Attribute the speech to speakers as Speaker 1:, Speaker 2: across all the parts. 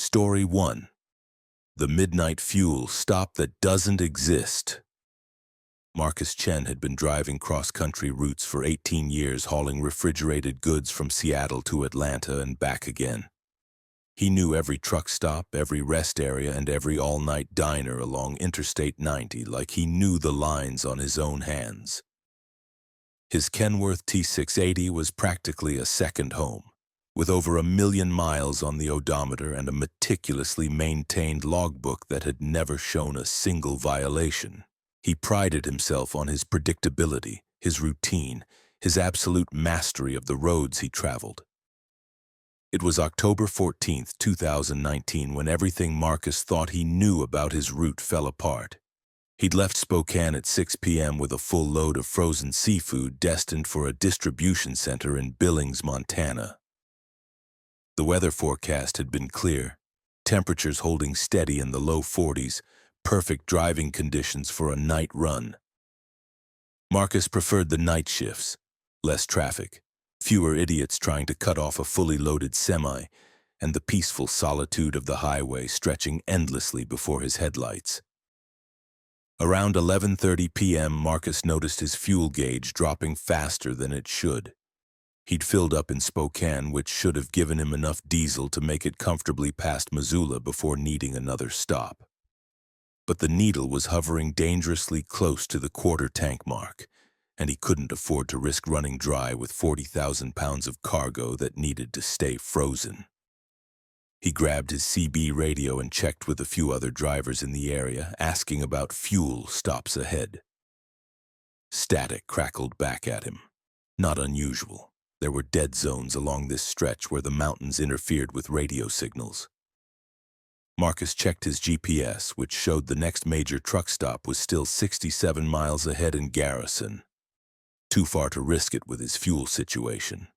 Speaker 1: Story 1. The Midnight Fuel Stop That Doesn't Exist. Marcus Chen had been driving cross-country routes for 18 years, hauling refrigerated goods from Seattle to Atlanta and back again. He knew every truck stop, every rest area, and every all-night diner along Interstate 90 like he knew the lines on his own hands. His Kenworth T680 was practically a second home. With over 1 million miles on the odometer and a meticulously maintained logbook that had never shown a single violation, he prided himself on his predictability, his routine, his absolute mastery of the roads he traveled. It was October 14, 2019, when everything Marcus thought he knew about his route fell apart. He'd left Spokane at 6 p.m. with a full load of frozen seafood destined for a distribution center in Billings, Montana. The weather forecast had been clear, temperatures holding steady in the low 40s, perfect driving conditions for a night run. Marcus preferred the night shifts, less traffic, fewer idiots trying to cut off a fully loaded semi, and the peaceful solitude of the highway stretching endlessly before his headlights. Around 11:30 p.m., Marcus noticed his fuel gauge dropping faster than it should. He'd filled up in Spokane, which should have given him enough diesel to make it comfortably past Missoula before needing another stop. But the needle was hovering dangerously close to the quarter-tank mark, and he couldn't afford to risk running dry with 40,000 pounds of cargo that needed to stay frozen. He grabbed his CB radio and checked with a few other drivers in the area, asking about fuel stops ahead. Static crackled back at him. Not unusual. There were dead zones along this stretch where the mountains interfered with radio signals. Marcus checked his GPS, which showed the next major truck stop was still 67 miles ahead in Garrison. Too far to risk it with his fuel situation.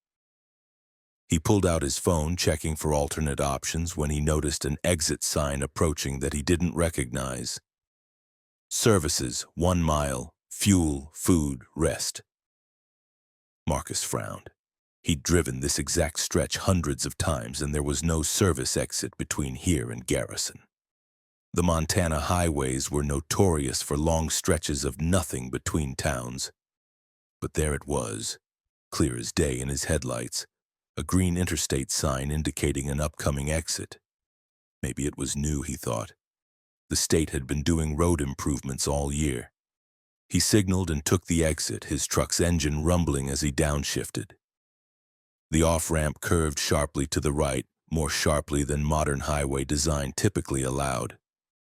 Speaker 1: He pulled out his phone, checking for alternate options, when he noticed an exit sign approaching that he didn't recognize. Services, 1 mile, fuel, food, rest. Marcus frowned. He'd driven this exact stretch hundreds of times, and there was no service exit between here and Garrison. The Montana highways were notorious for long stretches of nothing between towns. But there it was, clear as day in his headlights, a green interstate sign indicating an upcoming exit. Maybe it was new, he thought. The state had been doing road improvements all year. He signaled and took the exit, his truck's engine rumbling as he downshifted. The off-ramp curved sharply to the right, more sharply than modern highway design typically allowed.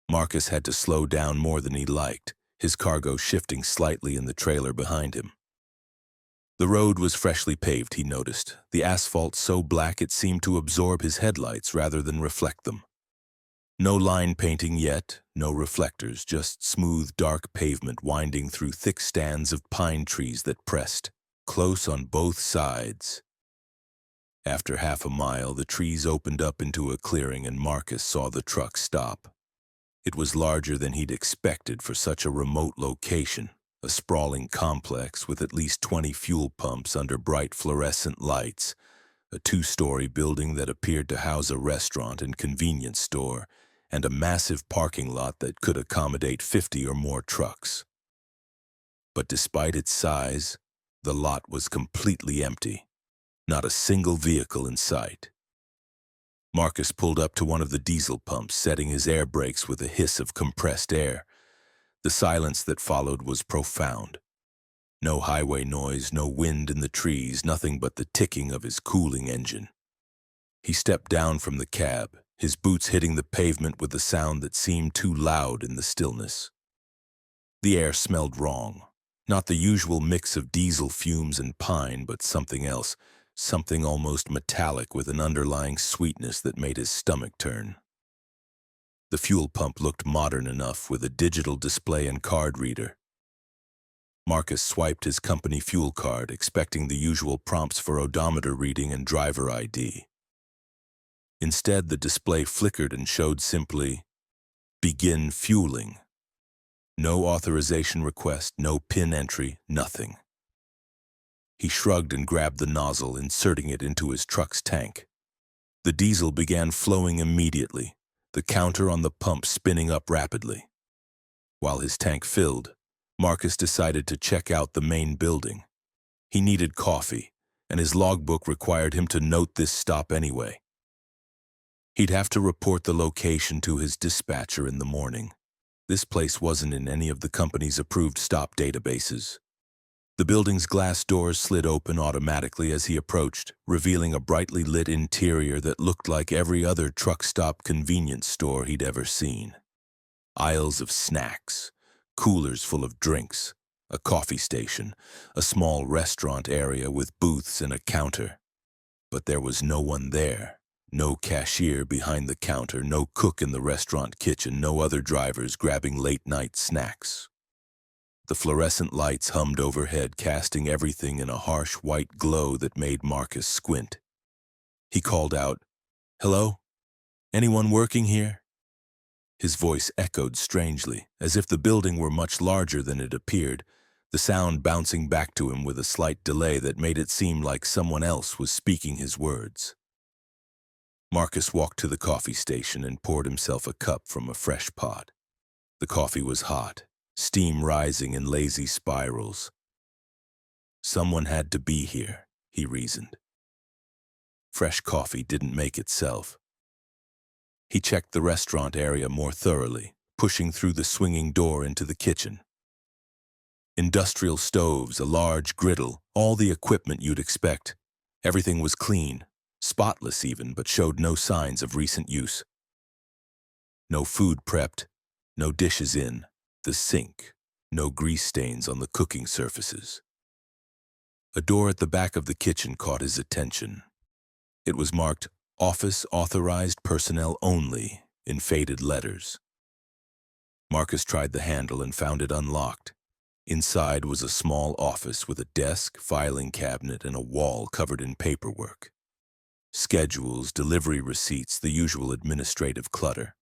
Speaker 1: Marcus had to slow down more than he liked, his cargo shifting slightly in the trailer behind him. The road was freshly paved, he noticed, the asphalt so black it seemed to absorb his headlights rather than reflect them. No line painting yet, no reflectors, just smooth, dark pavement winding through thick stands of pine trees that pressed, close on both sides. After half a mile, the trees opened up into a clearing and Marcus saw the truck stop. It was larger than he'd expected for such a remote location, a sprawling complex with at least 20 fuel pumps under bright fluorescent lights, a 2-story building that appeared to house a restaurant and convenience store, and a massive parking lot that could accommodate 50 or more trucks. But despite its size, the lot was completely empty. Not a single vehicle in sight. Marcus pulled up to one of the diesel pumps, setting his air brakes with a hiss of compressed air. The silence that followed was profound. No highway noise, no wind in the trees, nothing but the ticking of his cooling engine. He stepped down from the cab, his boots hitting the pavement with a sound that seemed too loud in the stillness. The air smelled wrong. Not the usual mix of diesel fumes and pine, but something else. Something almost metallic with an underlying sweetness that made his stomach turn. The fuel pump looked modern enough with a digital display and card reader. Marcus swiped his company fuel card, expecting the usual prompts for odometer reading and driver ID. Instead, the display flickered and showed simply, "Begin fueling." No authorization request, no PIN entry, nothing. He shrugged and grabbed the nozzle, inserting it into his truck's tank. The diesel began flowing immediately, the counter on the pump spinning up rapidly. While his tank filled, Marcus decided to check out the main building. He needed coffee, and his logbook required him to note this stop anyway. He'd have to report the location to his dispatcher in the morning. This place wasn't in any of the company's approved stop databases. The building's glass doors slid open automatically as he approached, revealing a brightly lit interior that looked like every other truck stop convenience store he'd ever seen. Aisles of snacks, coolers full of drinks, a coffee station, a small restaurant area with booths and a counter. But there was no one there. No cashier behind the counter, no cook in the restaurant kitchen, no other drivers grabbing late-night snacks. The fluorescent lights hummed overhead, casting everything in a harsh white glow that made Marcus squint. He called out, "Hello? Anyone working here?" His voice echoed strangely, as if the building were much larger than it appeared, the sound bouncing back to him with a slight delay that made it seem like someone else was speaking his words. Marcus walked to the coffee station and poured himself a cup from a fresh pot. The coffee was hot, steam rising in lazy spirals. Someone had to be here, he reasoned. Fresh coffee didn't make itself. He checked the restaurant area more thoroughly, pushing through the swinging door into the kitchen. Industrial stoves, a large griddle, all the equipment you'd expect. Everything was clean, spotless even, but showed no signs of recent use. No food prepped, no dishes in, the sink, no grease stains on the cooking surfaces. A door at the back of the kitchen caught his attention. It was marked, "Office Authorized Personnel Only," in faded letters. Marcus tried the handle and found it unlocked. Inside was a small office with a desk, filing cabinet, and a wall covered in paperwork. Schedules, delivery receipts, the usual administrative clutter.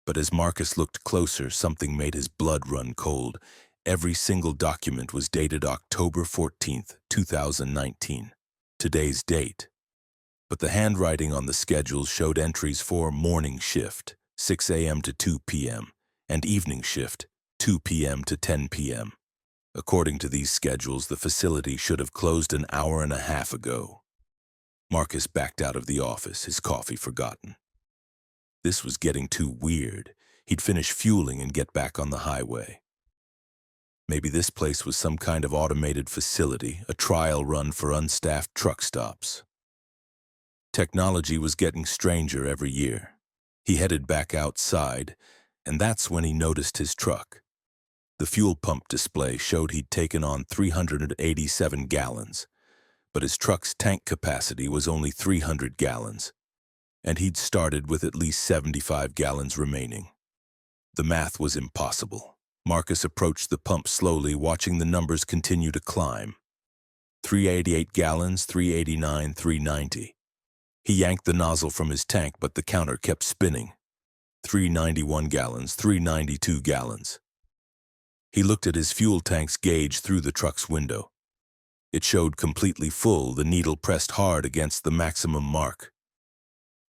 Speaker 1: But as Marcus looked closer, something made his blood run cold. Every single document was dated October 14th, 2019, today's date. But the handwriting on the schedules showed entries for morning shift, 6 a.m. to 2 p.m., and evening shift, 2 p.m. to 10 p.m. According to these schedules, the facility should have closed an hour and a half ago. Marcus backed out of the office, his coffee forgotten. This was getting too weird. He'd finish fueling and get back on the highway. Maybe this place was some kind of automated facility, a trial run for unstaffed truck stops. Technology was getting stranger every year. He headed back outside, and that's when he noticed his truck. The fuel pump display showed he'd taken on 387 gallons, but his truck's tank capacity was only 300 gallons, and he'd started with at least 75 gallons remaining. The math was impossible. Marcus approached the pump slowly, watching the numbers continue to climb. 388 gallons, 389, 390. He yanked the nozzle from his tank, but the counter kept spinning. 391 gallons, 392 gallons. He looked at his fuel tank's gauge through the truck's window. It showed completely full, the needle pressed hard against the maximum mark.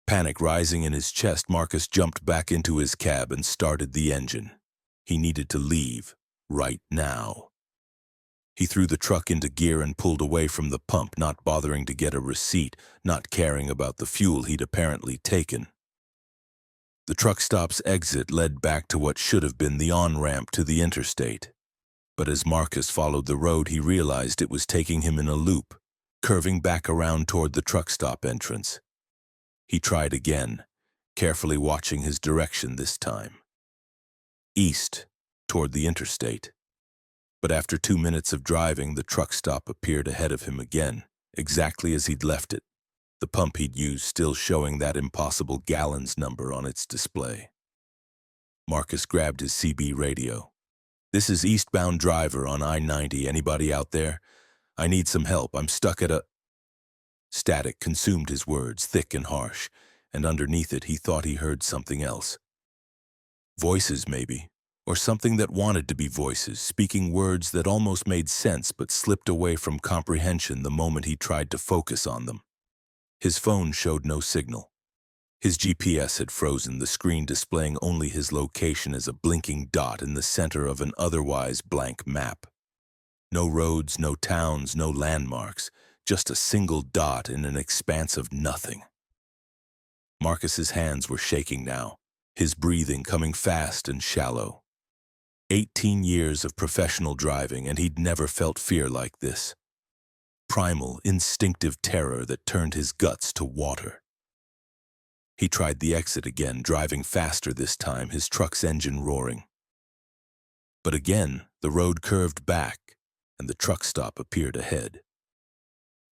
Speaker 1: Panic rising in his chest, Marcus jumped back into his cab and started the engine. He needed to leave, right now. He threw the truck into gear and pulled away from the pump, not bothering to get a receipt, not caring about the fuel he'd apparently taken. The truck stop's exit led back to what should have been the on-ramp to the interstate. But as Marcus followed the road, he realized it was taking him in a loop, curving back around toward the truck stop entrance. He tried again, carefully watching his direction this time. East, toward the interstate. But after 2 minutes of driving, the truck stop appeared ahead of him again, exactly as he'd left it, the pump he'd used still showing that impossible gallons number on its display. Marcus grabbed his CB radio. "This is eastbound driver on I-90. Anybody out there? I need some help. I'm stuck at a..." Static consumed his words, thick and harsh, and underneath it he thought he heard something else. Voices, maybe, or something that wanted to be voices, speaking words that almost made sense but slipped away from comprehension the moment he tried to focus on them. His phone showed no signal. His GPS had frozen, the screen displaying only his location as a blinking dot in the center of an otherwise blank map. No roads, no towns, no landmarks, just a single dot in an expanse of nothing. Marcus's hands were shaking now, his breathing coming fast and shallow. 18 years of professional driving, and he'd never felt fear like this. Primal, instinctive terror that turned his guts to water. He tried the exit again, driving faster this time, his truck's engine roaring. But again, the road curved back, and the truck stop appeared ahead.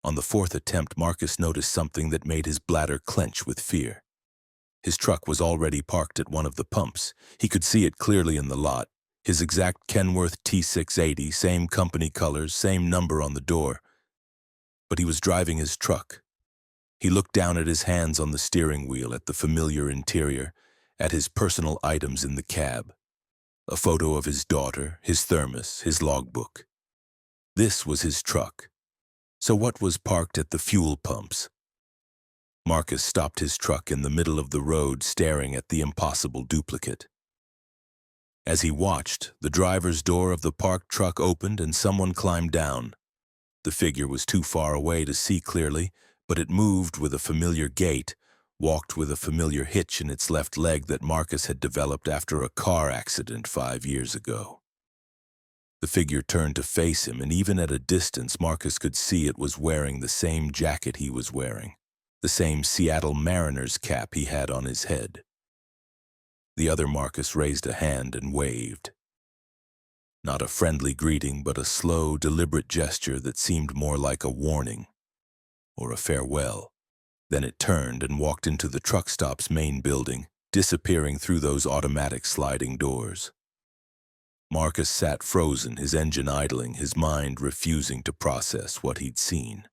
Speaker 1: On the fourth attempt, Marcus noticed something that made his bladder clench with fear. His truck was already parked at one of the pumps. He could see it clearly in the lot. His exact Kenworth T680, same company colors, same number on the door. But he was driving his truck. He looked down at his hands on the steering wheel, at the familiar interior, at his personal items in the cab. A photo of his daughter, his thermos, his logbook. This was his truck. So what was parked at the fuel pumps? Marcus stopped his truck in the middle of the road, staring at the impossible duplicate. As he watched, the driver's door of the parked truck opened and someone climbed down. The figure was too far away to see clearly, but it moved with a familiar gait, walked with a familiar hitch in its left leg that Marcus had developed after a car accident 5 years ago. The figure turned to face him, and even at a distance, Marcus could see it was wearing the same jacket he was wearing, the same Seattle Mariners cap he had on his head. The other Marcus raised a hand and waved. Not a friendly greeting, but a slow, deliberate gesture that seemed more like a warning or a farewell. Then it turned and walked into the truck stop's main building, disappearing through those automatic sliding doors. Marcus sat frozen, his engine idling, his mind refusing to process what he'd seen.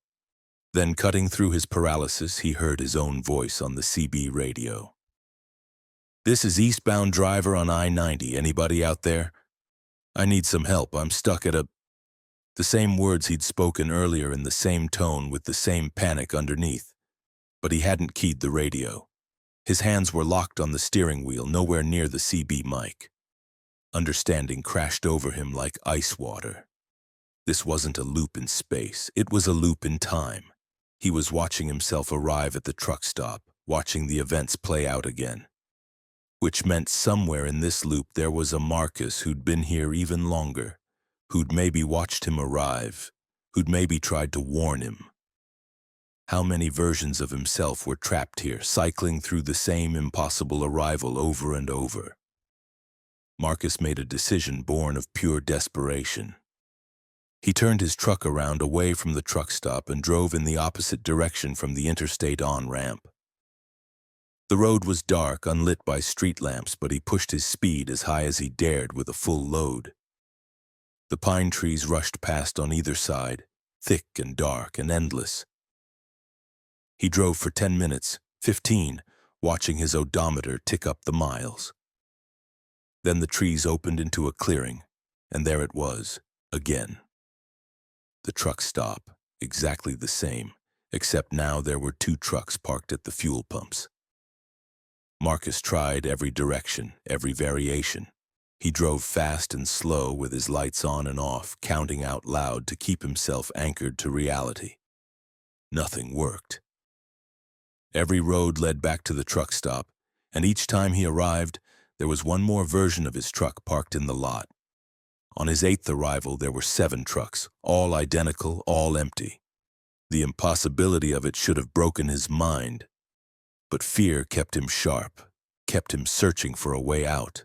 Speaker 1: Then, cutting through his paralysis, he heard his own voice on the CB radio. "This is eastbound driver on I-90. Anybody out there? I need some help. I'm stuck at a..." The same words he'd spoken earlier in the same tone with the same panic underneath. But he hadn't keyed the radio. His hands were locked on the steering wheel, nowhere near the CB mic. Understanding crashed over him like ice water. This wasn't a loop in space. It was a loop in time. He was watching himself arrive at the truck stop, watching the events play out again. Which meant somewhere in this loop there was a Marcus who'd been here even longer, who'd maybe watched him arrive, who'd maybe tried to warn him. How many versions of himself were trapped here, cycling through the same impossible arrival over and over? Marcus made a decision born of pure desperation. He turned his truck around away from the truck stop and drove in the opposite direction from the interstate on-ramp. The road was dark, unlit by street lamps, but he pushed his speed as high as he dared with a full load. The pine trees rushed past on either side, thick and dark and endless. He drove for 10 minutes, 15, watching his odometer tick up the miles. Then the trees opened into a clearing, and there it was, again. The truck stop, exactly the same, except now there were 2 trucks parked at the fuel pumps. Marcus tried every direction, every variation. He drove fast and slow with his lights on and off, counting out loud to keep himself anchored to reality. Nothing worked. Every road led back to the truck stop, and each time he arrived, there was one more version of his truck parked in the lot. On his 8th arrival, there were 7 trucks, all identical, all empty. The impossibility of it should have broken his mind, but fear kept him sharp, kept him searching for a way out.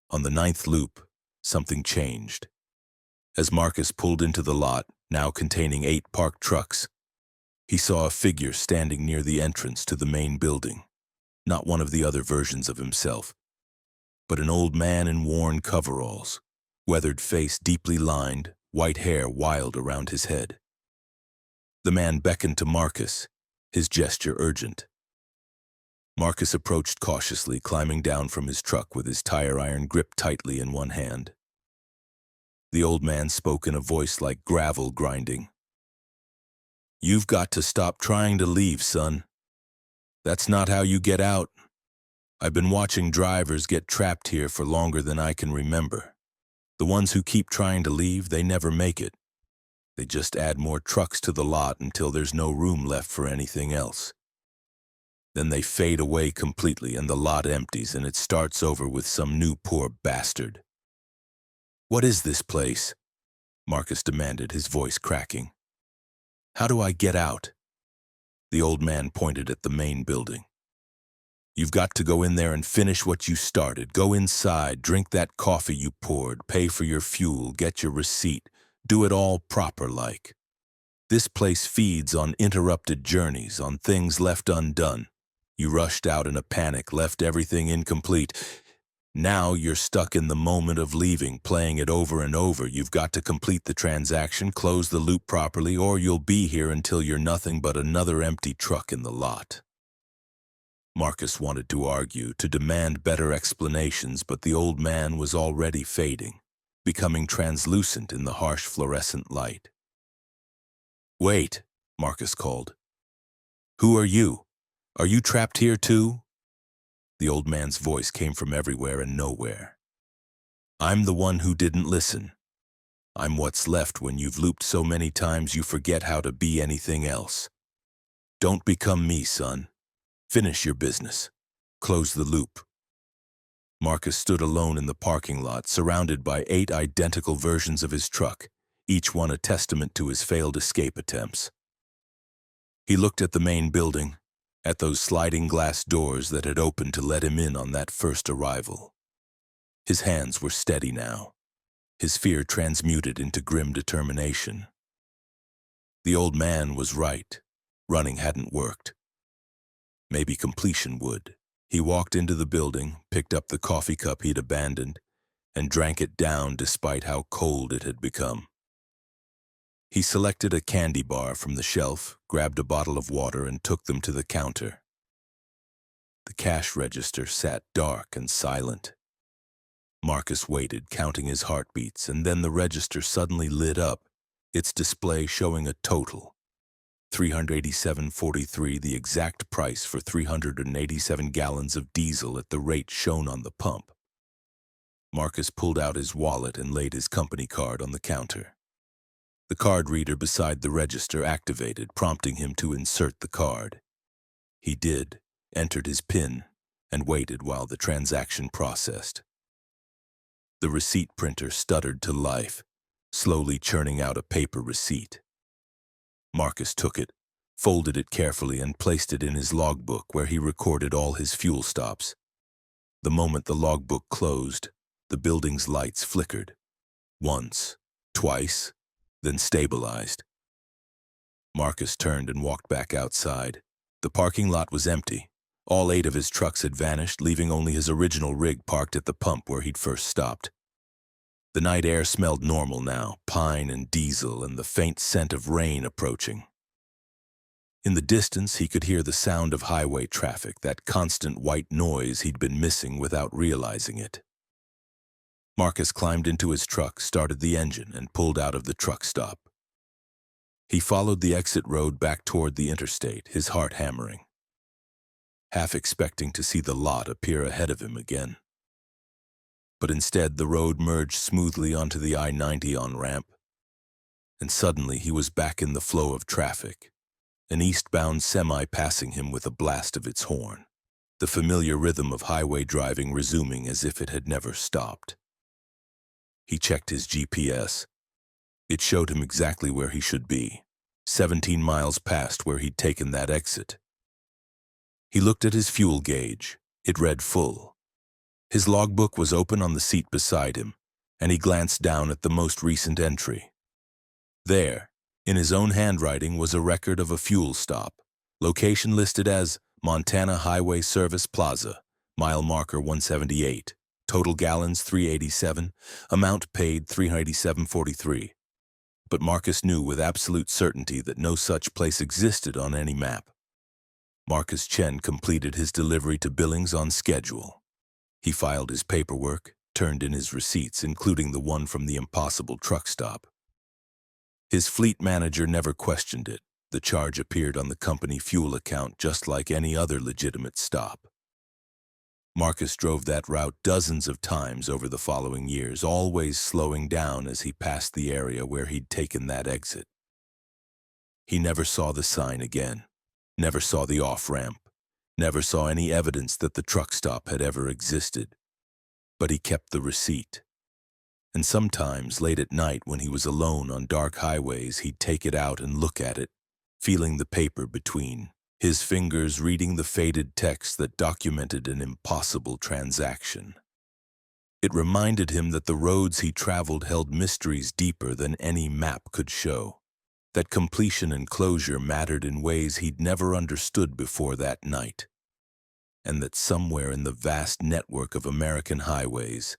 Speaker 1: On the 9th loop, something changed. As Marcus pulled into the lot, now containing 8 parked trucks, he saw a figure standing near the entrance to the main building. Not one of the other versions of himself, but an old man in worn coveralls, weathered face deeply lined, white hair wild around his head. The man beckoned to Marcus, his gesture urgent. Marcus approached cautiously, climbing down from his truck with his tire iron gripped tightly in one hand. The old man spoke in a voice like gravel grinding. You've got to stop trying to leave, son. That's not how you get out. I've been watching drivers get trapped here for longer than I can remember. The ones who keep trying to leave, they never make it. They just add more trucks to the lot until there's no room left for anything else. Then they fade away completely and the lot empties and it starts over with some new poor bastard. What is this place? Marcus demanded, his voice cracking. How do I get out? The old man pointed at the main building. You've got to go in there and finish what you started. Go inside, drink that coffee you poured, pay for your fuel, get your receipt. Do it all proper-like. This place feeds on interrupted journeys, on things left undone. You rushed out in a panic, left everything incomplete. Now you're stuck in the moment of leaving, playing it over and over. You've got to complete the transaction, close the loop properly, or you'll be here until you're nothing but another empty truck in the lot. Marcus wanted to argue, to demand better explanations, but the old man was already fading, becoming translucent in the harsh fluorescent light. Wait, Marcus called. Who are you? Are you trapped here too? The old man's voice came from everywhere and nowhere. I'm the one who didn't listen. I'm what's left when you've looped so many times you forget how to be anything else. Don't become me, son. Finish your business. Close the loop. Marcus stood alone in the parking lot, surrounded by 8 identical versions of his truck, each one a testament to his failed escape attempts. He looked at the main building, at those sliding glass doors that had opened to let him in on that first arrival. His hands were steady now, his fear transmuted into grim determination. The old man was right. Running hadn't worked. Maybe completion would. He walked into the building, picked up the coffee cup he'd abandoned, and drank it down despite how cold it had become. He selected a candy bar from the shelf, grabbed a bottle of water, and took them to the counter. The cash register sat dark and silent. Marcus waited, counting his heartbeats, and then the register suddenly lit up, its display showing a total. $387.43, the exact price for 387 gallons of diesel at the rate shown on the pump. Marcus pulled out his wallet and laid his company card on the counter. The card reader beside the register activated, prompting him to insert the card. He did, entered his PIN, and waited while the transaction processed. The receipt printer stuttered to life, slowly churning out a paper receipt. Marcus took it, folded it carefully, and placed it in his logbook where he recorded all his fuel stops. The moment the logbook closed, the building's lights flickered. Once, twice, then stabilized. Marcus turned and walked back outside. The parking lot was empty. All 8 of his trucks had vanished, leaving only his original rig parked at the pump where he'd first stopped. The night air smelled normal now, pine and diesel and the faint scent of rain approaching. In the distance, he could hear the sound of highway traffic, that constant white noise he'd been missing without realizing it. Marcus climbed into his truck, started the engine, and pulled out of the truck stop. He followed the exit road back toward the interstate, his heart hammering, half expecting to see the lot appear ahead of him again. But instead, the road merged smoothly onto the I-90 on-ramp, and suddenly he was back in the flow of traffic, an eastbound semi passing him with a blast of its horn, the familiar rhythm of highway driving resuming as if it had never stopped. He checked his GPS. It showed him exactly where he should be, 17 miles past where he'd taken that exit. He looked at his fuel gauge. It read full. His logbook was open on the seat beside him, and he glanced down at the most recent entry. There, in his own handwriting, was a record of a fuel stop, location listed as Montana Highway Service Plaza, mile marker 178. Total gallons 387, amount paid 387.43. But Marcus knew with absolute certainty that no such place existed on any map. Marcus Chen completed his delivery to Billings on schedule. He filed his paperwork, turned in his receipts, including the one from the impossible truck stop. His fleet manager never questioned it. The charge appeared on the company fuel account just like any other legitimate stop. Marcus drove that route dozens of times over the following years, always slowing down as he passed the area where he'd taken that exit. He never saw the sign again, never saw the off-ramp, never saw any evidence that the truck stop had ever existed. But he kept the receipt. And sometimes, late at night when he was alone on dark highways, he'd take it out and look at it, feeling the paper between his fingers, reading the faded text that documented an impossible transaction. It reminded him that the roads he traveled held mysteries deeper than any map could show, that completion and closure mattered in ways he'd never understood before that night, and that somewhere in the vast network of American highways,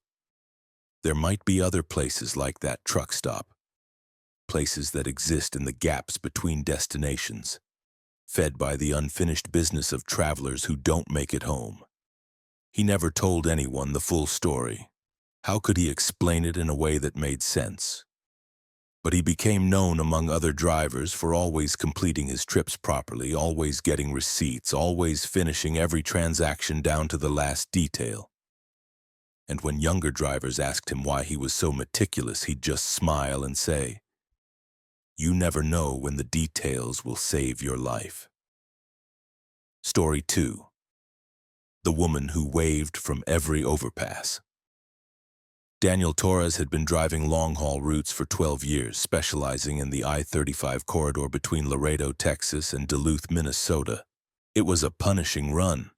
Speaker 1: there might be other places like that truck stop, places that exist in the gaps between destinations, fed by the unfinished business of travelers who don't make it home. He never told anyone the full story. How could he explain it in a way that made sense? But he became known among other drivers for always completing his trips properly, always getting receipts, always finishing every transaction down to the last detail. And when younger drivers asked him why he was so meticulous, he'd just smile and say, "You never know when the details will save your life." Story 2. The woman who waved from every overpass. Daniel Torres had been driving long-haul routes for 12 years, specializing in the I-35 corridor between Laredo, Texas and Duluth, Minnesota. It was a punishing run.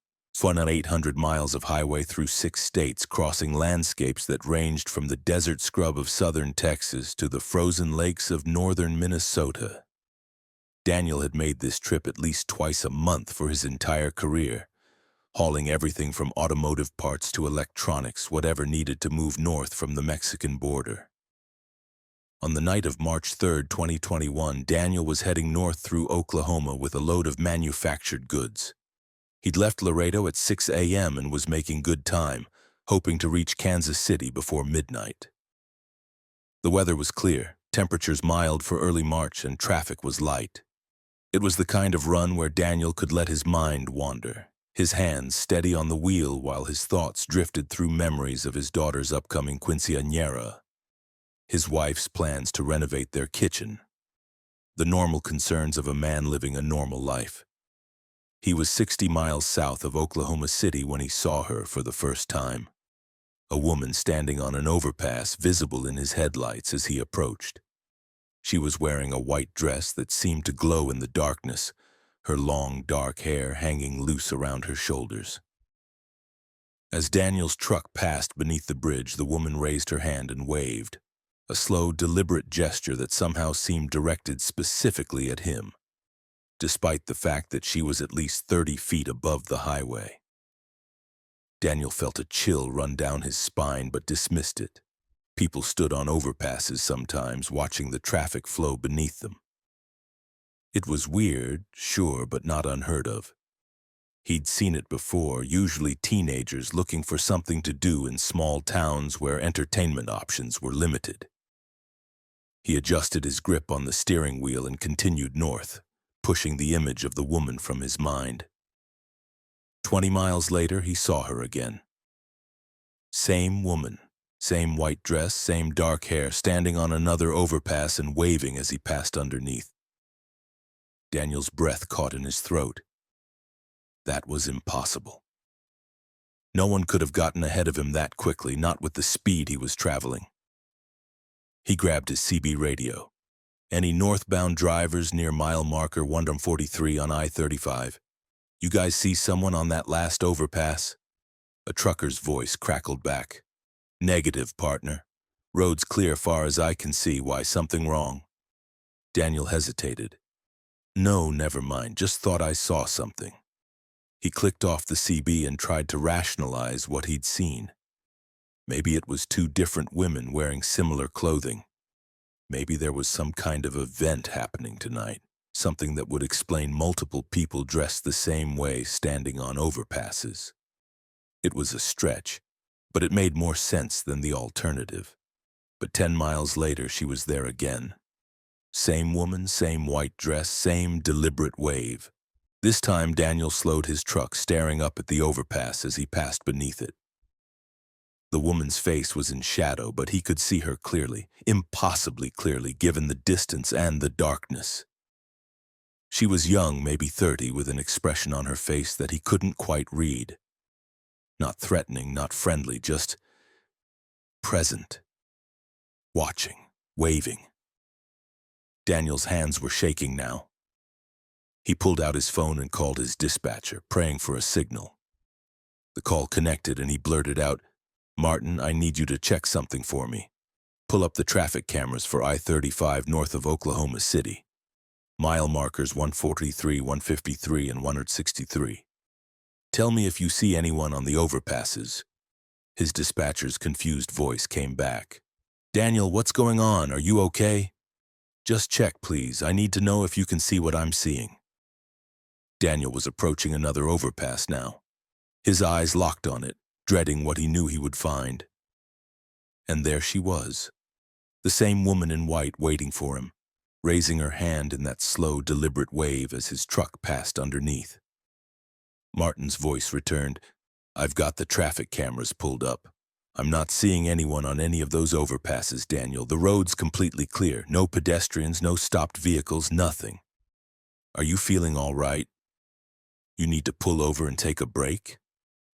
Speaker 1: 800 miles of highway through 6 states, crossing landscapes that ranged from the desert scrub of southern Texas to the frozen lakes of northern Minnesota. Daniel had made this trip at least twice a month for his entire career, hauling everything from automotive parts to electronics, whatever needed to move north from the Mexican border. On the night of March 3, 2021, Daniel was heading north through Oklahoma with a load of manufactured goods. He'd left Laredo at 6 a.m. and was making good time, hoping to reach Kansas City before midnight. The weather was clear, temperatures mild for early March, and traffic was light. It was the kind of run where Daniel could let his mind wander, his hands steady on the wheel while his thoughts drifted through memories of his daughter's upcoming quinceañera, his wife's plans to renovate their kitchen, the normal concerns of a man living a normal life. He was 60 miles south of Oklahoma City when he saw her for the first time, a woman standing on an overpass visible in his headlights as he approached. She was wearing a white dress that seemed to glow in the darkness, her long, dark hair hanging loose around her shoulders. As Daniel's truck passed beneath the bridge, the woman raised her hand and waved, a slow, deliberate gesture that somehow seemed directed specifically at him, despite the fact that she was at least 30 feet above the highway. Daniel felt a chill run down his spine but dismissed it. People stood on overpasses sometimes, watching the traffic flow beneath them. It was weird, sure, but not unheard of. He'd seen it before, usually teenagers looking for something to do in small towns where entertainment options were limited. He adjusted his grip on the steering wheel and continued north, pushing the image of the woman from his mind. 20 miles later, he saw her again. Same woman, same white dress, same dark hair, standing on another overpass and waving as he passed underneath. Daniel's breath caught in his throat. That was impossible. No one could have gotten ahead of him that quickly, not with the speed he was traveling. He grabbed his CB radio. Any northbound drivers near mile marker 143 on I-35? You guys see someone on that last overpass? A trucker's voice crackled back. Negative, partner. Road's clear far as I can see. Why, something wrong? Daniel hesitated. No, never mind. Just thought I saw something. He clicked off the CB and tried to rationalize what he'd seen. Maybe it was 2 different women wearing similar clothing. Maybe there was some kind of event happening tonight, something that would explain multiple people dressed the same way standing on overpasses. It was a stretch, but it made more sense than the alternative. But 10 miles later, she was there again. Same woman, same white dress, same deliberate wave. This time, Daniel slowed his truck, staring up at the overpass as he passed beneath it. The woman's face was in shadow, but he could see her clearly, impossibly clearly, given the distance and the darkness. She was young, maybe 30, with an expression on her face that he couldn't quite read. Not threatening, not friendly, just present. Watching, waving. Daniel's hands were shaking now. He pulled out his phone and called his dispatcher, praying for a signal. The call connected and he blurted out, "Martin, I need you to check something for me. Pull up the traffic cameras for I-35 north of Oklahoma City. Mile markers 143, 153, and 163. Tell me if you see anyone on the overpasses." His dispatcher's confused voice came back. "Daniel, what's going on? Are you okay? Just check, please. I need to know if you can see what I'm seeing." Daniel was approaching another overpass now. His eyes locked on it, dreading what he knew he would find. And there she was, the same woman in white waiting for him, raising her hand in that slow, deliberate wave as his truck passed underneath. Martin's voice returned, "I've got the traffic cameras pulled up. I'm not seeing anyone on any of those overpasses, Daniel. The road's completely clear. No pedestrians, no stopped vehicles, nothing. Are you feeling all right? You need to pull over and take a break?"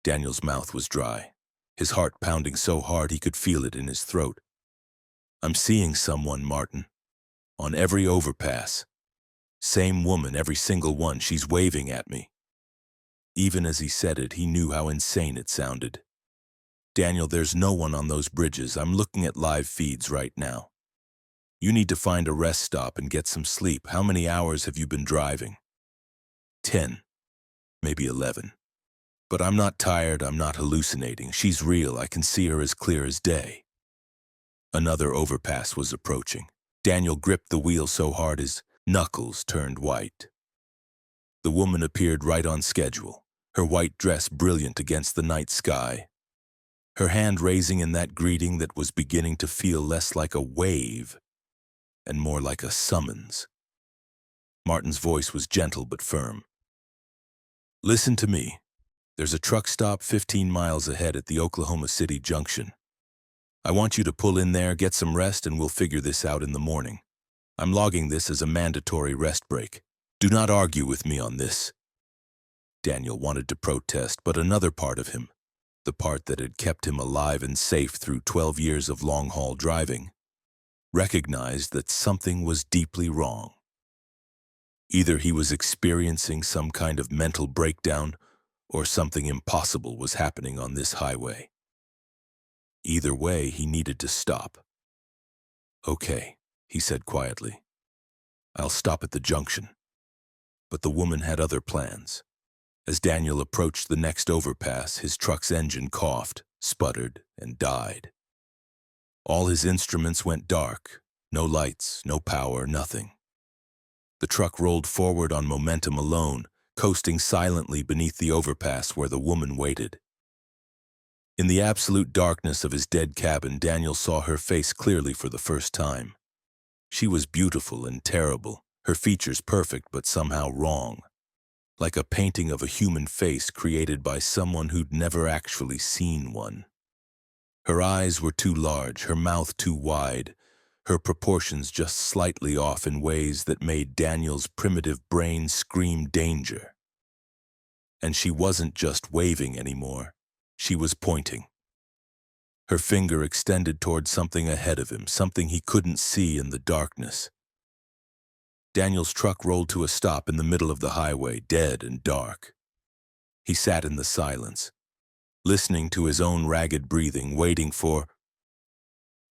Speaker 1: Daniel's mouth was dry, his heart pounding so hard he could feel it in his throat. "I'm seeing someone, Martin. On every overpass. Same woman, every single one. She's waving at me." Even as he said it, he knew how insane it sounded. "Daniel, there's no one on those bridges. I'm looking at live feeds right now. You need to find a rest stop and get some sleep. How many hours have you been driving?" 10, maybe 11. "But I'm not tired, I'm not hallucinating. She's real, I can see her as clear as day." Another overpass was approaching. Daniel gripped the wheel so hard his knuckles turned white. The woman appeared right on schedule, her white dress brilliant against the night sky. Her hand raising in that greeting that was beginning to feel less like a wave and more like a summons. Martin's voice was gentle but firm. "Listen to me. There's a truck stop 15 miles ahead at the Oklahoma City junction. I want you to pull in there, get some rest, and we'll figure this out in the morning. I'm logging this as a mandatory rest break. Do not argue with me on this." Daniel wanted to protest, but another part of him, the part that had kept him alive and safe through 12 years of long-haul driving, recognized that something was deeply wrong. Either he was experiencing some kind of mental breakdown, or something impossible was happening on this highway. Either way, he needed to stop. "Okay," he said quietly. "I'll stop at the junction." But the woman had other plans. As Daniel approached the next overpass, his truck's engine coughed, sputtered, and died. All his instruments went dark. No lights, no power, nothing. The truck rolled forward on momentum alone, coasting silently beneath the overpass where the woman waited. In the absolute darkness of his dead cabin, Daniel saw her face clearly for the first time. She was beautiful and terrible, her features perfect but somehow wrong, like a painting of a human face created by someone who'd never actually seen one. Her eyes were too large, her mouth too wide, her proportions just slightly off in ways that made Daniel's primitive brain scream danger. And she wasn't just waving anymore, she was pointing. Her finger extended toward something ahead of him, something he couldn't see in the darkness. Daniel's truck rolled to a stop in the middle of the highway, dead and dark. He sat in the silence, listening to his own ragged breathing, waiting for...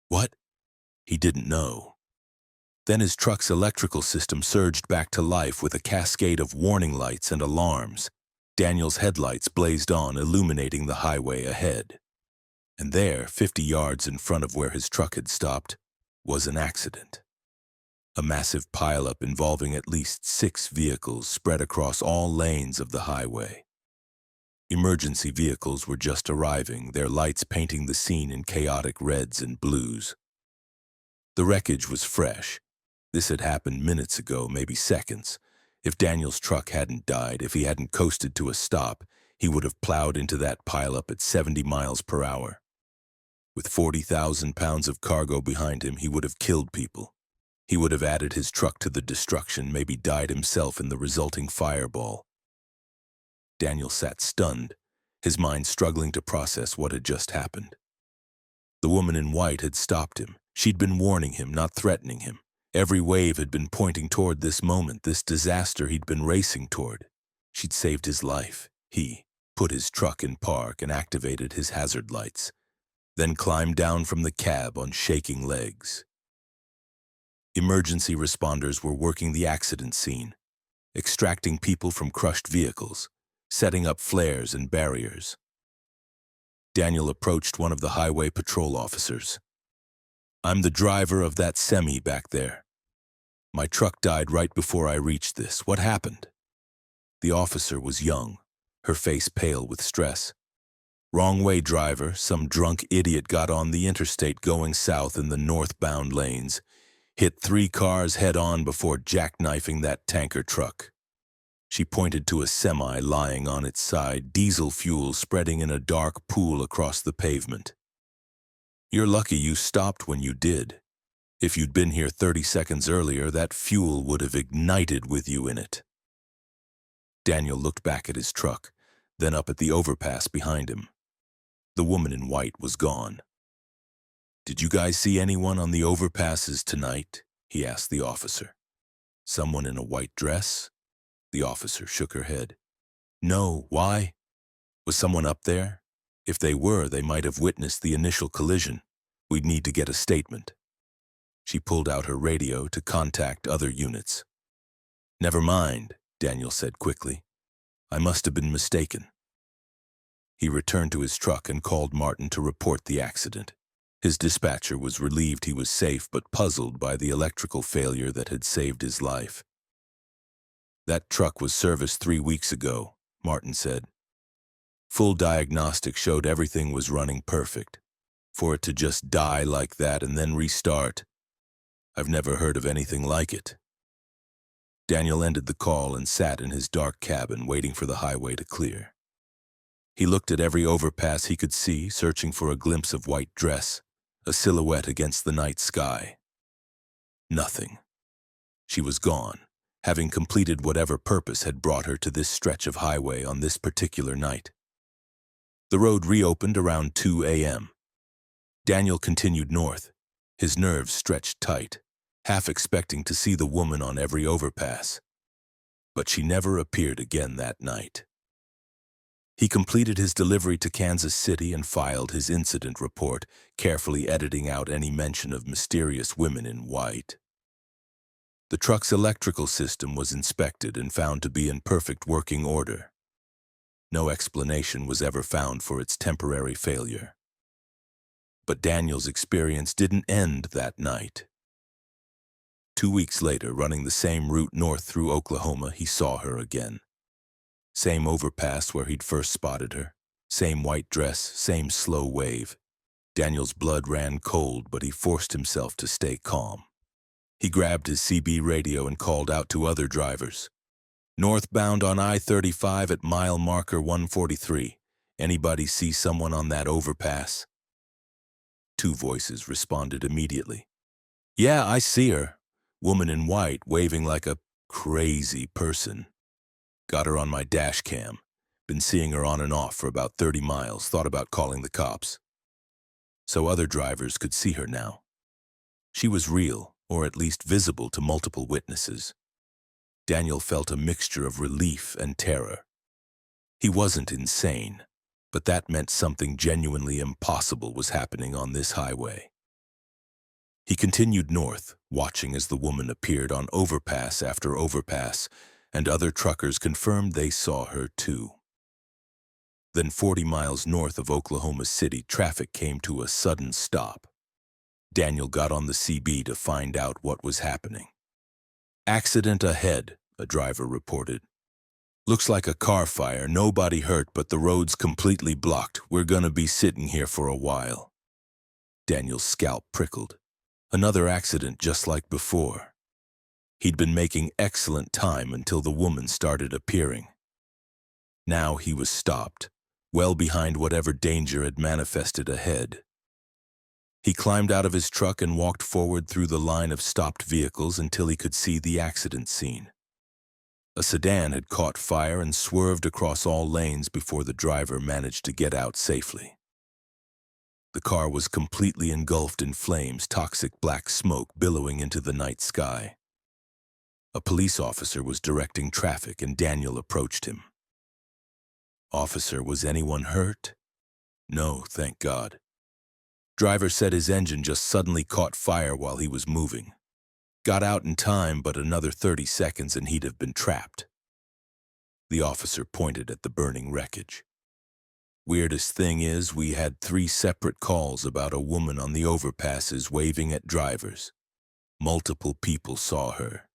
Speaker 1: what? He didn't know. Then his truck's electrical system surged back to life with a cascade of warning lights and alarms. Daniel's headlights blazed on, illuminating the highway ahead. And there, 50 yards in front of where his truck had stopped, was an accident. A massive pileup involving at least 6 vehicles spread across all lanes of the highway. Emergency vehicles were just arriving, their lights painting the scene in chaotic reds and blues. The wreckage was fresh, This had happened minutes ago, maybe seconds. If Daniel's truck hadn't died, if he hadn't coasted to a stop, he would have plowed into that pileup at 70 miles per hour. With 40,000 pounds of cargo behind him, he would have killed people. He would have added his truck to the destruction, maybe died himself in the resulting fireball. Daniel sat stunned, his mind struggling to process what had just happened. The woman in white had stopped him. She'd been warning him, not threatening him. Every wave had been pointing toward this moment, this disaster he'd been racing toward. She'd saved his life. He put his truck in park and activated his hazard lights, then climbed down from the cab on shaking legs. Emergency responders were working the accident scene, extracting people from crushed vehicles, setting up flares and barriers. Daniel approached one of the highway patrol officers. "I'm the driver of that semi back there. My truck died right before I reached this. What happened?" The officer was young, her face pale with stress. "Wrong way, driver. Some drunk idiot got on the interstate going south in the northbound lanes, hit 3 cars head-on before jackknifing that tanker truck." She pointed to a semi lying on its side, diesel fuel spreading in a dark pool across the pavement. "You're lucky you stopped when you did. If you'd been here 30 seconds earlier, that fuel would have ignited with you in it." Daniel looked back at his truck, then up at the overpass behind him. The woman in white was gone. "Did you guys see anyone on the overpasses tonight?" he asked the officer. "Someone in a white dress?" The officer shook her head. "No, why? Was someone up there? If they were, they might have witnessed the initial collision. We'd need to get a statement." She pulled out her radio to contact other units. "Never mind," Daniel said quickly. "I must have been mistaken." He returned to his truck and called Martin to report the accident. His dispatcher was relieved he was safe, but puzzled by the electrical failure that had saved his life. "That truck was serviced 3 weeks ago," Martin said. "Full diagnostic showed everything was running perfect. For it to just die like that and then restart, I've never heard of anything like it." Daniel ended the call and sat in his dark cabin waiting for the highway to clear. He looked at every overpass he could see, searching for a glimpse of white dress, a silhouette against the night sky. Nothing. She was gone, having completed whatever purpose had brought her to this stretch of highway on this particular night. The road reopened around 2 a.m. Daniel continued north, his nerves stretched tight, half expecting to see the woman on every overpass. But she never appeared again that night. He completed his delivery to Kansas City and filed his incident report, carefully editing out any mention of mysterious women in white. The truck's electrical system was inspected and found to be in perfect working order. No explanation was ever found for its temporary failure. But Daniel's experience didn't end that night. 2 weeks later, running the same route north through Oklahoma, he saw her again. Same overpass where he'd first spotted her, same white dress, same slow wave. Daniel's blood ran cold, but he forced himself to stay calm. He grabbed his CB radio and called out to other drivers. "Northbound on I-35 at mile marker 143. Anybody see someone on that overpass?" 2 voices responded immediately. "Yeah, I see her. Woman in white, waving like a crazy person. Got her on my dash cam. Been seeing her on and off for about 30 miles, thought about calling the cops." So other drivers could see her now. She was real, or at least visible to multiple witnesses. Daniel felt a mixture of relief and terror. He wasn't insane, but that meant something genuinely impossible was happening on this highway. He continued north, watching as the woman appeared on overpass after overpass, and other truckers confirmed they saw her too. Then 40 miles north of Oklahoma City, traffic came to a sudden stop. Daniel got on the CB to find out what was happening. "Accident ahead," a driver reported. "Looks like a car fire, nobody hurt, but the road's completely blocked. We're gonna be sitting here for a while." Daniel's scalp prickled. Another accident just like before. He'd been making excellent time until the woman started appearing. Now he was stopped, well behind whatever danger had manifested ahead. He climbed out of his truck and walked forward through the line of stopped vehicles until he could see the accident scene. A sedan had caught fire and swerved across all lanes before the driver managed to get out safely. The car was completely engulfed in flames, toxic black smoke billowing into the night sky. A police officer was directing traffic and Daniel approached him. "Officer, was anyone hurt?" "No, thank God." Driver said his engine just suddenly caught fire while he was moving. Got out in time, but another 30 seconds and he'd have been trapped. The officer pointed at the burning wreckage. "Weirdest thing is, we had 3 separate calls about a woman on the overpasses waving at drivers. Multiple people saw her.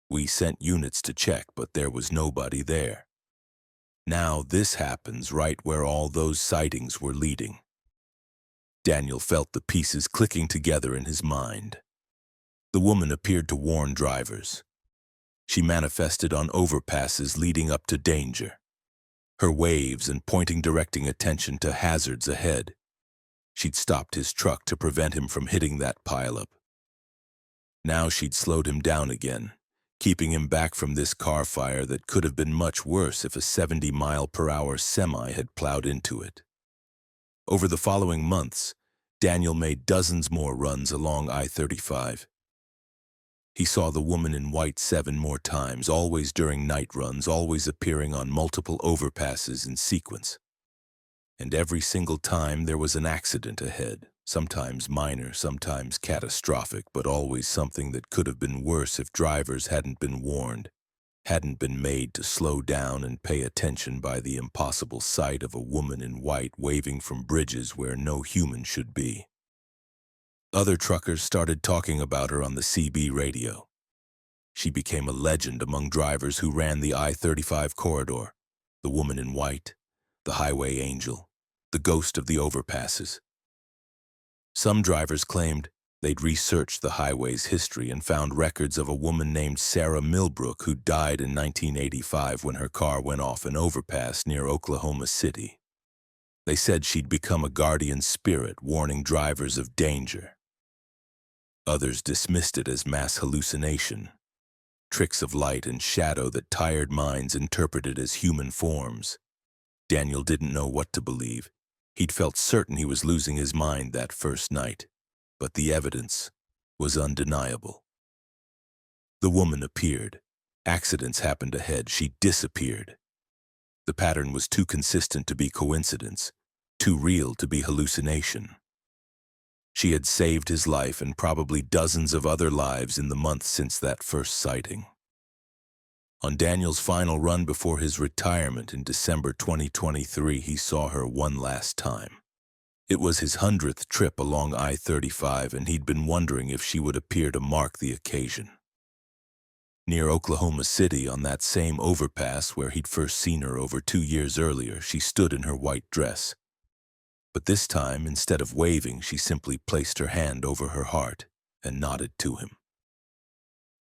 Speaker 1: We sent units to check, but there was nobody there. Now this happens right where all those sightings were leading." Daniel felt the pieces clicking together in his mind. The woman appeared to warn drivers. She manifested on overpasses leading up to danger. Her waves and pointing directing attention to hazards ahead. She'd stopped his truck to prevent him from hitting that pileup. Now she'd slowed him down again, keeping him back from this car fire that could have been much worse if a 70-mile-per-hour semi had plowed into it. Over the following months, Daniel made dozens more runs along I-35. He saw the woman in white 7 more times, always during night runs, always appearing on multiple overpasses in sequence. And every single time there was an accident ahead, sometimes minor, sometimes catastrophic, but always something that could have been worse if drivers hadn't been warned, hadn't been made to slow down and pay attention by the impossible sight of a woman in white waving from bridges where no human should be. Other truckers started talking about her on the CB radio. She became a legend among drivers who ran the I-35 corridor, the woman in white, the highway angel, the ghost of the overpasses. Some drivers claimed they'd researched the highway's history and found records of a woman named Sarah Millbrook who died in 1985 when her car went off an overpass near Oklahoma City. They said she'd become a guardian spirit warning drivers of danger. Others dismissed it as mass hallucination, tricks of light and shadow that tired minds interpreted as human forms. Daniel didn't know what to believe. He'd felt certain he was losing his mind that first night, but the evidence was undeniable. The woman appeared. Accidents happened ahead. She disappeared. The pattern was too consistent to be coincidence, too real to be hallucination. She had saved his life and probably dozens of other lives in the months since that first sighting. On Daniel's final run before his retirement in December 2023, he saw her one last time. It was his 100th trip along I-35, and he'd been wondering if she would appear to mark the occasion. Near Oklahoma City, on that same overpass where he'd first seen her over 2 years earlier, she stood in her white dress. But this time, instead of waving, she simply placed her hand over her heart and nodded to him.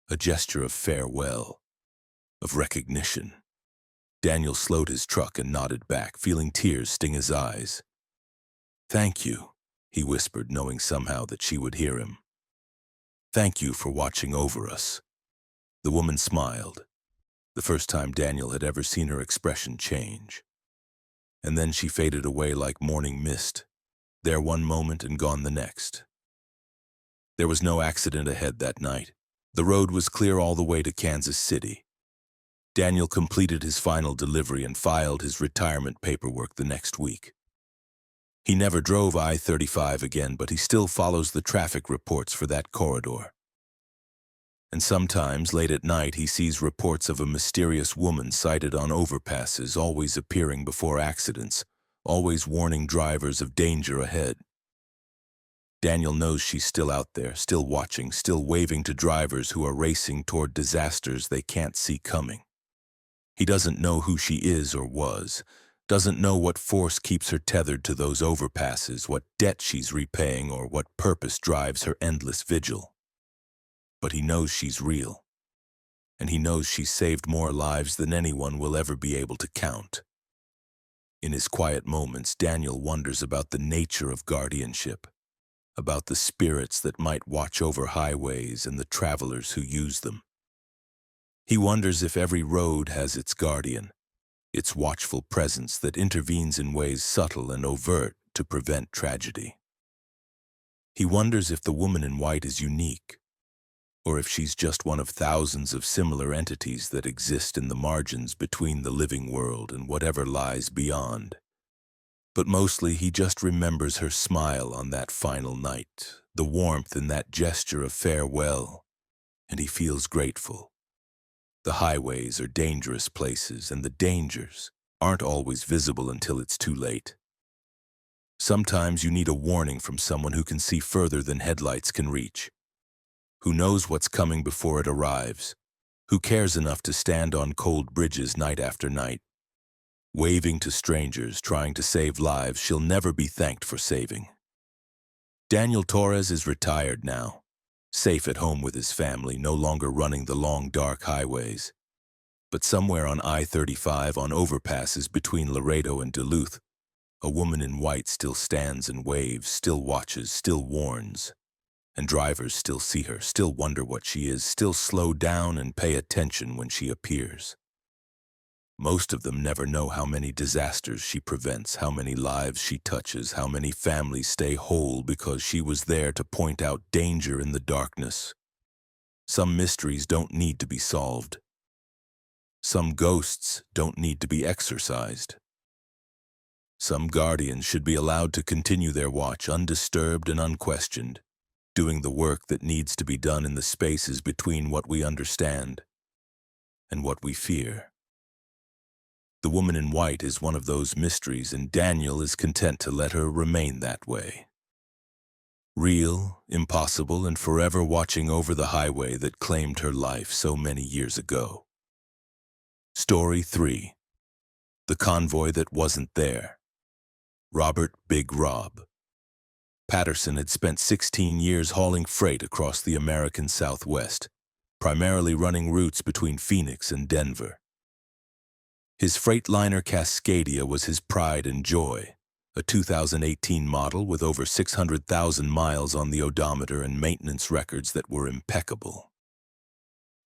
Speaker 1: A gesture of farewell, of recognition. Daniel slowed his truck and nodded back, feeling tears sting his eyes. "Thank you," he whispered, knowing somehow that she would hear him. "Thank you for watching over us." The woman smiled, the first time Daniel had ever seen her expression change. And then she faded away like morning mist, there one moment and gone the next. There was no accident ahead that night. The road was clear all the way to Kansas City. Daniel completed his final delivery and filed his retirement paperwork the next week. He never drove I-35 again, but he still follows the traffic reports for that corridor. And sometimes, late at night, he sees reports of a mysterious woman sighted on overpasses, always appearing before accidents, always warning drivers of danger ahead. Daniel knows she's still out there, still watching, still waving to drivers who are racing toward disasters they can't see coming. He doesn't know who she is or was, doesn't know what force keeps her tethered to those overpasses, what debt she's repaying, or what purpose drives her endless vigil. But he knows she's real. and he knows she's saved more lives than anyone will ever be able to count. In his quiet moments, Daniel wonders about the nature of guardianship, about the spirits that might watch over highways and the travelers who use them. He wonders if every road has its guardian, its watchful presence that intervenes in ways subtle and overt to prevent tragedy. He wonders if the woman in white is unique, or if she's just one of thousands of similar entities that exist in the margins between the living world and whatever lies beyond. But mostly he just remembers her smile on that final night, the warmth in that gesture of farewell, and he feels grateful. The highways are dangerous places, and the dangers aren't always visible until it's too late. Sometimes you need a warning from someone who can see further than headlights can reach, who knows what's coming before it arrives, who cares enough to stand on cold bridges night after night, waving to strangers trying to save lives she'll never be thanked for saving. Daniel Torres is retired now, safe at home with his family, no longer running the long, dark highways. But somewhere on I-35, on overpasses between Laredo and Duluth, a woman in white still stands and waves, still watches, still warns. And drivers still see her, still wonder what she is, still slow down and pay attention when she appears. Most of them never know how many disasters she prevents, how many lives she touches, how many families stay whole because she was there to point out danger in the darkness. Some mysteries don't need to be solved. Some ghosts don't need to be exorcised. Some guardians should be allowed to continue their watch undisturbed and unquestioned, doing the work that needs to be done in the spaces between what we understand and what we fear. The woman in white is one of those mysteries, and Daniel is content to let her remain that way. Real, impossible, and forever watching over the highway that claimed her life so many years ago. Story 3. The Convoy That Wasn't There. Robert Big Rob. Patterson had spent 16 years hauling freight across the American Southwest, primarily running routes between Phoenix and Denver. His freightliner Cascadia was his pride and joy, a 2018 model with over 600,000 miles on the odometer and maintenance records that were impeccable.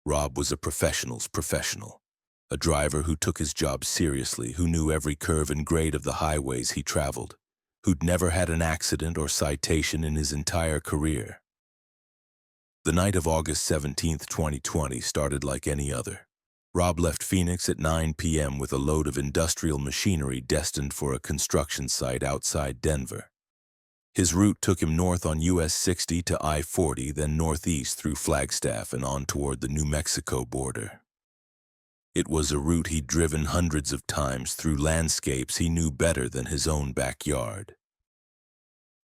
Speaker 1: Rob was a professional's professional, a driver who took his job seriously, who knew every curve and grade of the highways he traveled, who'd never had an accident or citation in his entire career. The night of August 17, 2020 started like any other. Rob left Phoenix at 9 p.m. with a load of industrial machinery destined for a construction site outside Denver. His route took him north on US 60 to I-40, then northeast through Flagstaff and on toward the New Mexico border. It was a route he'd driven hundreds of times through landscapes he knew better than his own backyard.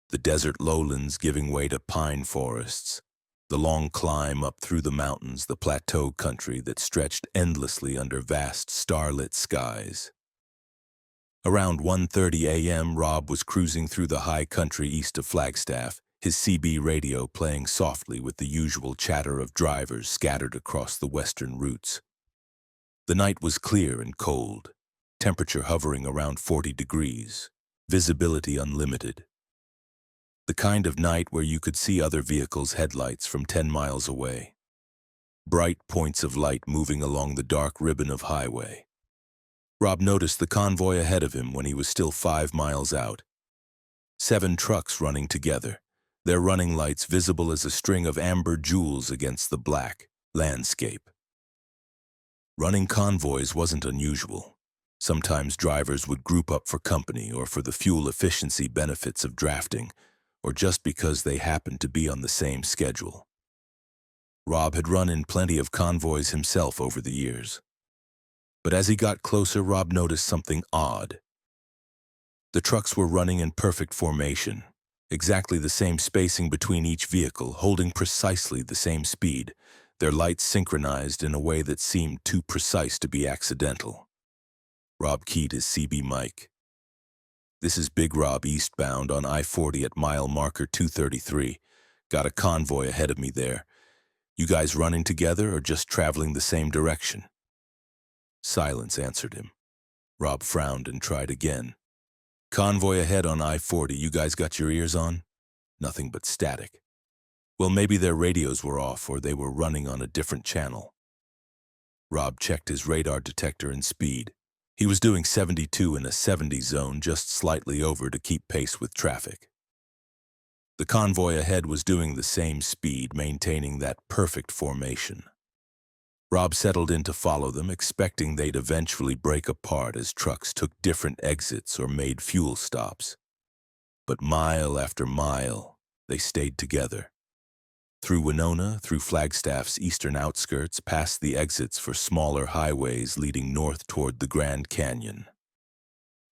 Speaker 1: The desert lowlands giving way to pine forests, the long climb up through the mountains, the plateau country that stretched endlessly under vast starlit skies. Around 1:30 a.m., Rob was cruising through the high country east of Flagstaff, his CB radio playing softly with the usual chatter of drivers scattered across the western routes. The night was clear and cold, temperature hovering around 40 degrees, visibility unlimited. The kind of night where you could see other vehicles' headlights from 10 miles away. Bright points of light moving along the dark ribbon of highway. Rob noticed the convoy ahead of him when he was still 5 miles out. 7 trucks running together, their running lights visible as a string of amber jewels against the black landscape. Running convoys wasn't unusual. Sometimes drivers would group up for company or for the fuel efficiency benefits of drafting, or just because they happened to be on the same schedule. Rob had run in plenty of convoys himself over the years. But as he got closer, Rob noticed something odd. The trucks were running in perfect formation, exactly the same spacing between each vehicle, holding precisely the same speed, their lights synchronized in a way that seemed too precise to be accidental. Rob keyed his CB mic. "This is Big Rob eastbound on I-40 at mile marker 233. Got a convoy ahead of me there. You guys running together or just traveling the same direction? Silence answered him. Rob frowned and tried again. Convoy ahead on I-40, you guys got your ears on? Nothing but static. Well, maybe their radios were off or they were running on a different channel. Rob checked his radar detector and speed. He was doing 72 in a 70 zone, just slightly over to keep pace with traffic. The convoy ahead was doing the same speed, maintaining that perfect formation. Rob settled in to follow them, expecting they'd eventually break apart as trucks took different exits or made fuel stops. But mile after mile, they stayed together. Through Winona, through Flagstaff's eastern outskirts, past the exits for smaller highways leading north toward the Grand Canyon.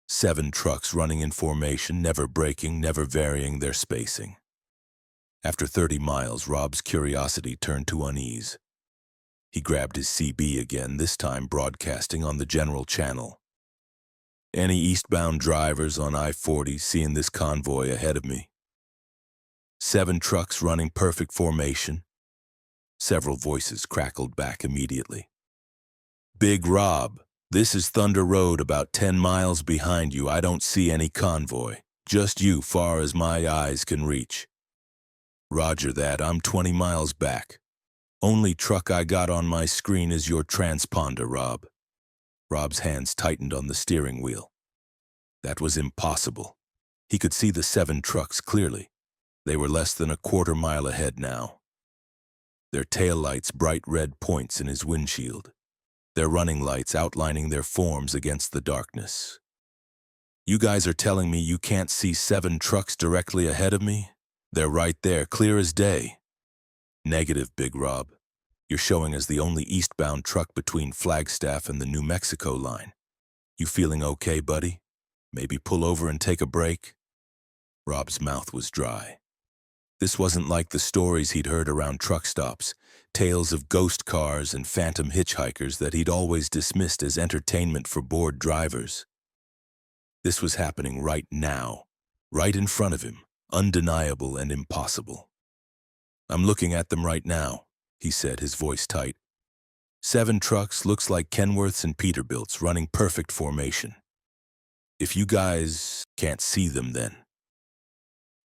Speaker 1: 7 trucks running in formation, never breaking, never varying their spacing. After 30 miles, Rob's curiosity turned to unease. He grabbed his CB again, this time broadcasting on the general channel. Any eastbound drivers on I-40 seeing this convoy ahead of me? 7 trucks running perfect formation. Several voices crackled back immediately. Big Rob, this is Thunder Road about 10 miles behind you. I don't see any convoy. Just you far as my eyes can reach. Roger that, I'm 20 miles back. Only truck I got on my screen is your transponder, Rob. Rob's hands tightened on the steering wheel. That was impossible. He could see the 7 trucks clearly. They were less than a quarter mile ahead now. Their taillights bright red points in his windshield. Their running lights outlining their forms against the darkness. You guys are telling me you can't see 7 trucks directly ahead of me? They're right there, clear as day. Negative, Big Rob. You're showing as the only eastbound truck between Flagstaff and the New Mexico line. You feeling okay, buddy? Maybe pull over and take a break? Rob's mouth was dry. This wasn't like the stories he'd heard around truck stops, tales of ghost cars and phantom hitchhikers that he'd always dismissed as entertainment for bored drivers. This was happening right now, right in front of him, undeniable and impossible. I'm looking at them right now, he said, his voice tight. 7 trucks, looks like Kenworths and Peterbilts, running perfect formation. If you guys can't see them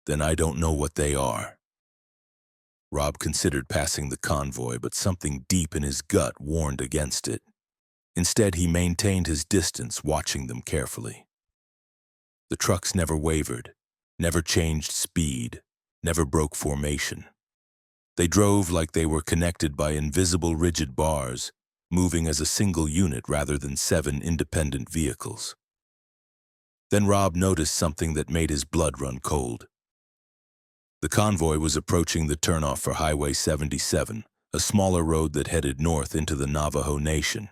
Speaker 1: then I don't know what they are. Rob considered passing the convoy, but something deep in his gut warned against it. Instead, he maintained his distance, watching them carefully. The trucks never wavered, never changed speed, never broke formation. They drove like they were connected by invisible rigid bars, moving as a single unit rather than 7 independent vehicles. Then Rob noticed something that made his blood run cold. The convoy was approaching the turnoff for Highway 77, a smaller road that headed north into the Navajo Nation.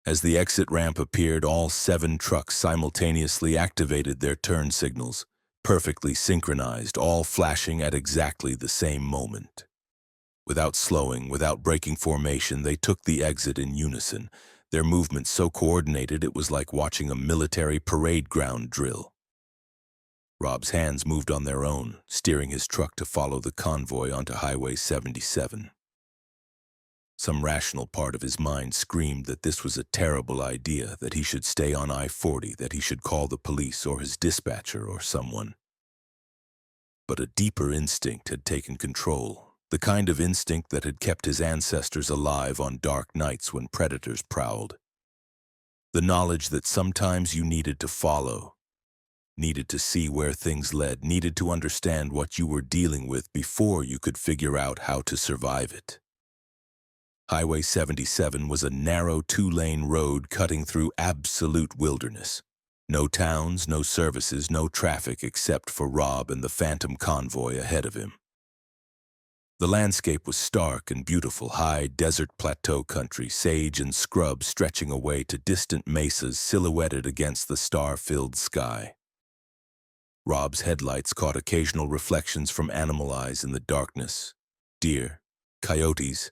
Speaker 1: As the exit ramp appeared, all 7 trucks simultaneously activated their turn signals, perfectly synchronized, all flashing at exactly the same moment. Without slowing, without breaking formation, they took the exit in unison, their movements so coordinated it was like watching a military parade ground drill. Rob's hands moved on their own, steering his truck to follow the convoy onto Highway 77. Some rational part of his mind screamed that this was a terrible idea, that he should stay on I-40, that he should call the police or his dispatcher or someone. But a deeper instinct had taken control, the kind of instinct that had kept his ancestors alive on dark nights when predators prowled. The knowledge that sometimes you needed to follow, needed to see where things led, needed to understand what you were dealing with before you could figure out how to survive it. Highway 77 was a narrow 2-lane road cutting through absolute wilderness. No towns, no services, no traffic except for Rob and the phantom convoy ahead of him. The landscape was stark and beautiful, high desert plateau country, sage and scrub stretching away to distant mesas silhouetted against the star-filled sky. Rob's headlights caught occasional reflections from animal eyes in the darkness. Deer, coyotes,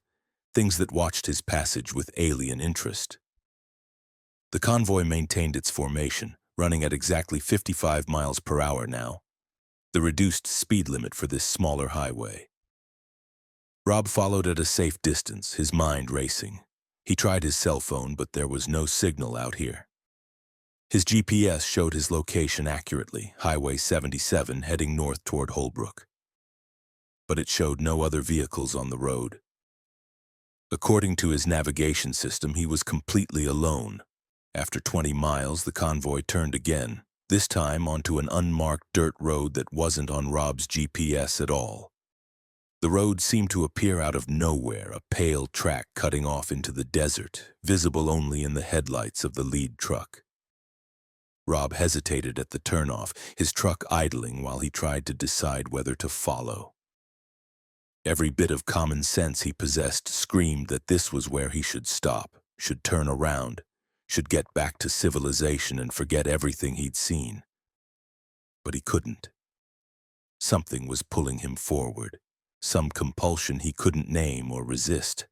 Speaker 1: things that watched his passage with alien interest. The convoy maintained its formation, running at exactly 55 miles per hour now, the reduced speed limit for this smaller highway. Rob followed at a safe distance, his mind racing. He tried his cell phone, but there was no signal out here. His GPS showed his location accurately, Highway 77 heading north toward Holbrook. But it showed no other vehicles on the road. According to his navigation system, he was completely alone. After 20 miles, the convoy turned again, this time onto an unmarked dirt road that wasn't on Rob's GPS at all. The road seemed to appear out of nowhere, a pale track cutting off into the desert, visible only in the headlights of the lead truck. Rob hesitated at the turnoff, his truck idling while he tried to decide whether to follow. Every bit of common sense he possessed screamed that this was where he should stop, should turn around, should get back to civilization and forget everything he'd seen. But he couldn't. Something was pulling him forward, some compulsion he couldn't name or resist.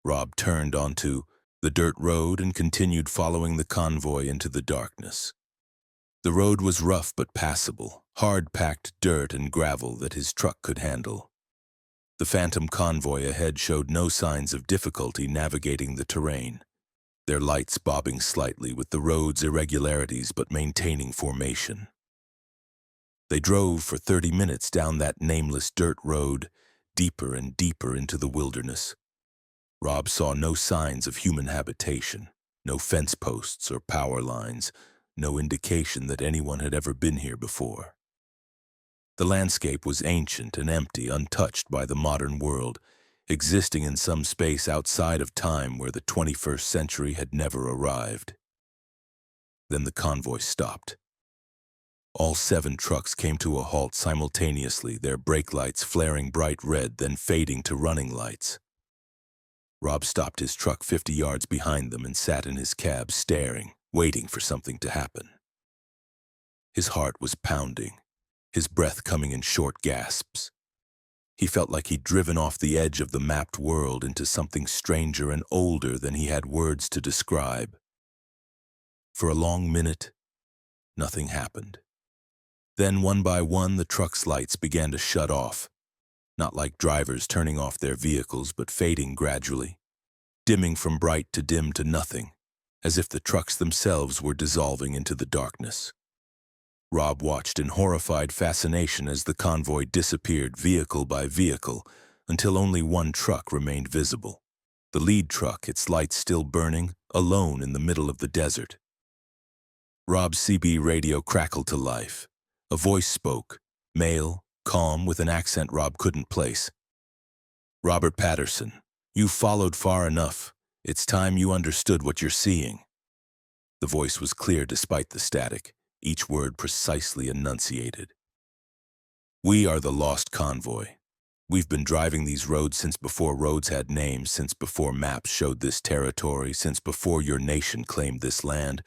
Speaker 1: Rob turned onto the dirt road and continued following the convoy into the darkness. The road was rough but passable, hard-packed dirt and gravel that his truck could handle. The phantom convoy ahead showed no signs of difficulty navigating the terrain, their lights bobbing slightly with the road's irregularities but maintaining formation. They drove for 30 minutes down that nameless dirt road, deeper and deeper into the wilderness. Rob saw no signs of human habitation, no fence posts or power lines, no indication that anyone had ever been here before. The landscape was ancient and empty, untouched by the modern world, existing in some space outside of time where the 21st century had never arrived. Then the convoy stopped. All 7 trucks came to a halt simultaneously, their brake lights flaring bright red, then fading to running lights. Rob stopped his truck 50 yards behind them and sat in his cab, staring, waiting for something to happen. His heart was pounding, his breath coming in short gasps. He felt like he'd driven off the edge of the mapped world into something stranger and older than he had words to describe. For a long minute, nothing happened. Then, one by one, the truck's lights began to shut off, not like drivers turning off their vehicles, but fading gradually, dimming from bright to dim to nothing, as if the trucks themselves were dissolving into the darkness. Rob watched in horrified fascination as the convoy disappeared vehicle by vehicle until only one truck remained visible. The lead truck, its lights still burning, alone in the middle of the desert. Rob's CB radio crackled to life. A voice spoke, male, calm, with an accent Rob couldn't place. "Robert Patterson, you've followed far enough. It's time you understood what you're seeing." The voice was clear despite the static, each word precisely enunciated. "We are the lost convoy. We've been driving these roads since before roads had names, since before maps showed this territory, since before your nation claimed this land.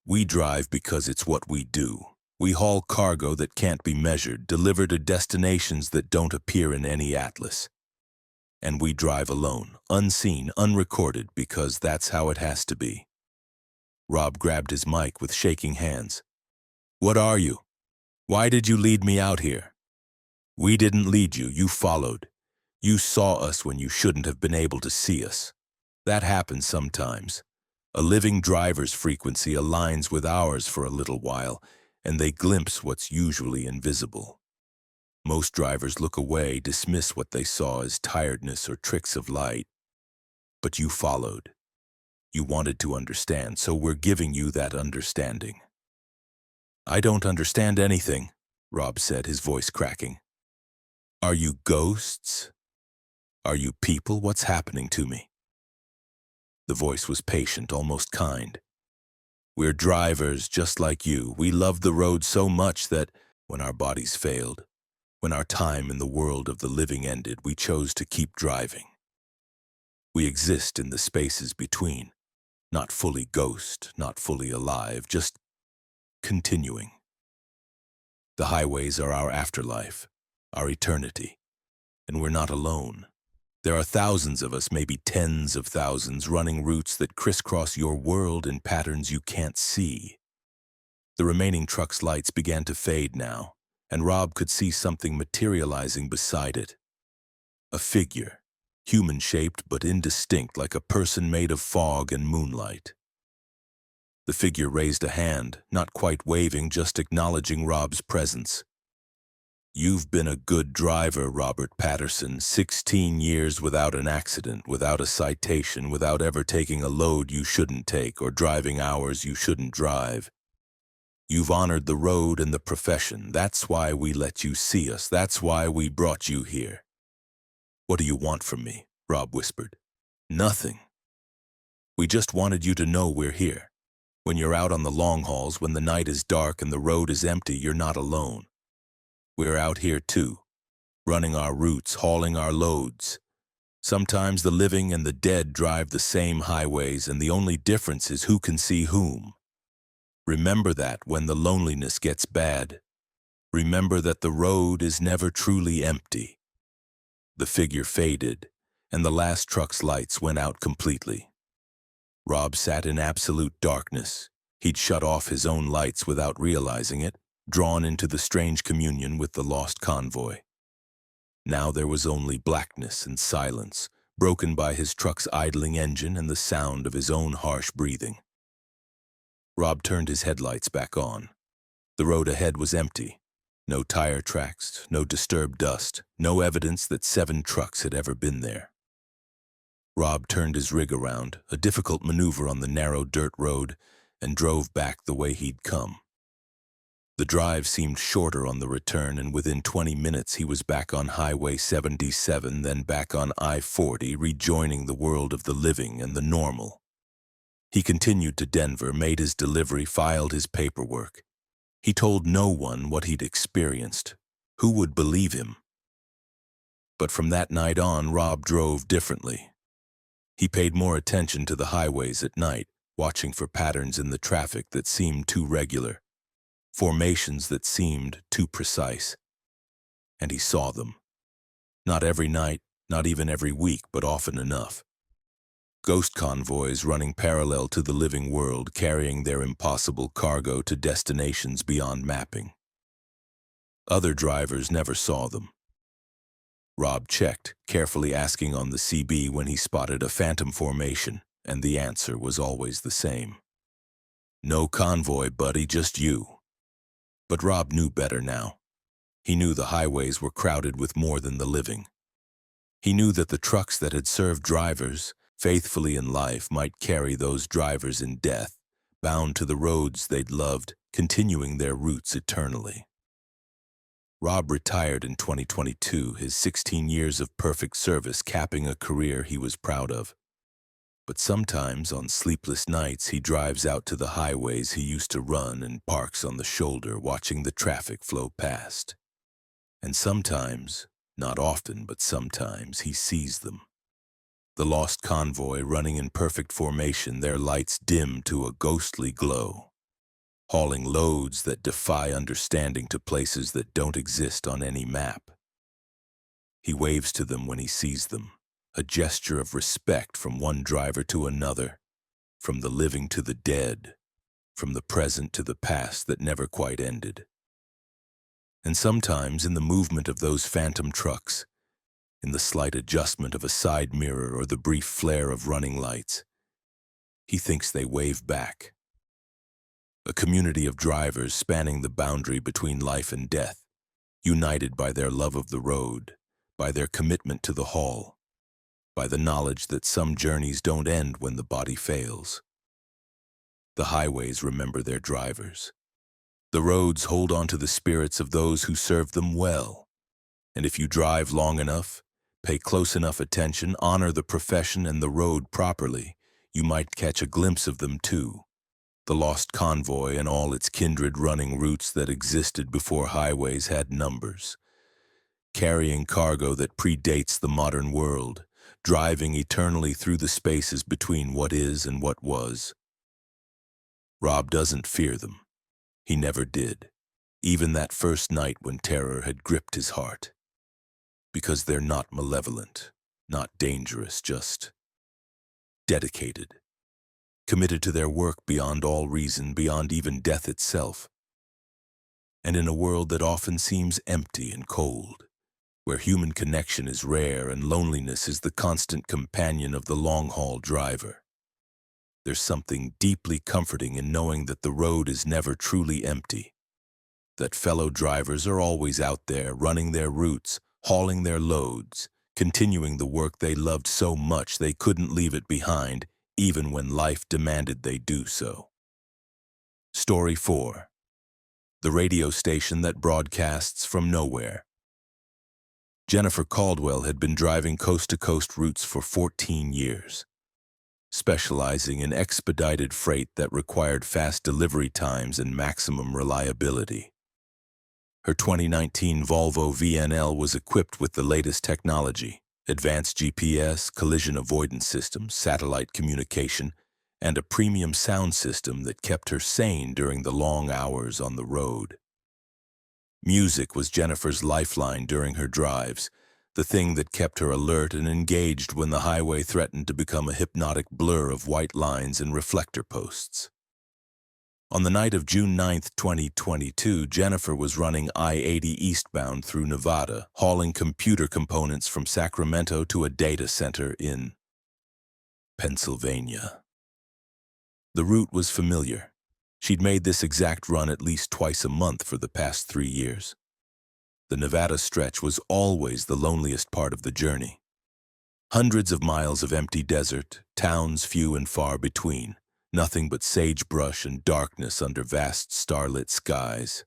Speaker 1: We drive because it's what we do. We haul cargo that can't be measured, deliver to destinations that don't appear in any atlas. And we drive alone, unseen, unrecorded, because that's how it has to be." Rob grabbed his mic with shaking hands. "What are you? Why did you lead me out here?" "We didn't lead you, you followed. You saw us when you shouldn't have been able to see us. That happens sometimes. A living driver's frequency aligns with ours for a little while, and they glimpse what's usually invisible. Most drivers look away, dismiss what they saw as tiredness or tricks of light. But you followed. You wanted to understand, so we're giving you that understanding." "I don't understand anything," Rob said, his voice cracking. "Are you ghosts? Are you people? What's happening to me?" The voice was patient, almost kind. "We're drivers just like you. We loved the road so much that, when our bodies failed, when our time in the world of the living ended, we chose to keep driving. We exist in the spaces between, not fully ghost, not fully alive, just continuing. The highways are our afterlife, our eternity, and we're not alone. There are thousands of us, maybe tens of thousands, running routes that crisscross your world in patterns you can't see." The remaining truck's lights began to fade now, and Rob could see something materializing beside it. A figure, human-shaped but indistinct, like a person made of fog and moonlight. The figure raised a hand, not quite waving, just acknowledging Rob's presence. "You've been a good driver, Robert Patterson. 16 years without an accident, without a citation, without ever taking a load you shouldn't take or driving hours you shouldn't drive. You've honored the road and the profession. That's why we let you see us. That's why we brought you here." "What do you want from me?" Rob whispered. "Nothing. We just wanted you to know we're here. When you're out on the long hauls, when the night is dark and the road is empty, you're not alone. We're out here too, running our routes, hauling our loads. Sometimes the living and the dead drive the same highways, and the only difference is who can see whom. Remember that when the loneliness gets bad. Remember that the road is never truly empty." The figure faded, and the last truck's lights went out completely. Rob sat in absolute darkness. He'd shut off his own lights without realizing it, drawn into the strange communion with the lost convoy. Now there was only blackness and silence, broken by his truck's idling engine and the sound of his own harsh breathing. Rob turned his headlights back on. The road ahead was empty. No tire tracks, no disturbed dust, no evidence that 7 trucks had ever been there. Rob turned his rig around, a difficult maneuver on the narrow dirt road, and drove back the way he'd come. The drive seemed shorter on the return, and within 20 minutes he was back on Highway 77, then back on I-40, rejoining the world of the living and the normal. He continued to Denver, made his delivery, filed his paperwork. He told no one what he'd experienced. Who would believe him? But from that night on, Rob drove differently. He paid more attention to the highways at night, watching for patterns in the traffic that seemed too regular, formations that seemed too precise. And he saw them. Not every night, not even every week, but often enough. Ghost convoys running parallel to the living world, carrying their impossible cargo to destinations beyond mapping. Other drivers never saw them. Rob checked, carefully asking on the CB when he spotted a phantom formation, and the answer was always the same. "No convoy, buddy, just you." But Rob knew better now. He knew the highways were crowded with more than the living. He knew that the trucks that had served drivers faithfully in life might carry those drivers in death, bound to the roads they'd loved, continuing their routes eternally. Rob retired in 2022, his 16 years of perfect service capping a career he was proud of. But sometimes, on sleepless nights, he drives out to the highways he used to run and parks on the shoulder, watching the traffic flow past. And sometimes, not often, but sometimes, he sees them. The lost convoy running in perfect formation, their lights dim to a ghostly glow, hauling loads that defy understanding to places that don't exist on any map. He waves to them when he sees them, a gesture of respect from one driver to another, from the living to the dead, from the present to the past that never quite ended. And sometimes in the movement of those phantom trucks, in the slight adjustment of a side mirror or the brief flare of running lights, he thinks they wave back. A community of drivers spanning the boundary between life and death, united by their love of the road, by their commitment to the haul, by the knowledge that some journeys don't end when the body fails. The highways remember their drivers. The roads hold on to the spirits of those who serve them well. And if you drive long enough, pay close enough attention, honor the profession and the road properly, you might catch a glimpse of them too. The lost convoy and all its kindred running routes that existed before highways had numbers. Carrying cargo that predates the modern world, driving eternally through the spaces between what is and what was. Rob doesn't fear them. He never did, even that first night when terror had gripped his heart. Because they're not malevolent, not dangerous, just dedicated, committed to their work beyond all reason, beyond even death itself. And in a world that often seems empty and cold, where human connection is rare and loneliness is the constant companion of the long-haul driver. There's something deeply comforting in knowing that the road is never truly empty, that fellow drivers are always out there running their routes, hauling their loads, continuing the work they loved so much they couldn't leave it behind, even when life demanded they do so. Story 4. The radio station that broadcasts from nowhere. Jennifer Caldwell had been driving coast-to-coast routes for 14 years, specializing in expedited freight that required fast delivery times and maximum reliability. Her 2019 Volvo VNL was equipped with the latest technology, advanced GPS, collision avoidance systems, satellite communication, and a premium sound system that kept her sane during the long hours on the road. Music was Jennifer's lifeline during her drives, the thing that kept her alert and engaged when the highway threatened to become a hypnotic blur of white lines and reflector posts. On the night of June 9, 2022, Jennifer was running I-80 eastbound through Nevada, hauling computer components from Sacramento to a data center in Pennsylvania. The route was familiar. She'd made this exact run at least twice a month for the past 3 years. The Nevada stretch was always the loneliest part of the journey. Hundreds of miles of empty desert, towns few and far between, nothing but sagebrush and darkness under vast starlit skies.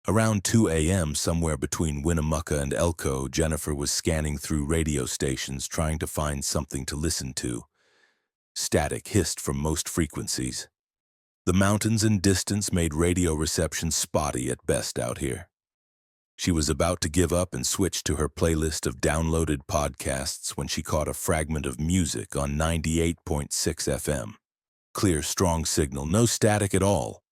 Speaker 1: Around 2 a.m., somewhere between Winnemucca and Elko, Jennifer was scanning through radio stations trying to find something to listen to. Static hissed from most frequencies. The mountains and distance made radio reception spotty at best out here. She was about to give up and switch to her playlist of downloaded podcasts when she caught a fragment of music on 98.6 FM. Clear, strong signal, no static at all.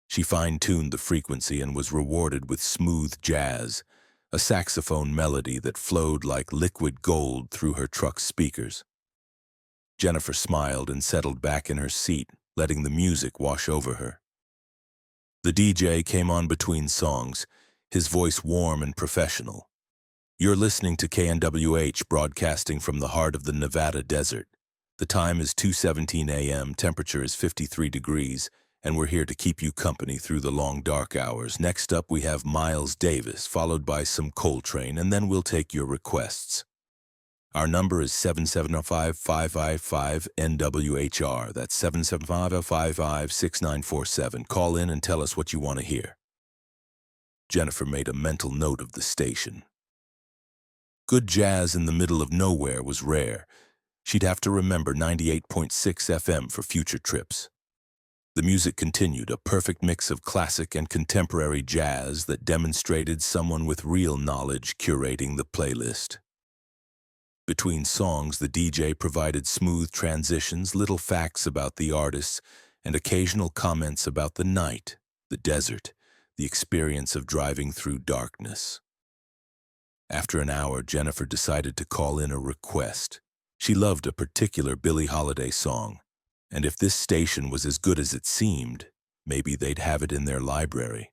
Speaker 1: She fine-tuned the frequency and was rewarded with smooth jazz, a saxophone melody that flowed like liquid gold through her truck's speakers. Jennifer smiled and settled back in her seat, letting the music wash over her. The DJ came on between songs, his voice warm and professional. You're listening to KNWH, broadcasting from the heart of the Nevada desert. The time is 2:17 a.m., temperature is 53 degrees, and we're here to keep you company through the long dark hours. Next up we have Miles Davis, followed by some Coltrane, and then we'll take your requests. Our number is 775-555-NWHR. That's 775-555-6947. Call in and tell us what you want to hear. Jennifer made a mental note of the station. Good jazz in the middle of nowhere was rare. She'd have to remember 98.6 FM for future trips. The music continued, a perfect mix of classic and contemporary jazz that demonstrated someone with real knowledge curating the playlist. Between songs, the DJ provided smooth transitions, little facts about the artists, and occasional comments about the night, the desert, the experience of driving through darkness. After an hour, Jennifer decided to call in a request. She loved a particular Billie Holiday song, and if this station was as good as it seemed, maybe they'd have it in their library.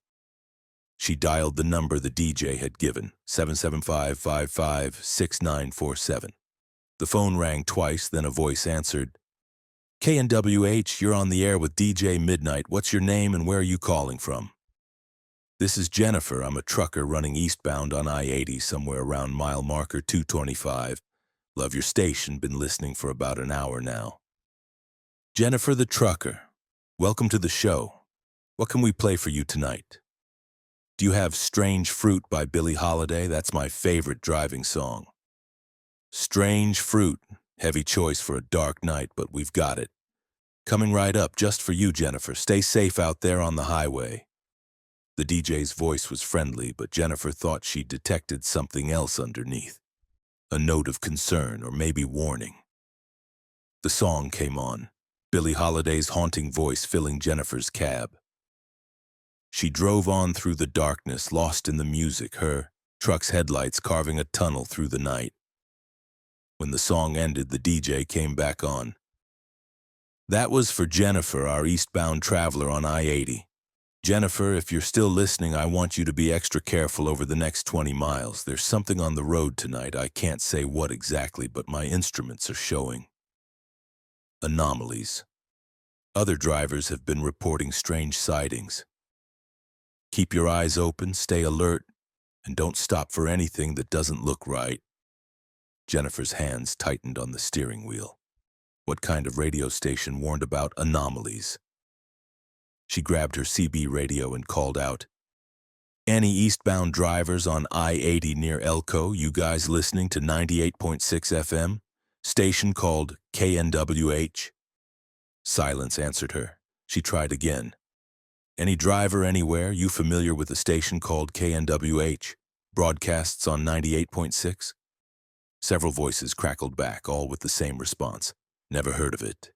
Speaker 1: She dialed the number the DJ had given, 775-55-6947. The phone rang twice, then a voice answered, KNWH, you're on the air with DJ Midnight. What's your name and where are you calling from? This is Jennifer. I'm a trucker running eastbound on I-80 somewhere around mile marker 225. Love your station, been listening for about an hour now. Jennifer the trucker, welcome to the show. What can we play for you tonight? Do you have Strange Fruit by Billie Holiday? That's my favorite driving song. Strange Fruit, heavy choice for a dark night, but we've got it. Coming right up just for you, Jennifer. Stay safe out there on the highway. The DJ's voice was friendly, but Jennifer thought she detected something else underneath. A note of concern or maybe warning. The song came on, Billie Holiday's haunting voice filling Jennifer's cab. She drove on through the darkness, lost in the music, her truck's headlights carving a tunnel through the night. When the song ended, the DJ came back on. That was for Jennifer, our eastbound traveler on I-80. Jennifer, if you're still listening, I want you to be extra careful over the next 20 miles. There's something on the road tonight. I can't say what exactly, but my instruments are showing anomalies. Other drivers have been reporting strange sightings. Keep your eyes open, stay alert, and don't stop for anything that doesn't look right. Jennifer's hands tightened on the steering wheel. What kind of radio station warned about anomalies? She grabbed her CB radio and called out, "Any eastbound drivers on I-80 near Elko, you guys listening to 98.6 FM? Station called KNWH?" Silence answered her. She tried again. "Any driver anywhere, you familiar with a station called KNWH? Broadcasts on 98.6? Several voices crackled back, all with the same response. "Never heard of it.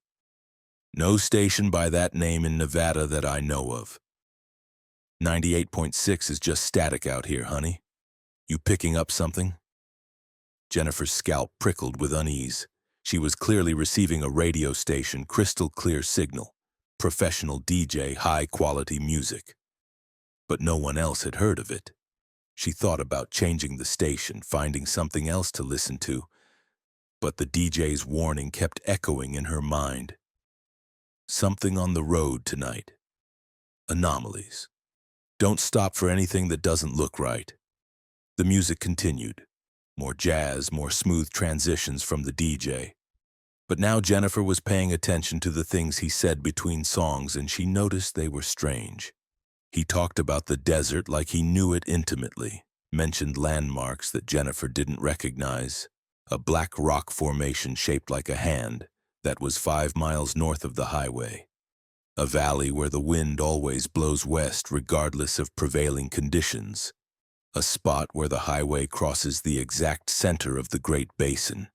Speaker 1: No station by that name in Nevada that I know of. 98.6 is just static out here, honey. You picking up something?" Jennifer's scalp prickled with unease. She was clearly receiving a radio station, crystal clear signal, professional DJ, high-quality music. But no one else had heard of it. She thought about changing the station, finding something else to listen to, but the DJ's warning kept echoing in her mind. Something on the road tonight. Anomalies. Don't stop for anything that doesn't look right. The music continued. More jazz, more smooth transitions from the DJ. But now Jennifer was paying attention to the things he said between songs, and she noticed they were strange. He talked about the desert like he knew it intimately, mentioned landmarks that Jennifer didn't recognize, a black rock formation shaped like a hand that was 5 miles north of the highway, a valley where the wind always blows west regardless of prevailing conditions, a spot where the highway crosses the exact center of the Great Basin,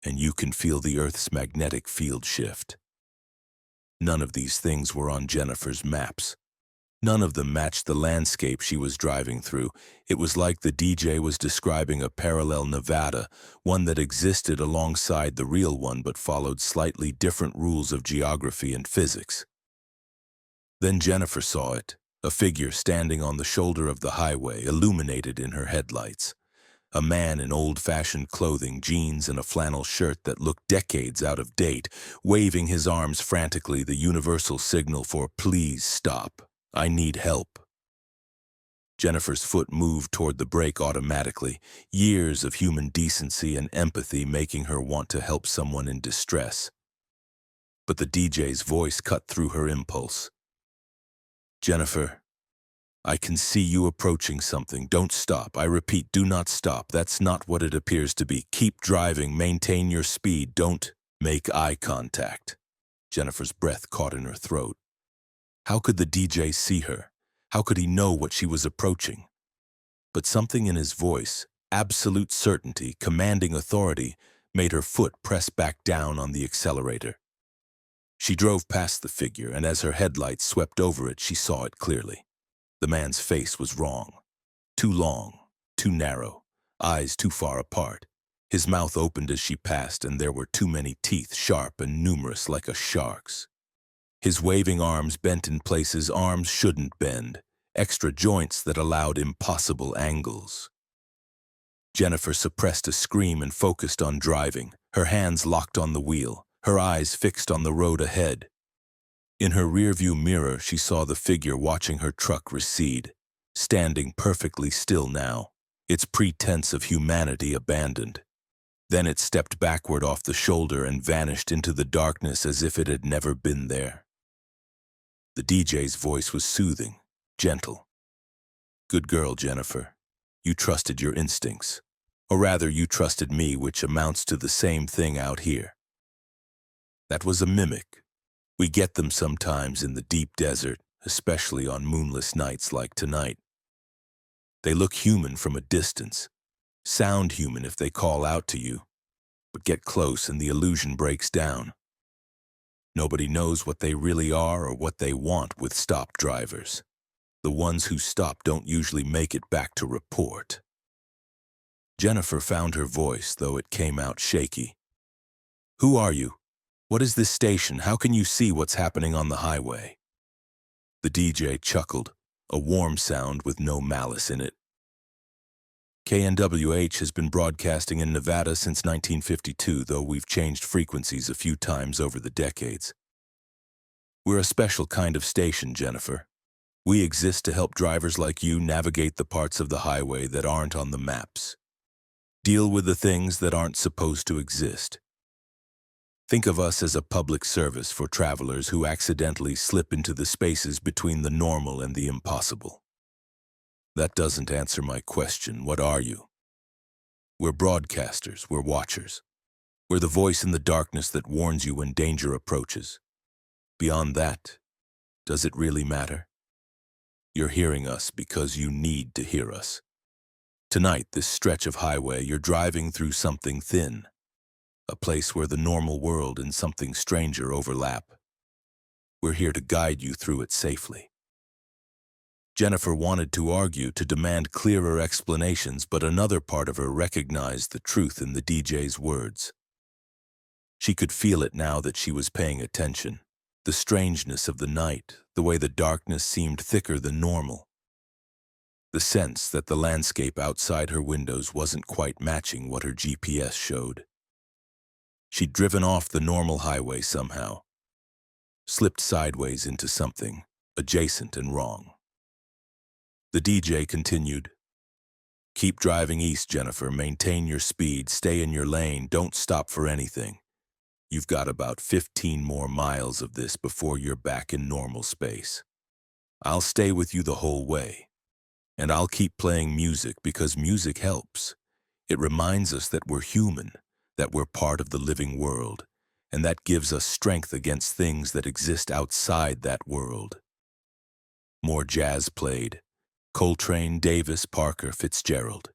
Speaker 1: and you can feel the Earth's magnetic field shift. None of these things were on Jennifer's maps. None of them matched the landscape she was driving through. It was like the DJ was describing a parallel Nevada, one that existed alongside the real one but followed slightly different rules of geography and physics. Then Jennifer saw it, a figure standing on the shoulder of the highway, illuminated in her headlights. A man in old-fashioned clothing, jeans, and a flannel shirt that looked decades out of date, waving his arms frantically, the universal signal for "Please stop. I need help." Jennifer's foot moved toward the brake automatically, years of human decency and empathy making her want to help someone in distress. But the DJ's voice cut through her impulse. "Jennifer, I can see you approaching something. Don't stop. I repeat, do not stop. That's not what it appears to be. Keep driving. Maintain your speed. Don't make eye contact." Jennifer's breath caught in her throat. How could the DJ see her? How could he know what she was approaching? But something in his voice, absolute certainty, commanding authority, made her foot press back down on the accelerator. She drove past the figure, and as her headlights swept over it, she saw it clearly. The man's face was wrong. Too long, too narrow, eyes too far apart. His mouth opened as she passed, and there were too many teeth, sharp and numerous like a shark's. His waving arms bent in places arms shouldn't bend, extra joints that allowed impossible angles. Jennifer suppressed a scream and focused on driving, her hands locked on the wheel, her eyes fixed on the road ahead. In her rearview mirror, she saw the figure watching her truck recede, standing perfectly still now, its pretense of humanity abandoned. Then it stepped backward off the shoulder and vanished into the darkness as if it had never been there. The DJ's voice was soothing, gentle. "Good girl, Jennifer. You trusted your instincts. Or rather, you trusted me, which amounts to the same thing out here." That was a mimic. We get them sometimes in the deep desert, especially on moonless nights like tonight. They look human from a distance, sound human if they call out to you, but get close and the illusion breaks down. Nobody knows what they really are or what they want with stop drivers. The ones who stop don't usually make it back to report. Jennifer found her voice, though it came out shaky. "Who are you? What is this station? How can you see what's happening on the highway?" The DJ chuckled, a warm sound with no malice in it. KNWH has been broadcasting in Nevada since 1952, though we've changed frequencies a few times over the decades. We're a special kind of station, Jennifer. We exist to help drivers like you navigate the parts of the highway that aren't on the maps. Deal with the things that aren't supposed to exist. Think of us as a public service for travelers who accidentally slip into the spaces between the normal and the impossible. That doesn't answer my question. What are you? We're broadcasters. We're watchers. We're the voice in the darkness that warns you when danger approaches. Beyond that, does it really matter? You're hearing us because you need to hear us. Tonight, this stretch of highway, you're driving through something thin, a place where the normal world and something stranger overlap. We're here to guide you through it safely. Jennifer wanted to argue, to demand clearer explanations, but another part of her recognized the truth in the DJ's words. She could feel it now that she was paying attention. The strangeness of the night, the way the darkness seemed thicker than normal. The sense that the landscape outside her windows wasn't quite matching what her GPS showed. She'd driven off the normal highway somehow, slipped sideways into something adjacent and wrong. The DJ continued, "Keep driving east, Jennifer. Maintain your speed. Stay in your lane. Don't stop for anything. You've got about 15 more miles of this before you're back in normal space. I'll stay with you the whole way. And I'll keep playing music because music helps. It reminds us that we're human, that we're part of the living world, and that gives us strength against things that exist outside that world." More jazz played. Coltrane, Davis, Parker, Fitzgerald.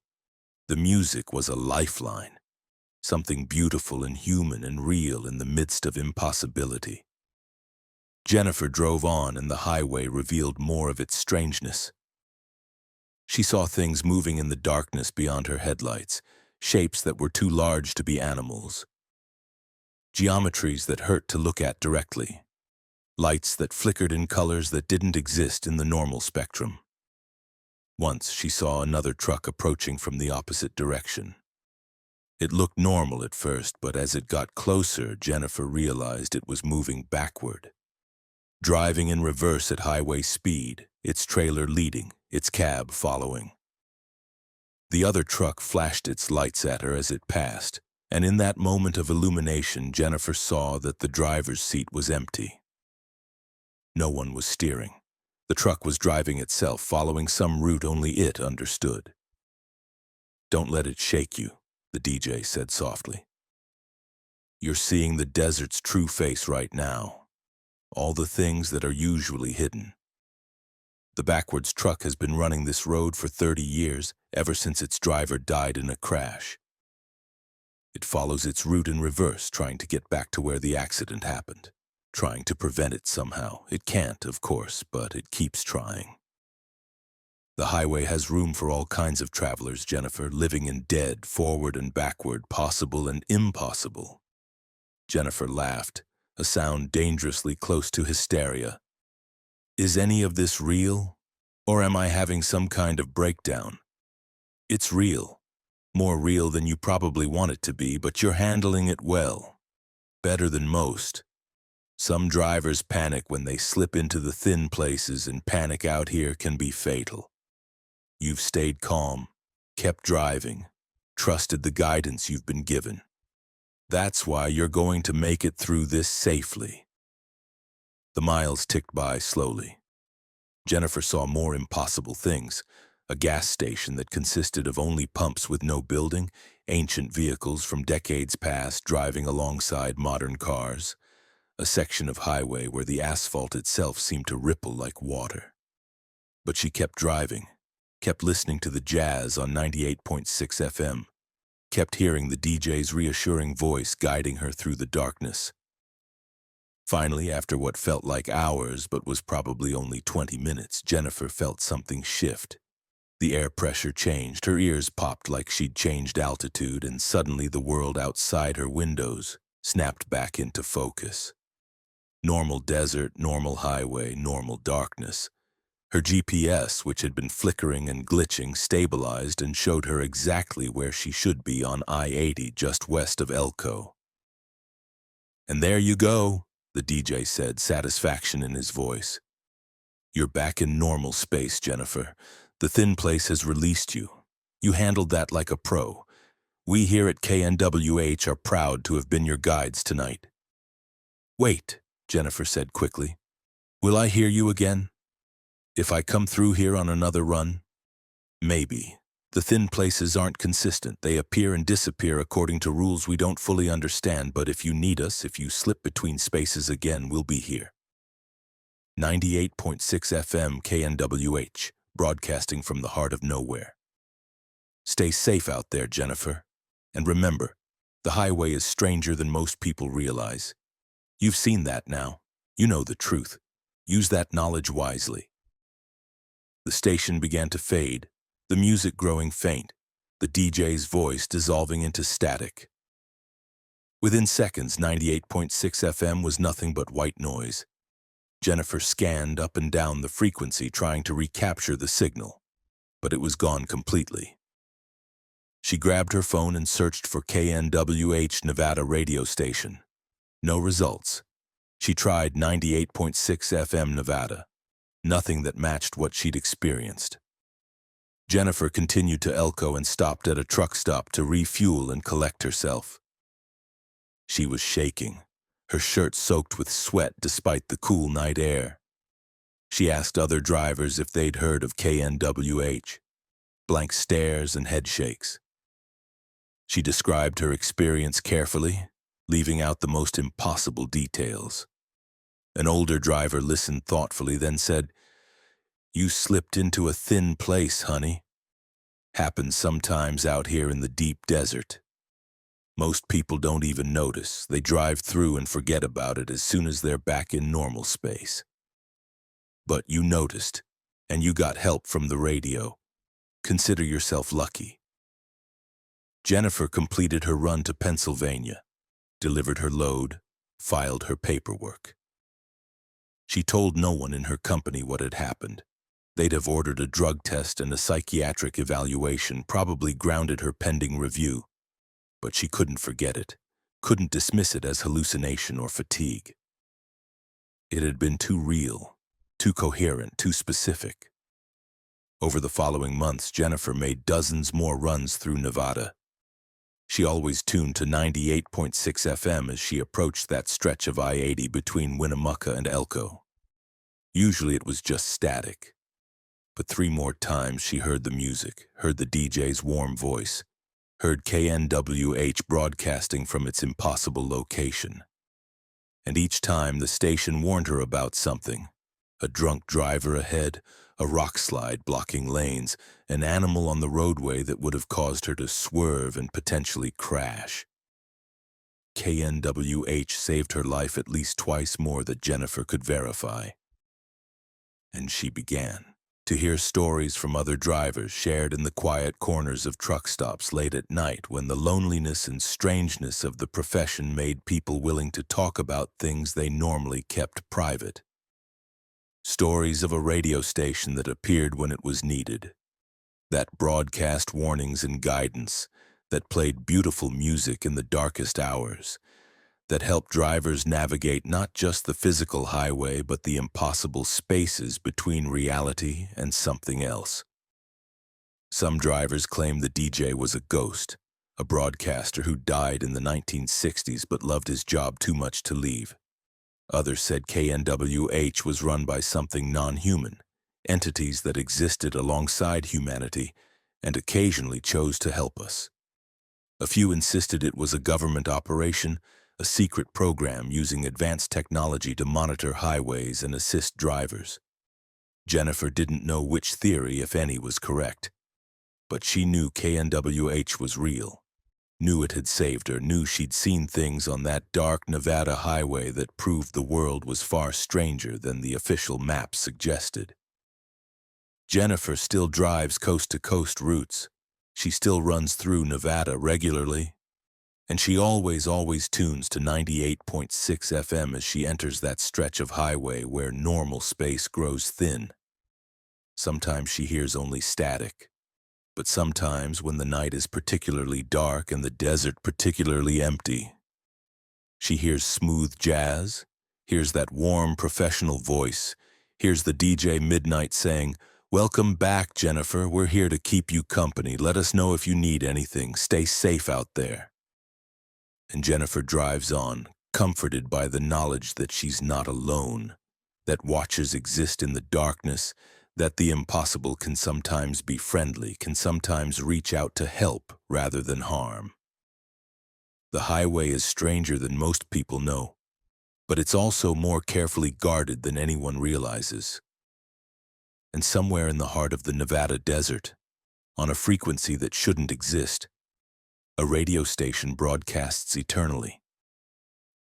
Speaker 1: The music was a lifeline, something beautiful and human and real in the midst of impossibility. Jennifer drove on, and the highway revealed more of its strangeness. She saw things moving in the darkness beyond her headlights, shapes that were too large to be animals. Geometries that hurt to look at directly. Lights that flickered in colors that didn't exist in the normal spectrum. Once she saw another truck approaching from the opposite direction. It looked normal at first, but as it got closer, Jennifer realized it was moving backward. Driving in reverse at highway speed, its trailer leading, its cab following. The other truck flashed its lights at her as it passed, and in that moment of illumination, Jennifer saw that the driver's seat was empty. No one was steering. The truck was driving itself, following some route only it understood. "Don't let it shake you," the DJ said softly. "You're seeing the desert's true face right now. All the things that are usually hidden. The backwards truck has been running this road for 30 years, ever since its driver died in a crash. It follows its route in reverse, trying to get back to where the accident happened. Trying to prevent it somehow. It can't, of course, but it keeps trying. The highway has room for all kinds of travelers, Jennifer, living and dead, forward and backward, possible and impossible." Jennifer laughed, a sound dangerously close to hysteria. "Is any of this real? Or am I having some kind of breakdown? It's real. More real than you probably want it to be, but you're handling it well. Better than most. Some drivers panic when they slip into the thin places, and panic out here can be fatal. You've stayed calm, kept driving, trusted the guidance you've been given. That's why you're going to make it through this safely." The miles ticked by slowly. Jennifer saw more impossible things. A gas station that consisted of only pumps with no building, ancient vehicles from decades past driving alongside modern cars. A section of highway where the asphalt itself seemed to ripple like water. But she kept driving, kept listening to the jazz on 98.6 FM, kept hearing the DJ's reassuring voice guiding her through the darkness. Finally, after what felt like hours but was probably only 20 minutes, Jennifer felt something shift. The air pressure changed, her ears popped like she'd changed altitude, and suddenly the world outside her windows snapped back into focus. Normal desert, normal highway, normal darkness. Her GPS, which had been flickering and glitching, stabilized and showed her exactly where she should be on I-80 just west of Elko. "And there you go," the DJ said, satisfaction in his voice. "You're back in normal space, Jennifer. The thin place has released you. You handled that like a pro. We here at KNWH are proud to have been your guides tonight." "Wait," Jennifer said quickly. "Will I hear you again? If I come through here on another run?" "Maybe. The thin places aren't consistent. They appear and disappear according to rules we don't fully understand, but if you need us, if you slip between spaces again, we'll be here." 98.6 FM KNWH, broadcasting from the heart of nowhere. Stay safe out there, Jennifer. And remember, the highway is stranger than most people realize. You've seen that now. You know the truth. Use that knowledge wisely. The station began to fade, the music growing faint, the DJ's voice dissolving into static. Within seconds, 98.6 FM was nothing but white noise. Jennifer scanned up and down the frequency trying to recapture the signal, but it was gone completely. She grabbed her phone and searched for KNWH Nevada radio station. No results. She tried 98.6 FM Nevada. Nothing that matched what she'd experienced. Jennifer continued to Elko and stopped at a truck stop to refuel and collect herself. She was shaking, her shirt soaked with sweat despite the cool night air. She asked other drivers if they'd heard of KNWH. Blank stares and head shakes. She described her experience carefully, leaving out the most impossible details. An older driver listened thoughtfully, then said, "You slipped into a thin place, honey. Happens sometimes out here in the deep desert. Most people don't even notice. They drive through and forget about it as soon as they're back in normal space. But you noticed, and you got help from the radio. Consider yourself lucky." Jennifer completed her run to Pennsylvania, delivered her load, filed her paperwork. She told no one in her company what had happened. They'd have ordered a drug test and a psychiatric evaluation, probably grounded her pending review. But she couldn't forget it, couldn't dismiss it as hallucination or fatigue. It had been too real, too coherent, too specific. Over the following months, Jennifer made dozens more runs through Nevada. She always tuned to 98.6 FM as she approached that stretch of I-80 between Winnemucca and Elko. Usually it was just static. But 3 more times she heard the music, heard the DJ's warm voice, heard KNWH broadcasting from its impossible location. And each time the station warned her about something. A drunk driver ahead, a rock slide blocking lanes, an animal on the roadway that would have caused her to swerve and potentially crash. KNWH saved her life at least twice more that Jennifer could verify. And she began to hear stories from other drivers shared in the quiet corners of truck stops late at night when the loneliness and strangeness of the profession made people willing to talk about things they normally kept private. Stories of a radio station that appeared when it was needed, that broadcast warnings and guidance, that played beautiful music in the darkest hours, that helped drivers navigate not just the physical highway but the impossible spaces between reality and something else. Some drivers claimed the DJ was a ghost, a broadcaster who died in the 1960s but loved his job too much to leave. Others said KNWH was run by something non-human, entities that existed alongside humanity and occasionally chose to help us. A few insisted it was a government operation, a secret program using advanced technology to monitor highways and assist drivers. Jennifer didn't know which theory, if any, was correct, but she knew KNWH was real. Knew it had saved her, knew she'd seen things on that dark Nevada highway that proved the world was far stranger than the official map suggested. Jennifer still drives coast-to-coast routes. She still runs through Nevada regularly. And she always tunes to 98.6 FM as she enters that stretch of highway where normal space grows thin. Sometimes she hears only static, but sometimes when the night is particularly dark and the desert particularly empty, she hears smooth jazz, hears that warm professional voice, hears the DJ Midnight saying, "Welcome back, Jennifer. We're here to keep you company. Let us know if you need anything. Stay safe out there." And Jennifer drives on, comforted by the knowledge that she's not alone, that watchers exist in the darkness, that the impossible can sometimes be friendly, can sometimes reach out to help rather than harm. The highway is stranger than most people know, but it's also more carefully guarded than anyone realizes. And somewhere in the heart of the Nevada desert, on a frequency that shouldn't exist, a radio station broadcasts eternally,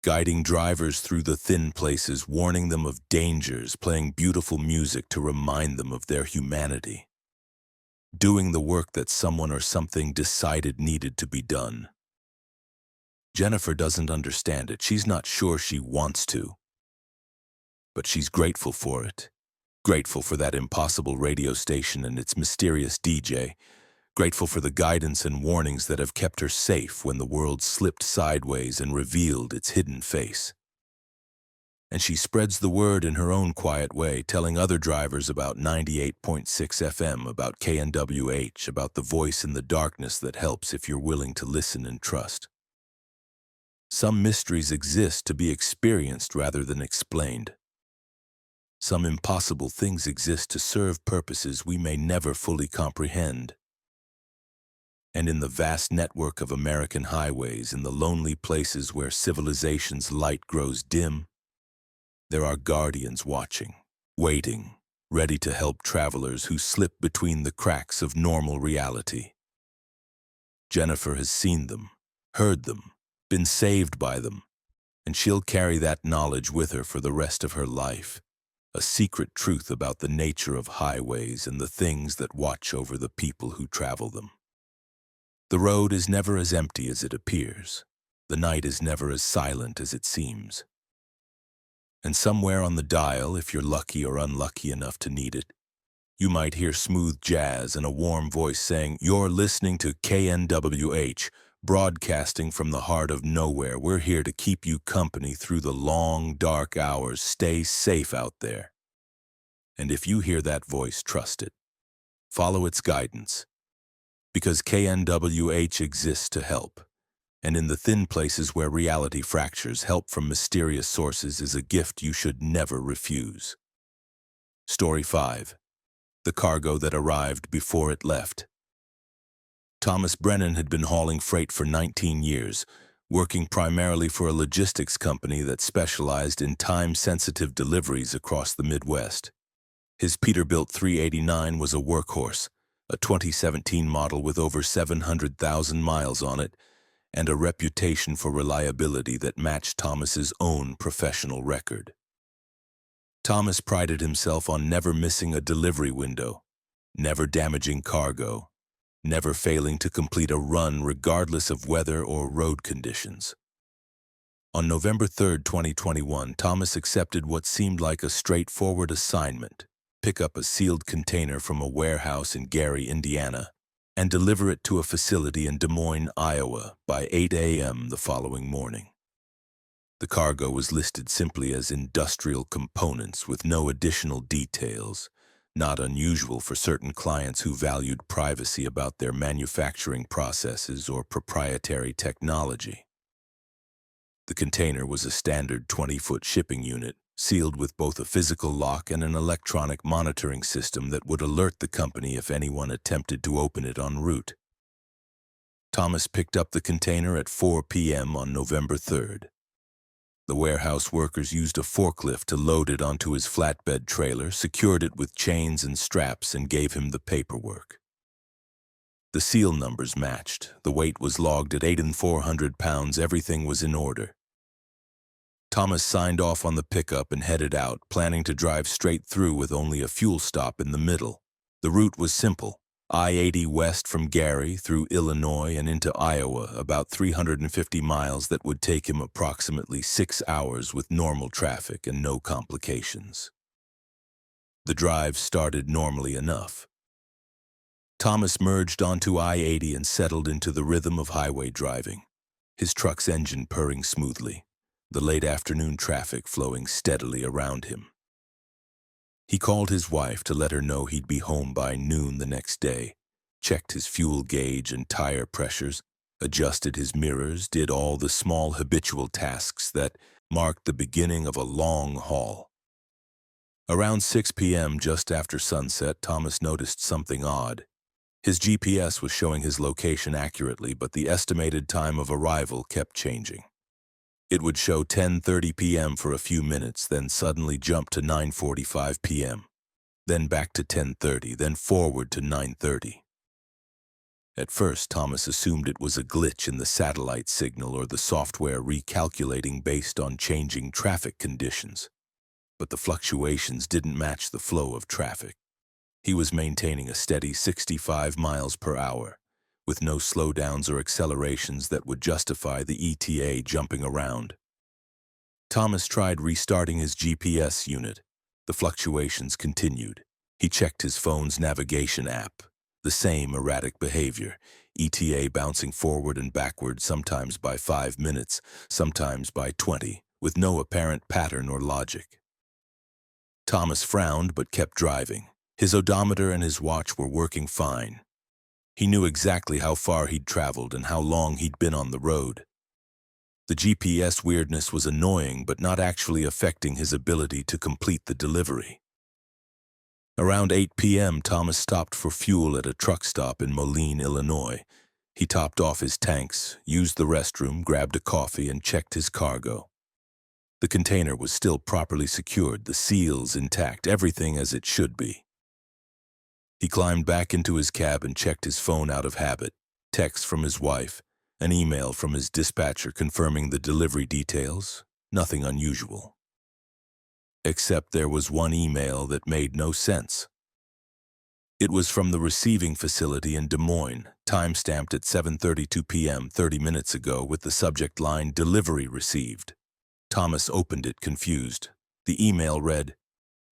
Speaker 1: guiding drivers through the thin places, warning them of dangers, playing beautiful music to remind them of their humanity, doing the work that someone or something decided needed to be done. Jennifer doesn't understand it. She's not sure she wants to, but she's grateful for it. Grateful for that impossible radio station and its mysterious DJ. Grateful for the guidance and warnings that have kept her safe when the world slipped sideways and revealed its hidden face. And she spreads the word in her own quiet way, telling other drivers about 98.6 FM, about KNWH, about the voice in the darkness that helps if you're willing to listen and trust. Some mysteries exist to be experienced rather than explained. Some impossible things exist to serve purposes we may never fully comprehend. And in the vast network of American highways, in the lonely places where civilization's light grows dim, there are guardians watching, waiting, ready to help travelers who slip between the cracks of normal reality. Jennifer has seen them, heard them, been saved by them, and she'll carry that knowledge with her for the rest of her life, a secret truth about the nature of highways and the things that watch over the people who travel them. The road is never as empty as it appears. The night is never as silent as it seems. And somewhere on the dial, if you're lucky or unlucky enough to need it, you might hear smooth jazz and a warm voice saying, "You're listening to KNWH, broadcasting from the heart of nowhere. We're here to keep you company through the long, dark hours. Stay safe out there." And if you hear that voice, trust it. Follow its guidance. Because KNWH exists to help. And in the thin places where reality fractures, help from mysterious sources is a gift you should never refuse. Story 5. The cargo that arrived before it left. Thomas Brennan had been hauling freight for 19 years, working primarily for a logistics company that specialized in time-sensitive deliveries across the Midwest. His Peterbilt 389 was a workhorse, a 2017 model with over 700,000 miles on it, and a reputation for reliability that matched Thomas's own professional record. Thomas prided himself on never missing a delivery window, never damaging cargo, never failing to complete a run regardless of weather or road conditions. On November 3, 2021, Thomas accepted what seemed like a straightforward assignment: pick up a sealed container from a warehouse in Gary, Indiana, and deliver it to a facility in Des Moines, Iowa, by 8 a.m. the following morning. The cargo was listed simply as industrial components with no additional details, not unusual for certain clients who valued privacy about their manufacturing processes or proprietary technology. The container was a standard 20-foot shipping unit, sealed with both a physical lock and an electronic monitoring system that would alert the company if anyone attempted to open it en route. Thomas picked up the container at 4 p.m. on November 3rd. The warehouse workers used a forklift to load it onto his flatbed trailer, secured it with chains and straps, and gave him the paperwork. The seal numbers matched. The weight was logged at 8,400 pounds. Everything was in order. Thomas signed off on the pickup and headed out, planning to drive straight through with only a fuel stop in the middle. The route was simple: I-80 west from Gary through Illinois and into Iowa, about 350 miles that would take him approximately 6 hours with normal traffic and no complications. The drive started normally enough. Thomas merged onto I-80 and settled into the rhythm of highway driving, his truck's engine purring smoothly, the late afternoon traffic flowing steadily around him. He called his wife to let her know he'd be home by noon the next day, checked his fuel gauge and tire pressures, adjusted his mirrors, did all the small habitual tasks that marked the beginning of a long haul. Around 6 p.m., just after sunset, Thomas noticed something odd. His GPS was showing his location accurately, but the estimated time of arrival kept changing. It would show 10:30 p.m. for a few minutes, then suddenly jump to 9:45 p.m., then back to 10:30, then forward to 9:30. At first, Thomas assumed it was a glitch in the satellite signal or the software recalculating based on changing traffic conditions. But the fluctuations didn't match the flow of traffic. He was maintaining a steady 65 miles per hour, with no slowdowns or accelerations that would justify the ETA jumping around. Thomas tried restarting his GPS unit. The fluctuations continued. He checked his phone's navigation app. The same erratic behavior, ETA bouncing forward and backward, sometimes by 5 minutes, sometimes by 20, with no apparent pattern or logic. Thomas frowned but kept driving. His odometer and his watch were working fine. He knew exactly how far he'd traveled and how long he'd been on the road. The GPS weirdness was annoying but not actually affecting his ability to complete the delivery. Around 8 p.m., Thomas stopped for fuel at a truck stop in Moline, Illinois. He topped off his tanks, used the restroom, grabbed a coffee, and checked his cargo. The container was still properly secured, the seals intact, everything as it should be. He climbed back into his cab and checked his phone out of habit. Text from his wife, an email from his dispatcher confirming the delivery details, nothing unusual. Except there was one email that made no sense. It was from the receiving facility in Des Moines, time-stamped at 7:32 p.m. 30 minutes ago with the subject line, "Delivery received." Thomas opened it confused. The email read,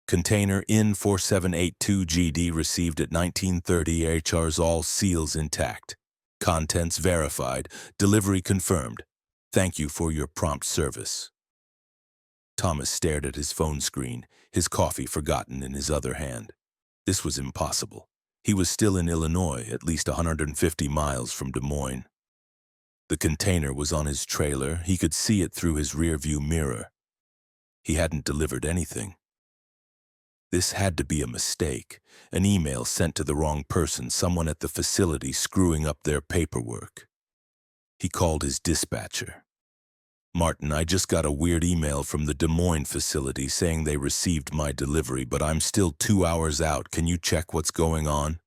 Speaker 1: "Container in 4782 GD received at 19:30 HR's all seals intact. Contents verified. Delivery confirmed. Thank you for your prompt service." Thomas stared at his phone screen, his coffee forgotten in his other hand. This was impossible. He was still in Illinois, at least 150 miles from Des Moines. The container was on his trailer. He could see it through his rearview mirror. He hadn't delivered anything. This had to be a mistake, an email sent to the wrong person, someone at the facility screwing up their paperwork. He called his dispatcher. "Martin, I just got a weird email from the Des Moines facility saying they received my delivery, but I'm still 2 hours out. Can you check what's going on?"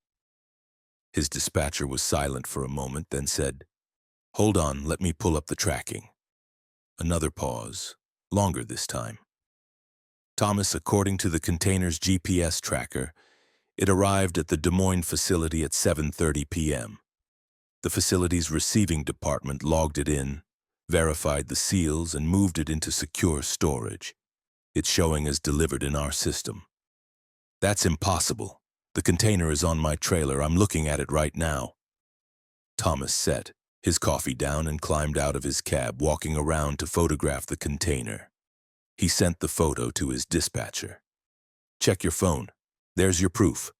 Speaker 1: His dispatcher was silent for a moment, then said, "Hold on, let me pull up the tracking." Another pause, longer this time. Thomas, according to the container's GPS tracker, it arrived at the Des Moines facility at 7:30 p.m. The facility's receiving department logged it in, verified the seals, and moved it into secure storage. It's showing as delivered in our system. "That's impossible. The container is on my trailer. I'm looking at it right now." Thomas set his coffee down and climbed out of his cab, walking around to photograph the container. He sent the photo to his dispatcher. "Check your phone. There's your proof."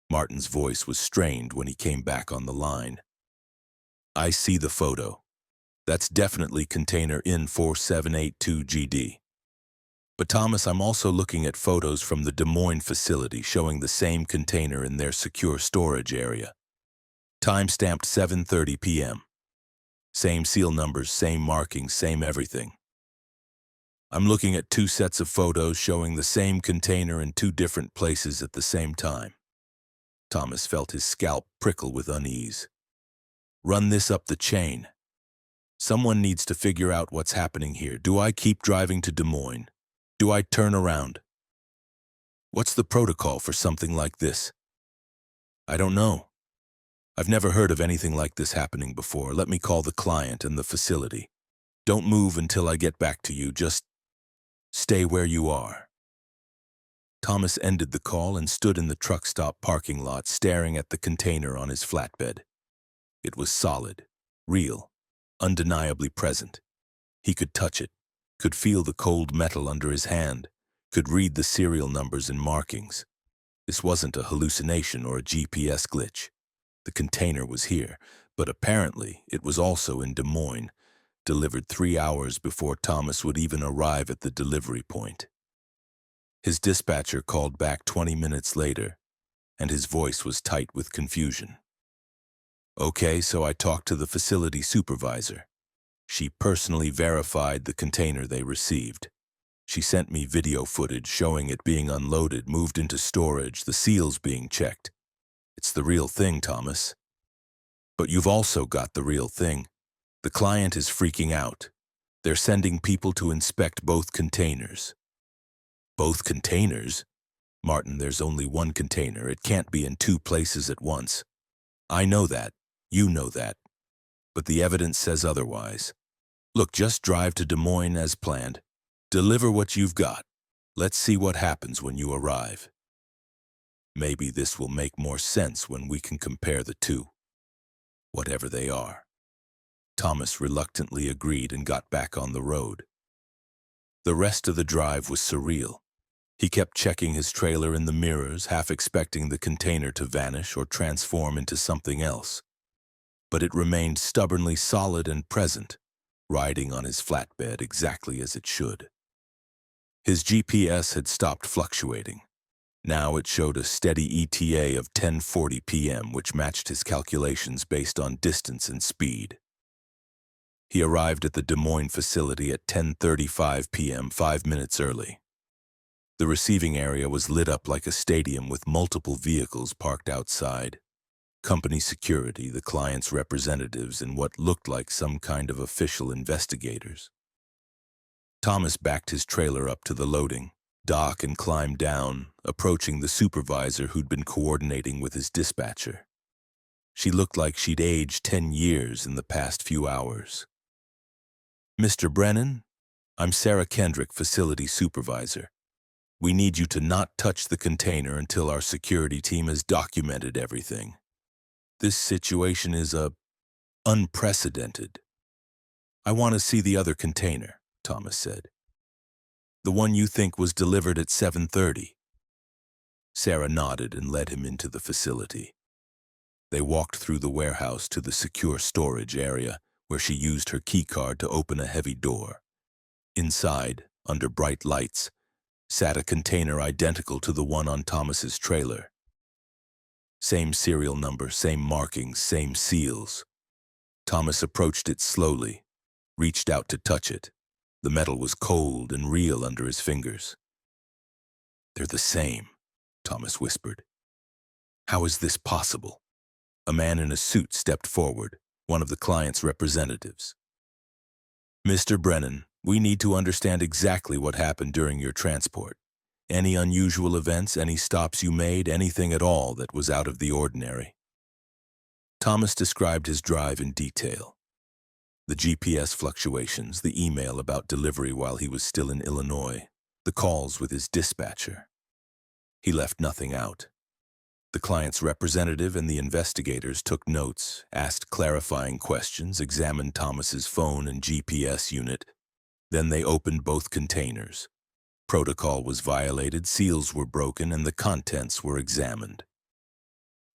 Speaker 1: Martin's voice was strained when he came back on the line. "I see the photo. That's definitely container in 4782 GD. But Thomas, I'm also looking at photos from the Des Moines facility showing the same container in their secure storage area. Time-stamped 7:30 p.m. Same seal numbers, same markings, same everything. I'm looking at 2 sets of photos showing the same container in 2 different places at the same time." Thomas felt his scalp prickle with unease. "Run this up the chain. Someone needs to figure out what's happening here. Do I keep driving to Des Moines? Do I turn around? What's the protocol for something like this?" I don't know. I've never heard of anything like this happening before. Let me call the client and the facility. Don't move until I get back to you. Just stay where you are. Thomas ended the call and stood in the truck stop parking lot staring at the container on his flatbed. It was solid, real, undeniably present. He could touch it, could feel the cold metal under his hand, could read the serial numbers and markings. This wasn't a hallucination or a GPS glitch. The container was here, but apparently it was also in Des Moines, delivered 3 hours before Thomas would even arrive at the delivery point. His dispatcher called back 20 minutes later, and his voice was tight with confusion. Okay, so I talked to the facility supervisor. She personally verified the container they received. She sent me video footage showing it being unloaded, moved into storage, the seals being checked. It's the real thing, Thomas. But you've also got the real thing. The client is freaking out. They're sending people to inspect both containers. Both containers? Martin, there's only one container. It can't be in 2 places at once. I know that. You know that. But the evidence says otherwise. Look, just drive to Des Moines as planned. Deliver what you've got. Let's see what happens when you arrive. Maybe this will make more sense when we can compare the two. Whatever they are. Thomas reluctantly agreed and got back on the road. The rest of the drive was surreal. He kept checking his trailer in the mirrors, half expecting the container to vanish or transform into something else. But it remained stubbornly solid and present, riding on his flatbed exactly as it should. His GPS had stopped fluctuating. Now it showed a steady ETA of 10:40 p.m., which matched his calculations based on distance and speed. He arrived at the Des Moines facility at 10:35 p.m., 5 minutes early. The receiving area was lit up like a stadium with multiple vehicles parked outside. Company security, the client's representatives, and what looked like some kind of official investigators. Thomas backed his trailer up to the loading dock and climbed down, approaching the supervisor who'd been coordinating with his dispatcher. She looked like she'd aged 10 years in the past few hours. Mr. Brennan, I'm Sarah Kendrick, facility supervisor. We need you to not touch the container until our security team has documented everything. This situation is unprecedented. I want to see the other container, Thomas said. The one you think was delivered at 7:30. Sarah nodded and led him into the facility. They walked through the warehouse to the secure storage area, where she used her keycard to open a heavy door. Inside, under bright lights, sat a container identical to the one on Thomas's trailer. Same serial number, same markings, same seals. Thomas approached it slowly, reached out to touch it. The metal was cold and real under his fingers. They're the same, Thomas whispered. How is this possible? A man in a suit stepped forward, one of the client's representatives. Mr. Brennan, we need to understand exactly what happened during your transport. Any unusual events, any stops you made, anything at all that was out of the ordinary. Thomas described his drive in detail. The GPS fluctuations, the email about delivery while he was still in Illinois, the calls with his dispatcher. He left nothing out. The client's representative and the investigators took notes, asked clarifying questions, examined Thomas's phone and GPS unit. Then they opened both containers. Protocol was violated, seals were broken, and the contents were examined.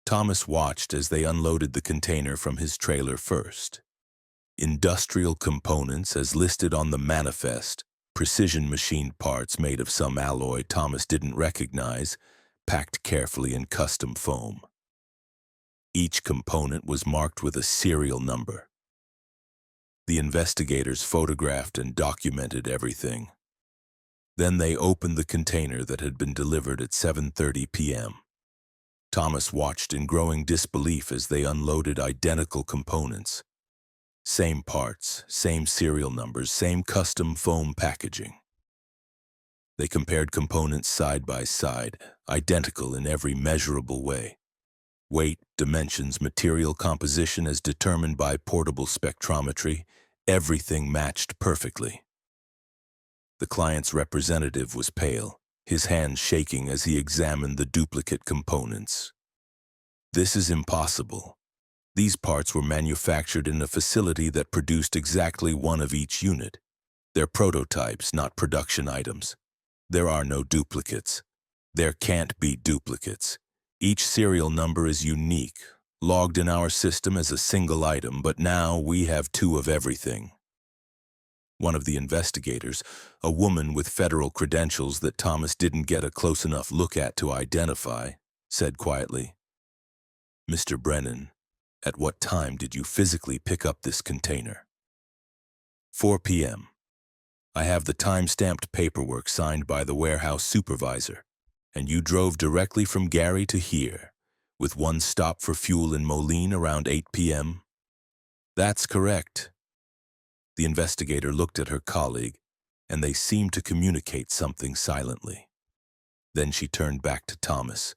Speaker 1: Thomas watched as they unloaded the container from his trailer first. Industrial components, as listed on the manifest, precision machined parts made of some alloy Thomas didn't recognize, packed carefully in custom foam. Each component was marked with a serial number. The investigators photographed and documented everything. Then they opened the container that had been delivered at 7:30 p.m. Thomas watched in growing disbelief as they unloaded identical components. Same parts, same serial numbers, same custom foam packaging. They compared components side by side, identical in every measurable way. Weight, dimensions, material composition as determined by portable spectrometry, everything matched perfectly. The client's representative was pale, his hands shaking as he examined the duplicate components. This is impossible. These parts were manufactured in a facility that produced exactly one of each unit. They're prototypes, not production items. There are no duplicates. There can't be duplicates. Each serial number is unique, logged in our system as a single item, but now we have two of everything. One of the investigators, a woman with federal credentials that Thomas didn't get a close enough look at to identify, said quietly, "Mr. Brennan, at what time did you physically pick up this container?" 4 p.m. I have the time-stamped paperwork signed by the warehouse supervisor, and you drove directly from Gary to here, with one stop for fuel in Moline around 8 p.m.? That's correct. The investigator looked at her colleague, and they seemed to communicate something silently. Then she turned back to Thomas.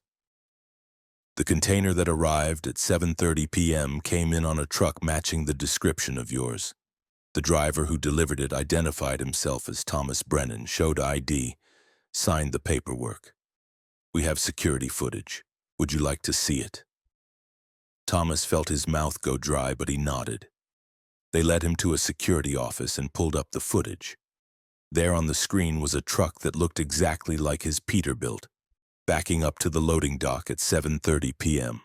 Speaker 1: The container that arrived at 7:30 p.m. came in on a truck matching the description of yours. The driver who delivered it identified himself as Thomas Brennan, showed ID, signed the paperwork. We have security footage. Would you like to see it? Thomas felt his mouth go dry, but he nodded. They led him to a security office and pulled up the footage. There on the screen was a truck that looked exactly like his Peterbilt, backing up to the loading dock at 7:30 p.m.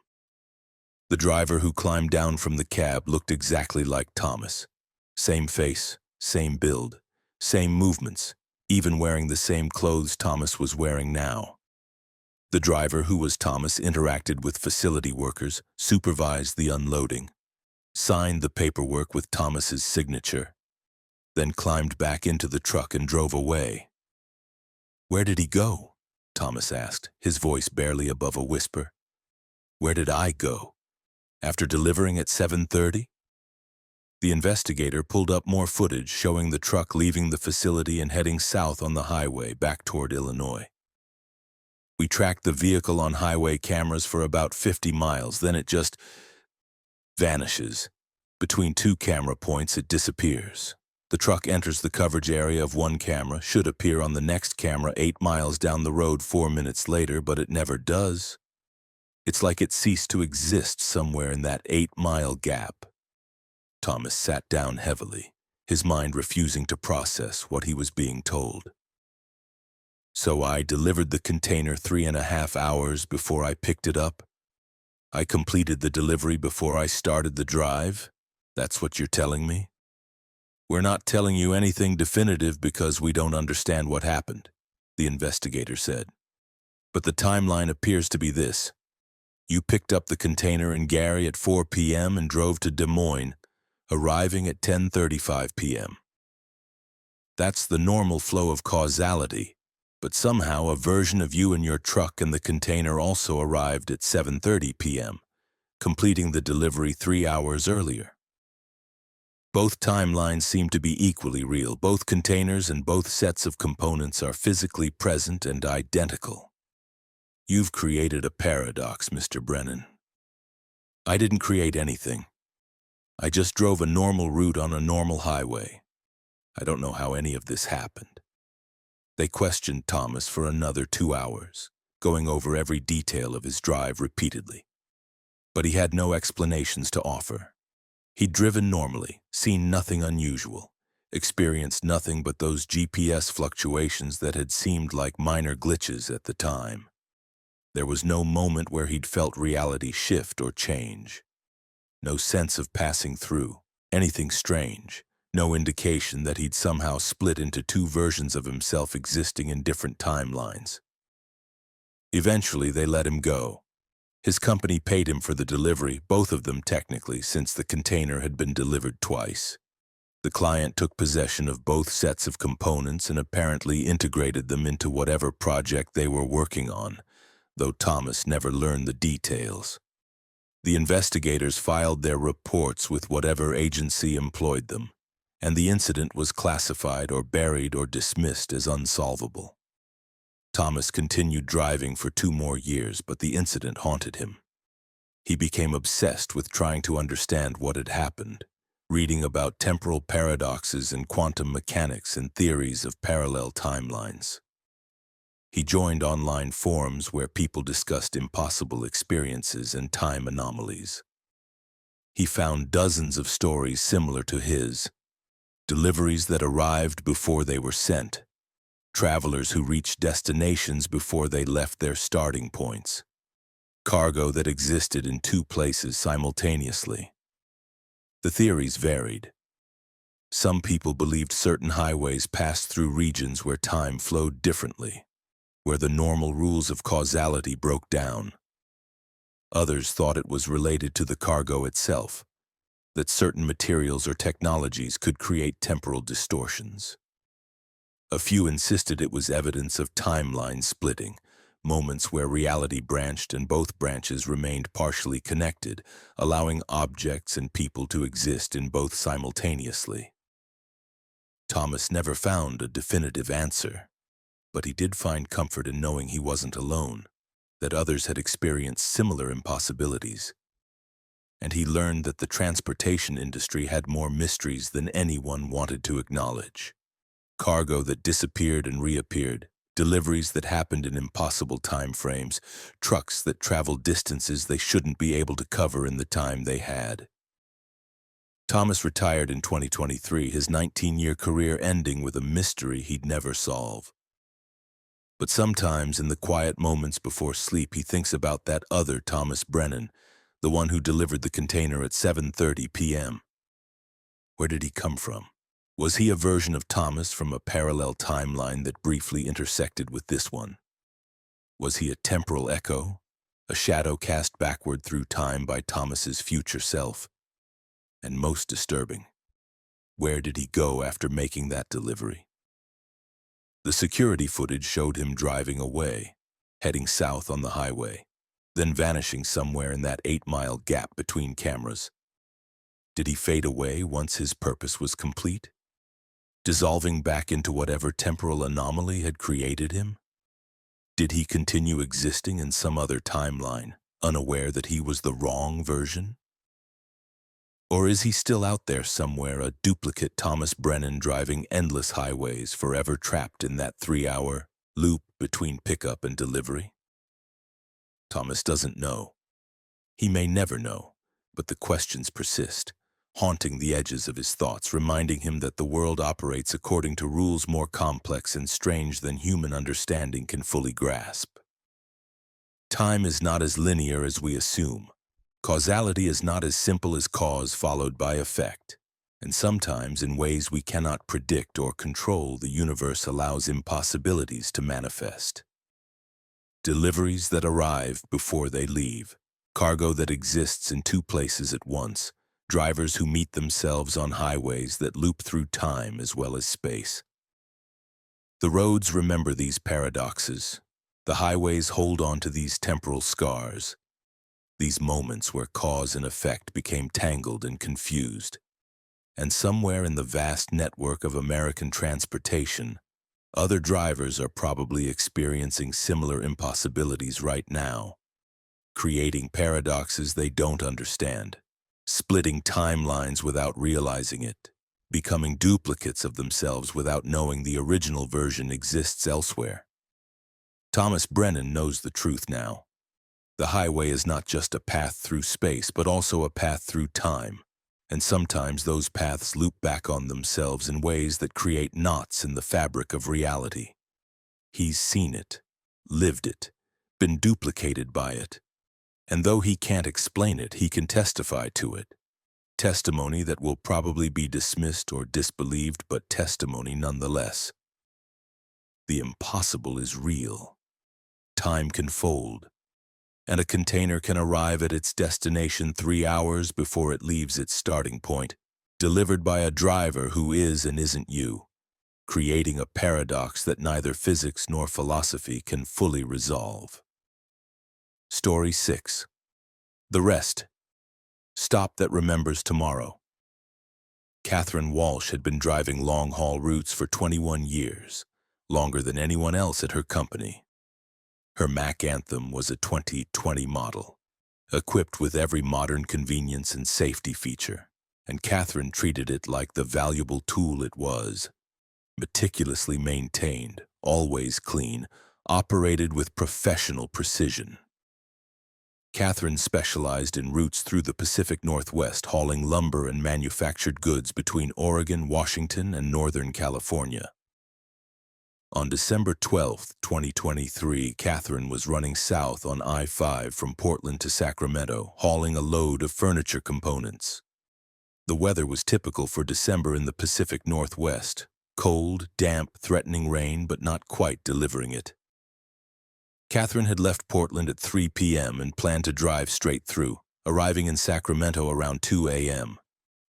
Speaker 1: The driver who climbed down from the cab looked exactly like Thomas. Same face, same build, same movements, even wearing the same clothes Thomas was wearing now. The driver, who was Thomas, interacted with facility workers, supervised the unloading, signed the paperwork with Thomas's signature, then climbed back into the truck and drove away. "Where did he go?" Thomas asked, his voice barely above a whisper. "Where did I go? After delivering at 7:30? The investigator pulled up more footage showing the truck leaving the facility and heading south on the highway back toward Illinois. We tracked the vehicle on highway cameras for about 50 miles, then it just vanishes. Between two camera points, it disappears. The truck enters the coverage area of one camera, should appear on the next camera 8 miles down the road 4 minutes later, but it never does. It's like it ceased to exist somewhere in that 8-mile gap." Thomas sat down heavily, his mind refusing to process what he was being told. "So I delivered the container 3.5 hours before I picked it up? I completed the delivery before I started the drive? That's what you're telling me?" "We're not telling you anything definitive because we don't understand what happened," the investigator said. "But the timeline appears to be this. You picked up the container in Gary at 4 p.m. and drove to Des Moines, arriving at 10:35 p.m. That's the normal flow of causality, but somehow a version of you in your truck and the container also arrived at 7:30 p.m., completing the delivery 3 hours earlier. Both timelines seem to be equally real. Both containers and both sets of components are physically present and identical. You've created a paradox, Mr. Brennan." "I didn't create anything. I just drove a normal route on a normal highway. I don't know how any of this happened." They questioned Thomas for another 2 hours, going over every detail of his drive repeatedly. But he had no explanations to offer. He'd driven normally, seen nothing unusual, experienced nothing but those GPS fluctuations that had seemed like minor glitches at the time. There was no moment where he'd felt reality shift or change. No sense of passing through, anything strange, no indication that he'd somehow split into two versions of himself existing in different timelines. Eventually, they let him go. His company paid him for the delivery, both of them technically, since the container had been delivered twice. The client took possession of both sets of components and apparently integrated them into whatever project they were working on, though Thomas never learned the details. The investigators filed their reports with whatever agency employed them, and the incident was classified or buried or dismissed as unsolvable. Thomas continued driving for 2 more years, but the incident haunted him. He became obsessed with trying to understand what had happened, reading about temporal paradoxes and quantum mechanics and theories of parallel timelines. He joined online forums where people discussed impossible experiences and time anomalies. He found dozens of stories similar to his, deliveries that arrived before they were sent, travelers who reached destinations before they left their starting points, cargo that existed in two places simultaneously. The theories varied. Some people believed certain highways passed through regions where time flowed differently, where the normal rules of causality broke down. Others thought it was related to the cargo itself, that certain materials or technologies could create temporal distortions. A few insisted it was evidence of timeline splitting, moments where reality branched and both branches remained partially connected, allowing objects and people to exist in both simultaneously. Thomas never found a definitive answer, but he did find comfort in knowing he wasn't alone, that others had experienced similar impossibilities. And he learned that the transportation industry had more mysteries than anyone wanted to acknowledge. Cargo that disappeared and reappeared, deliveries that happened in impossible time frames, trucks that traveled distances they shouldn't be able to cover in the time they had. Thomas retired in 2023, his 19-year career ending with a mystery he'd never solve. But sometimes in the quiet moments before sleep, he thinks about that other Thomas Brennan, the one who delivered the container at 7:30 p.m. Where did he come from? Was he a version of Thomas from a parallel timeline that briefly intersected with this one? Was he a temporal echo, a shadow cast backward through time by Thomas's future self? And most disturbing, where did he go after making that delivery? The security footage showed him driving away, heading south on the highway, then vanishing somewhere in that 8-mile gap between cameras. Did he fade away once his purpose was complete, dissolving back into whatever temporal anomaly had created him? Did he continue existing in some other timeline, unaware that he was the wrong version? Or is he still out there somewhere, a duplicate Thomas Brennan driving endless highways, forever trapped in that 3-hour loop between pickup and delivery? Thomas doesn't know. He may never know, but the questions persist, haunting the edges of his thoughts, reminding him that the world operates according to rules more complex and strange than human understanding can fully grasp. Time is not as linear as we assume. Causality is not as simple as cause followed by effect, and sometimes in ways we cannot predict or control, the universe allows impossibilities to manifest. Deliveries that arrive before they leave, cargo that exists in two places at once, drivers who meet themselves on highways that loop through time as well as space. The roads remember these paradoxes. The highways hold on to these temporal scars, these moments where cause and effect became tangled and confused. And somewhere in the vast network of American transportation, other drivers are probably experiencing similar impossibilities right now, creating paradoxes they don't understand, splitting timelines without realizing it, becoming duplicates of themselves without knowing the original version exists elsewhere. Thomas Brennan knows the truth now. The highway is not just a path through space, but also a path through time, and sometimes those paths loop back on themselves in ways that create knots in the fabric of reality. He's seen it, lived it, been duplicated by it, and though he can't explain it, he can testify to it. Testimony that will probably be dismissed or disbelieved, but testimony nonetheless. The impossible is real. Time can fold, and a container can arrive at its destination 3 hours before it leaves its starting point, delivered by a driver who is and isn't you, creating a paradox that neither physics nor philosophy can fully resolve. Story 6. The Rest. Stop that remembers tomorrow. Catherine Walsh had been driving long-haul routes for 21 years, longer than anyone else at her company. Her Mac Anthem was a 2020 model, equipped with every modern convenience and safety feature, and Catherine treated it like the valuable tool it was. Meticulously maintained, always clean, operated with professional precision. Catherine specialized in routes through the Pacific Northwest, hauling lumber and manufactured goods between Oregon, Washington, and Northern California. On December 12, 2023, Catherine was running south on I-5 from Portland to Sacramento, hauling a load of furniture components. The weather was typical for December in the Pacific Northwest. Cold, damp, threatening rain, but not quite delivering it. Catherine had left Portland at 3 p.m. and planned to drive straight through, arriving in Sacramento around 2 a.m.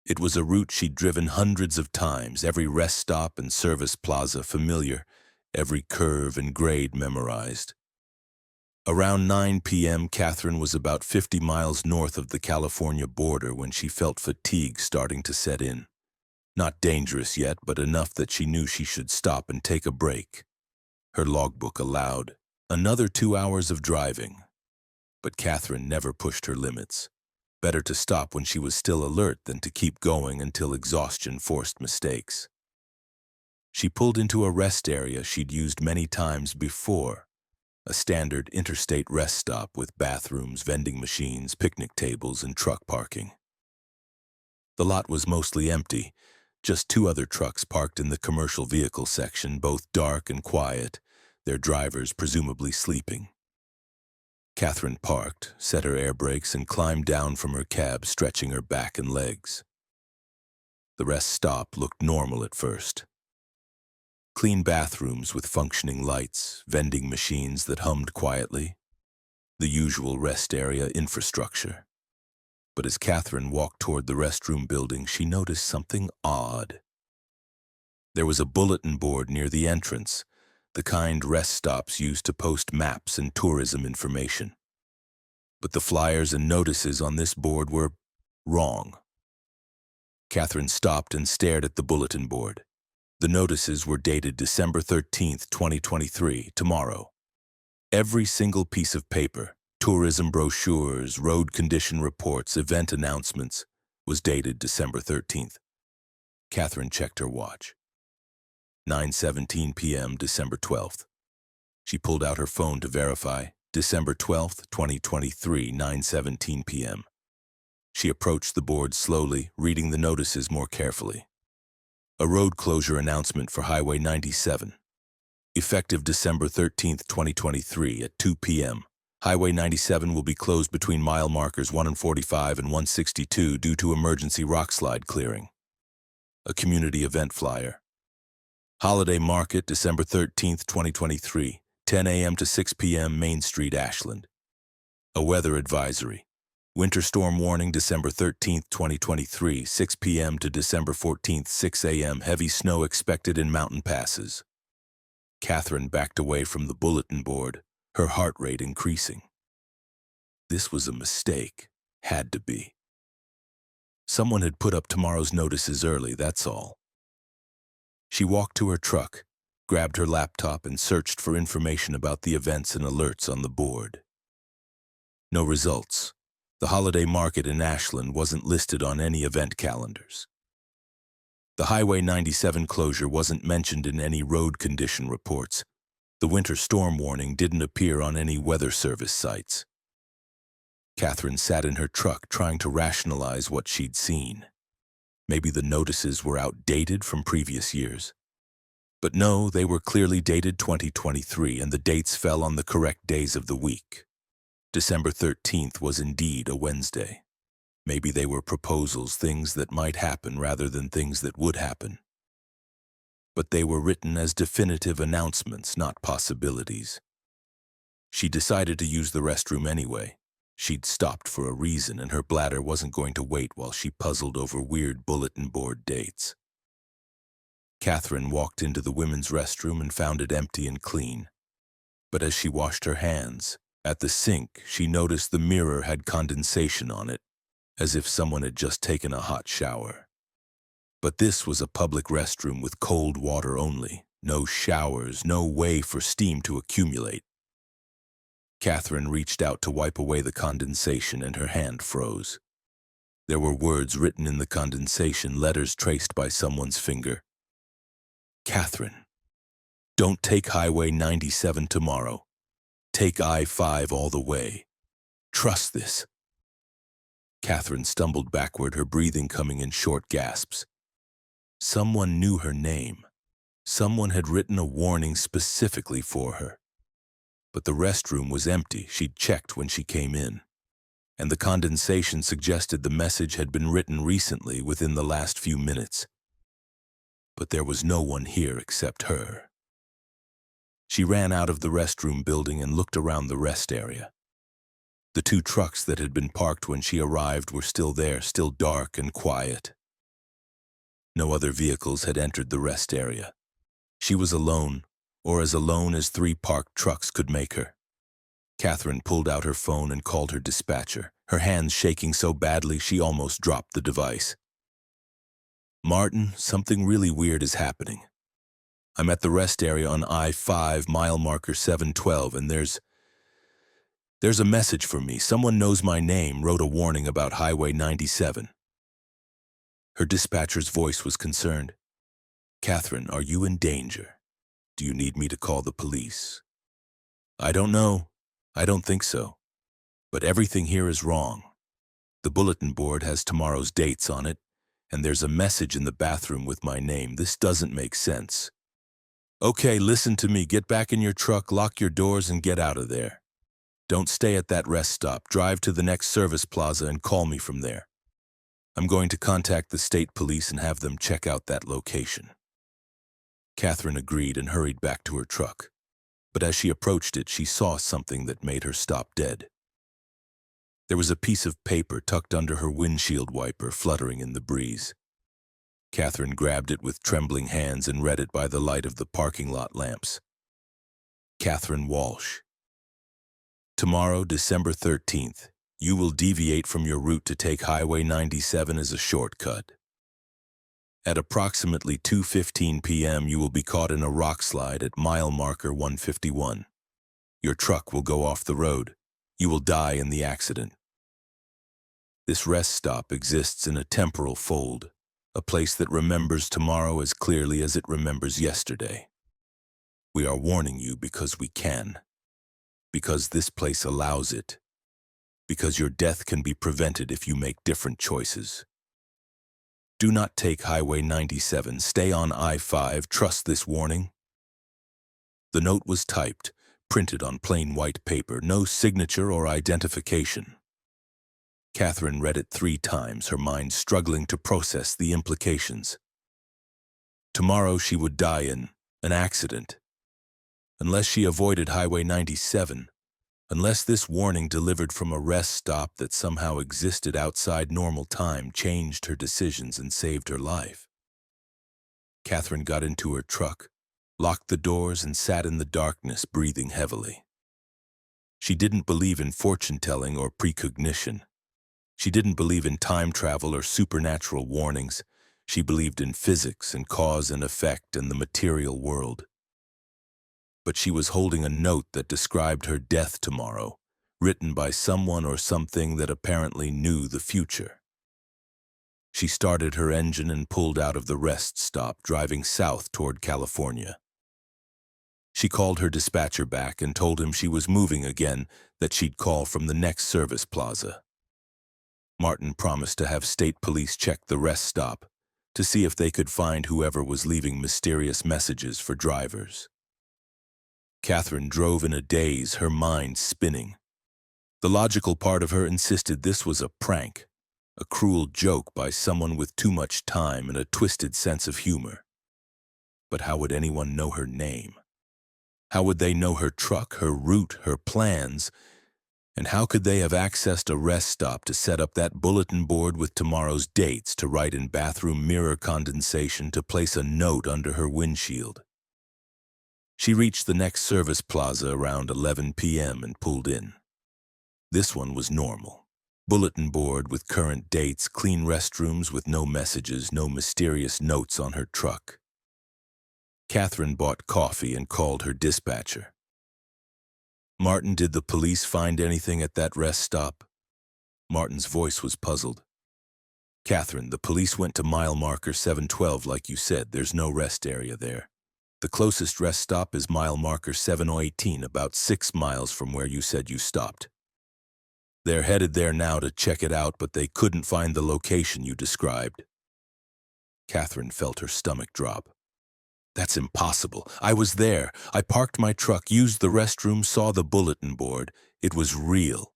Speaker 1: It was a route she'd driven hundreds of times, every rest stop and service plaza familiar, every curve and grade memorized. Around 9 p.m., Catherine was about 50 miles north of the California border when she felt fatigue starting to set in. Not dangerous yet, but enough that she knew she should stop and take a break. Her logbook allowed another 2 hours of driving. But Catherine never pushed her limits. Better to stop when she was still alert than to keep going until exhaustion forced mistakes. She pulled into a rest area she'd used many times before, a standard interstate rest stop with bathrooms, vending machines, picnic tables, and truck parking. The lot was mostly empty, just 2 other trucks parked in the commercial vehicle section, both dark and quiet, their drivers presumably sleeping. Catherine parked, set her air brakes, and climbed down from her cab, stretching her back and legs. The rest stop looked normal at first. Clean bathrooms with functioning lights, vending machines that hummed quietly, the usual rest area infrastructure. But as Catherine walked toward the restroom building, she noticed something odd. There was a bulletin board near the entrance, the kind rest stops used to post maps and tourism information. But the flyers and notices on this board were wrong. Catherine stopped and stared at the bulletin board. The notices were dated December 13th, 2023, tomorrow. Every single piece of paper, tourism brochures, road condition reports, event announcements, was dated December 13th. Catherine checked her watch. 9:17 p.m., December 12th. She pulled out her phone to verify. December 12th, 2023, 9:17 p.m. She approached the board slowly, reading the notices more carefully. A road closure announcement for Highway 97. Effective December 13th, 2023 at 2 p.m. Highway 97 will be closed between mile markers 1 and 45 and 162 due to emergency rockslide clearing. A community event flyer. Holiday Market, December 13th, 2023, 10 a.m. to 6 p.m. Main Street, Ashland. A weather advisory. Winter storm warning, December 13th, 2023, 6 p.m. to December 14th, 6 a.m. Heavy snow expected in mountain passes. Catherine backed away from the bulletin board, her heart rate increasing. This was a mistake. Had to be. Someone had put up tomorrow's notices early, that's all. She walked to her truck, grabbed her laptop, and searched for information about the events and alerts on the board. No results. The holiday market in Ashland wasn't listed on any event calendars. The Highway 97 closure wasn't mentioned in any road condition reports. The winter storm warning didn't appear on any weather service sites. Catherine sat in her truck trying to rationalize what she'd seen. Maybe the notices were outdated from previous years. But no, they were clearly dated 2023, and the dates fell on the correct days of the week. December 13th was indeed a Wednesday. Maybe they were proposals, things that might happen rather than things that would happen. But they were written as definitive announcements, not possibilities. She decided to use the restroom anyway. She'd stopped for a reason, and her bladder wasn't going to wait while she puzzled over weird bulletin board dates. Catherine walked into the women's restroom and found it empty and clean. But as she washed her hands, at the sink, she noticed the mirror had condensation on it, as if someone had just taken a hot shower. But this was a public restroom with cold water only, no showers, no way for steam to accumulate. Catherine reached out to wipe away the condensation and her hand froze. There were words written in the condensation, letters traced by someone's finger. Catherine, don't take Highway 97 tomorrow. Take I-5 all the way. Trust this. Catherine stumbled backward, her breathing coming in short gasps. Someone knew her name. Someone had written a warning specifically for her. But the restroom was empty. She'd checked when she came in. And the condensation suggested the message had been written recently, within the last few minutes. But there was no one here except her. She ran out of the restroom building and looked around the rest area. The two trucks that had been parked when she arrived were still there, still dark and quiet. No other vehicles had entered the rest area. She was alone, or as alone as 3 parked trucks could make her. Catherine pulled out her phone and called her dispatcher, her hands shaking so badly she almost dropped the device. Martin, something really weird is happening. I'm at the rest area on I-5, mile marker 712, and there's a message for me. Someone knows my name, wrote a warning about Highway 97. Her dispatcher's voice was concerned. Catherine, are you in danger? Do you need me to call the police? I don't know. I don't think so. But everything here is wrong. The bulletin board has tomorrow's dates on it, and there's a message in the bathroom with my name. This doesn't make sense. Okay, listen to me. Get back in your truck, lock your doors, and get out of there. Don't stay at that rest stop. Drive to the next service plaza and call me from there. I'm going to contact the state police and have them check out that location. Catherine agreed and hurried back to her truck. But as she approached it, she saw something that made her stop dead. There was a piece of paper tucked under her windshield wiper, fluttering in the breeze. Catherine grabbed it with trembling hands and read it by the light of the parking lot lamps. Catherine Walsh. Tomorrow, December 13th, you will deviate from your route to take Highway 97 as a shortcut. At approximately 2:15 p.m., you will be caught in a rock slide at mile marker 151. Your truck will go off the road. You will die in the accident. This rest stop exists in a temporal fold, a place that remembers tomorrow as clearly as it remembers yesterday. We are warning you because we can. Because this place allows it. Because your death can be prevented if you make different choices. Do not take Highway 97. Stay on I-5. Trust this warning. The note was typed, printed on plain white paper, no signature or identification. Catherine read it 3 times, her mind struggling to process the implications. Tomorrow she would die in an accident. Unless she avoided Highway 97, unless this warning delivered from a rest stop that somehow existed outside normal time changed her decisions and saved her life. Catherine got into her truck, locked the doors, and sat in the darkness, breathing heavily. She didn't believe in fortune-telling or precognition. She didn't believe in time travel or supernatural warnings. She believed in physics and cause and effect and the material world. But she was holding a note that described her death tomorrow, written by someone or something that apparently knew the future. She started her engine and pulled out of the rest stop, driving south toward California. She called her dispatcher back and told him she was moving again, that she'd call from the next service plaza. Martin promised to have state police check the rest stop to see if they could find whoever was leaving mysterious messages for drivers. Catherine drove in a daze, her mind spinning. The logical part of her insisted this was a prank, a cruel joke by someone with too much time and a twisted sense of humor. But how would anyone know her name? How would they know her truck, her route, her plans? And how could they have accessed a rest stop to set up that bulletin board with tomorrow's dates, to write in bathroom mirror condensation, to place a note under her windshield? She reached the next service plaza around 11 p.m. and pulled in. This one was normal. Bulletin board with current dates, clean restrooms with no messages, no mysterious notes on her truck. Catherine bought coffee and called her dispatcher. Martin, did the police find anything at that rest stop? Martin's voice was puzzled. Catherine, the police went to mile marker 712 like you said. There's no rest area there. The closest rest stop is mile marker 7018, about 6 miles from where you said you stopped. They're headed there now to check it out, but they couldn't find the location you described. Catherine felt her stomach drop. That's impossible. I was there. I parked my truck, used the restroom, saw the bulletin board. It was real.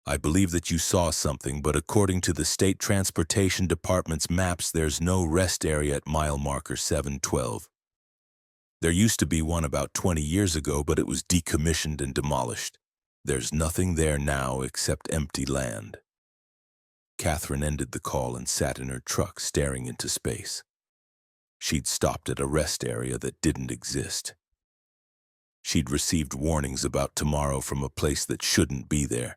Speaker 1: I believe that you saw something, but according to the State Transportation Department's maps, there's no rest area at mile marker 712. There used to be one about 20 years ago, but it was decommissioned and demolished. There's nothing there now except empty land. Catherine ended the call and sat in her truck, staring into space. She'd stopped at a rest area that didn't exist. She'd received warnings about tomorrow from a place that shouldn't be there,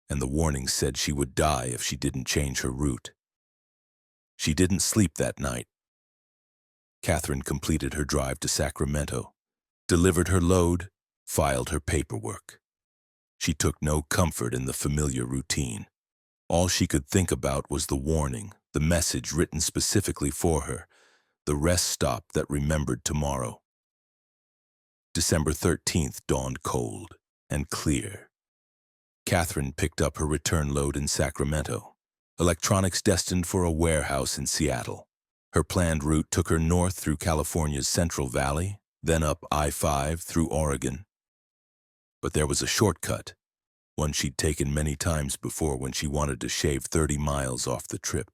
Speaker 1: and the warnings said she would die if she didn't change her route. She didn't sleep that night. Catherine completed her drive to Sacramento, delivered her load, filed her paperwork. She took no comfort in the familiar routine. All she could think about was the warning, the message written specifically for her, the rest stop that remembered tomorrow. December 13th dawned cold and clear. Catherine picked up her return load in Sacramento, electronics destined for a warehouse in Seattle. Her planned route took her north through California's Central Valley, then up I-5 through Oregon. But there was a shortcut, one she'd taken many times before when she wanted to shave 30 miles off the trip.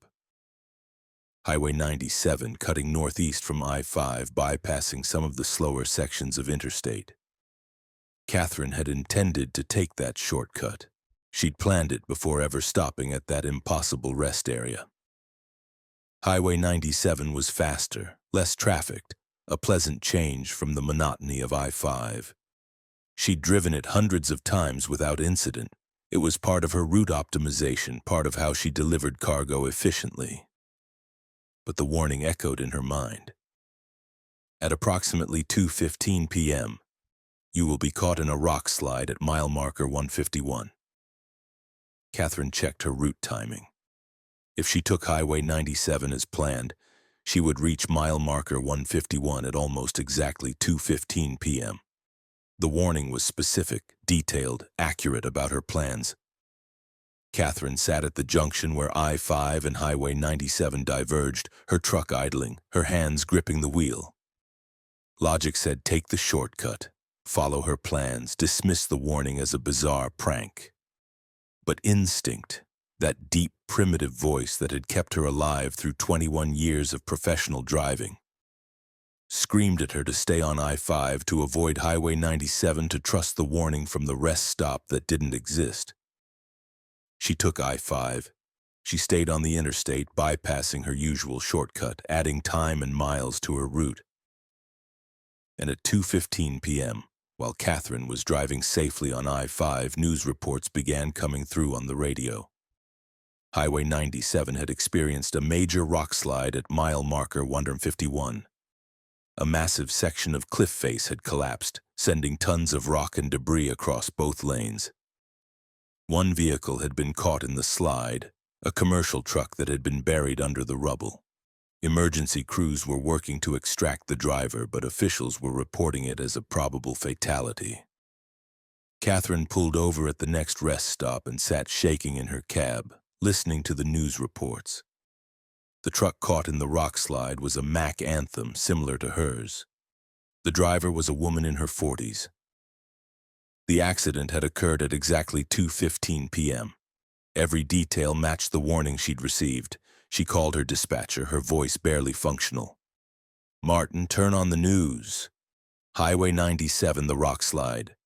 Speaker 1: Highway 97 cutting northeast from I-5, bypassing some of the slower sections of interstate. Catherine had intended to take that shortcut. She'd planned it before ever stopping at that impossible rest area. Highway 97 was faster, less trafficked, a pleasant change from the monotony of I-5. She'd driven it hundreds of times without incident. It was part of her route optimization, part of how she delivered cargo efficiently. But the warning echoed in her mind. At approximately 2:15 p.m., you will be caught in a rock slide at mile marker 151. Catherine checked her route timing. If she took Highway 97 as planned, she would reach mile marker 151 at almost exactly 2:15 p.m. The warning was specific, detailed, accurate about her plans. Catherine sat at the junction where I-5 and Highway 97 diverged, her truck idling, her hands gripping the wheel. Logic said take the shortcut, follow her plans, dismiss the warning as a bizarre prank. But instinct, that deep, primitive voice that had kept her alive through 21 years of professional driving, screamed at her to stay on I-5, to avoid Highway 97, to trust the warning from the rest stop that didn't exist. She took I-5. She stayed on the interstate, bypassing her usual shortcut, adding time and miles to her route. And at 2:15 p.m., while Catherine was driving safely on I-5, news reports began coming through on the radio. Highway 97 had experienced a major rock slide at mile marker 151. A massive section of cliff face had collapsed, sending tons of rock and debris across both lanes. One vehicle had been caught in the slide, a commercial truck that had been buried under the rubble. Emergency crews were working to extract the driver, but officials were reporting it as a probable fatality. Catherine pulled over at the next rest stop and sat shaking in her cab, listening to the news reports. The truck caught in the rock slide was a Mack Anthem similar to hers. The driver was a woman in her 40s. The accident had occurred at exactly 2:15 p.m. Every detail matched the warning she'd received. She called her dispatcher, her voice barely functional. "Martin, turn on the news. Highway 97, the rock slide."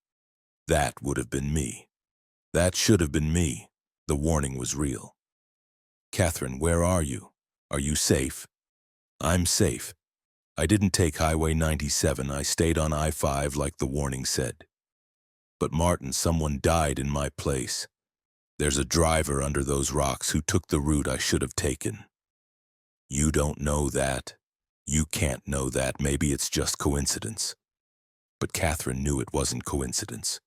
Speaker 1: That would have been me. That should have been me. The warning was real. "Catherine, where are you? Are you safe?" "I'm safe. I didn't take Highway 97. I stayed on I-5 like the warning said. But Martin, someone died in my place. There's a driver under those rocks who took the route I should have taken." "You don't know that. You can't know that. Maybe it's just coincidence." But Catherine knew it wasn't coincidence.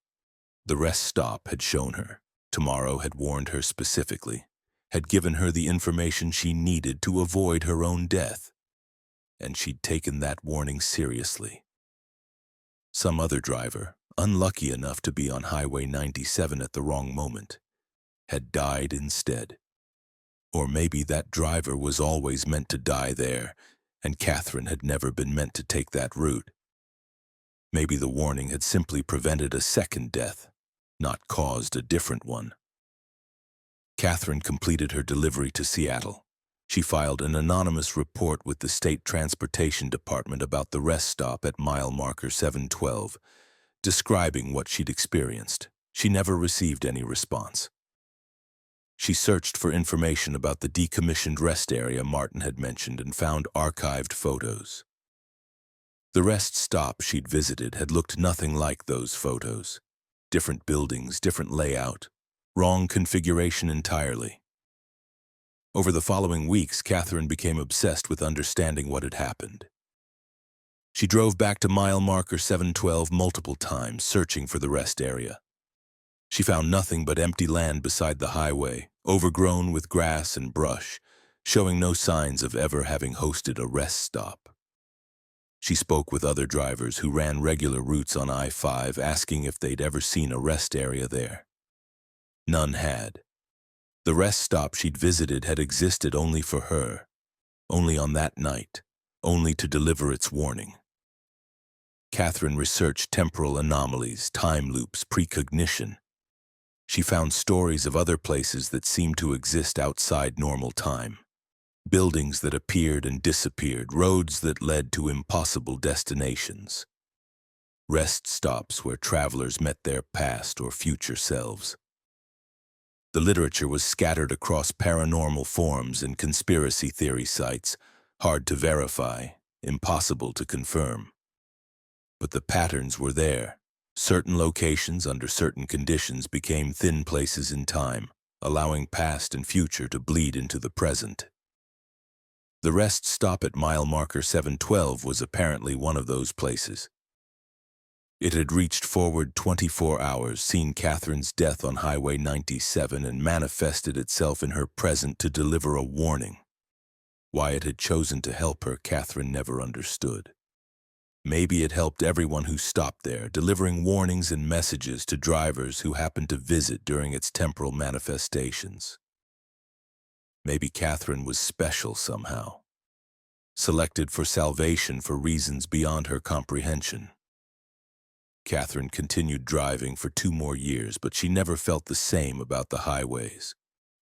Speaker 1: The rest stop had shown her. Tomorrow had warned her specifically, had given her the information she needed to avoid her own death, and she'd taken that warning seriously. Some other driver, unlucky enough to be on Highway 97 at the wrong moment, had died instead. Or maybe that driver was always meant to die there, and Catherine had never been meant to take that route. Maybe the warning had simply prevented a second death, not caused a different one. Catherine completed her delivery to Seattle. She filed an anonymous report with the State Transportation Department about the rest stop at mile marker 712, describing what she'd experienced. She never received any response. She searched for information about the decommissioned rest area Martin had mentioned and found archived photos. The rest stop she'd visited had looked nothing like those photos. Different buildings, different layout, wrong configuration entirely. Over the following weeks, Catherine became obsessed with understanding what had happened. She drove back to mile marker 712 multiple times, searching for the rest area. She found nothing but empty land beside the highway, overgrown with grass and brush, showing no signs of ever having hosted a rest stop. She spoke with other drivers who ran regular routes on I-5, asking if they'd ever seen a rest area there. None had. The rest stop she'd visited had existed only for her, only on that night, only to deliver its warning. Catherine researched temporal anomalies, time loops, precognition. She found stories of other places that seemed to exist outside normal time. Buildings that appeared and disappeared, roads that led to impossible destinations. Rest stops where travelers met their past or future selves. The literature was scattered across paranormal forums and conspiracy theory sites, hard to verify, impossible to confirm. But the patterns were there. Certain locations under certain conditions became thin places in time, allowing past and future to bleed into the present. The rest stop at mile marker 712 was apparently one of those places. It had reached forward 24 hours, seen Catherine's death on Highway 97, and manifested itself in her present to deliver a warning. Why it had chosen to help her, Catherine never understood. Maybe it helped everyone who stopped there, delivering warnings and messages to drivers who happened to visit during its temporal manifestations. Maybe Catherine was special somehow, selected for salvation for reasons beyond her comprehension. Catherine continued driving for 2 more years, but she never felt the same about the highways.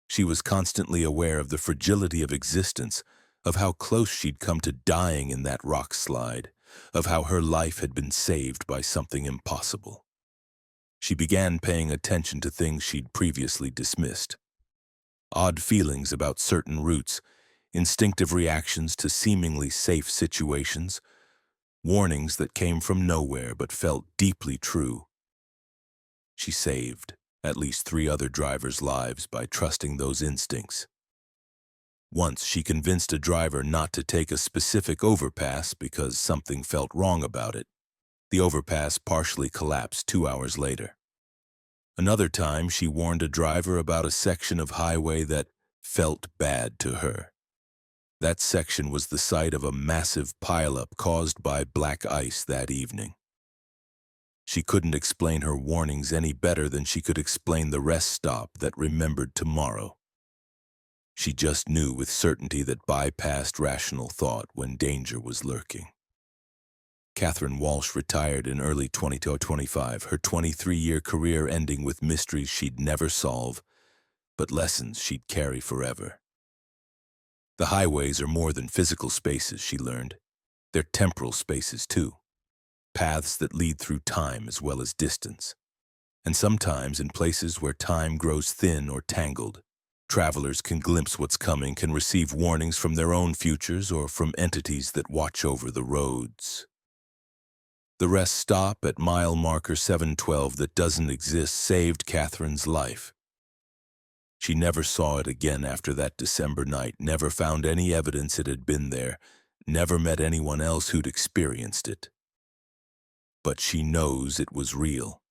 Speaker 1: She was constantly aware of the fragility of existence, of how close she'd come to dying in that rock slide, of how her life had been saved by something impossible. She began paying attention to things she'd previously dismissed. Odd feelings about certain routes, instinctive reactions to seemingly safe situations, warnings that came from nowhere but felt deeply true. She saved at least 3 other drivers' lives by trusting those instincts. Once she convinced a driver not to take a specific overpass because something felt wrong about it. The overpass partially collapsed 2 hours later. Another time, she warned a driver about a section of highway that felt bad to her. That section was the site of a massive pileup caused by black ice that evening. She couldn't explain her warnings any better than she could explain the rest stop that remembered tomorrow. She just knew with certainty that bypassed rational thought when danger was lurking. Catherine Walsh retired in early 2025, her 23-year career ending with mysteries she'd never solve, but lessons she'd carry forever. The highways are more than physical spaces, she learned. They're temporal spaces, too. Paths that lead through time as well as distance. And sometimes in places where time grows thin or tangled, travelers can glimpse what's coming, can receive warnings from their own futures or from entities that watch over the roads. The rest stop at mile marker 712 that doesn't exist saved Catherine's life. She never saw it again after that December night, never found any evidence it had been there, never met anyone else who'd experienced it. But she knows it was real,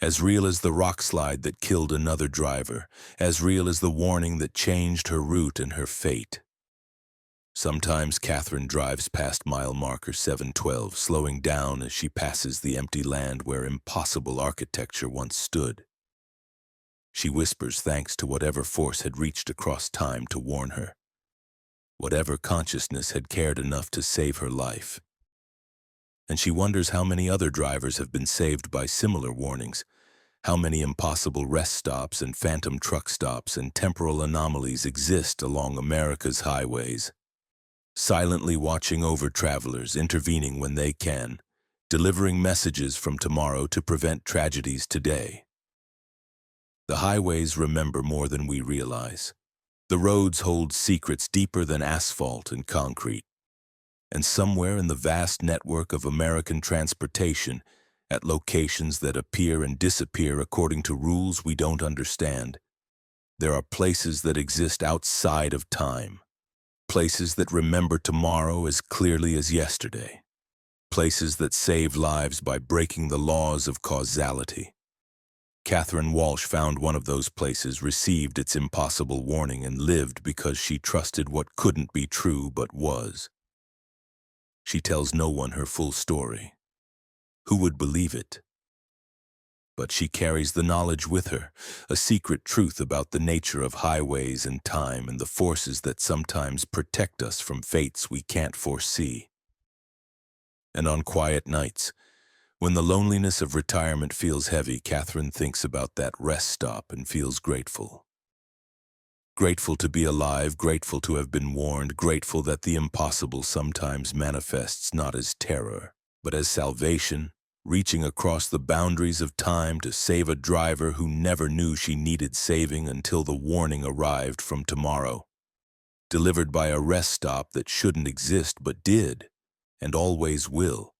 Speaker 1: As real as the rock slide that killed another driver, as real as the warning that changed her route and her fate. Sometimes Catherine drives past mile marker 712, slowing down as she passes the empty land where impossible architecture once stood. She whispers thanks to whatever force had reached across time to warn her, whatever consciousness had cared enough to save her life. And she wonders how many other drivers have been saved by similar warnings, how many impossible rest stops and phantom truck stops and temporal anomalies exist along America's highways, silently watching over travelers, intervening when they can, delivering messages from tomorrow to prevent tragedies today. The highways remember more than we realize. The roads hold secrets deeper than asphalt and concrete. And somewhere in the vast network of American transportation, at locations that appear and disappear according to rules we don't understand, there are places that exist outside of time. Places that remember tomorrow as clearly as yesterday. Places that save lives by breaking the laws of causality. Catherine Walsh found one of those places, received its impossible warning, and lived because she trusted what couldn't be true but was. She tells no one her full story. Who would believe it? But she carries the knowledge with her, a secret truth about the nature of highways and time and the forces that sometimes protect us from fates we can't foresee. And on quiet nights, when the loneliness of retirement feels heavy, Catherine thinks about that rest stop and feels grateful. Grateful to be alive, grateful to have been warned, grateful that the impossible sometimes manifests not as terror, but as salvation, reaching across the boundaries of time to save a driver who never knew she needed saving until the warning arrived from tomorrow. Delivered by a rest stop that shouldn't exist but did, and always will.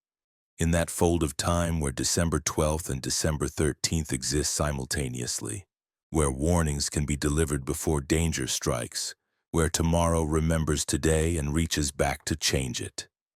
Speaker 1: In that fold of time where December 12th and December 13th exist simultaneously. Where warnings can be delivered before danger strikes, where tomorrow remembers today and reaches back to change it.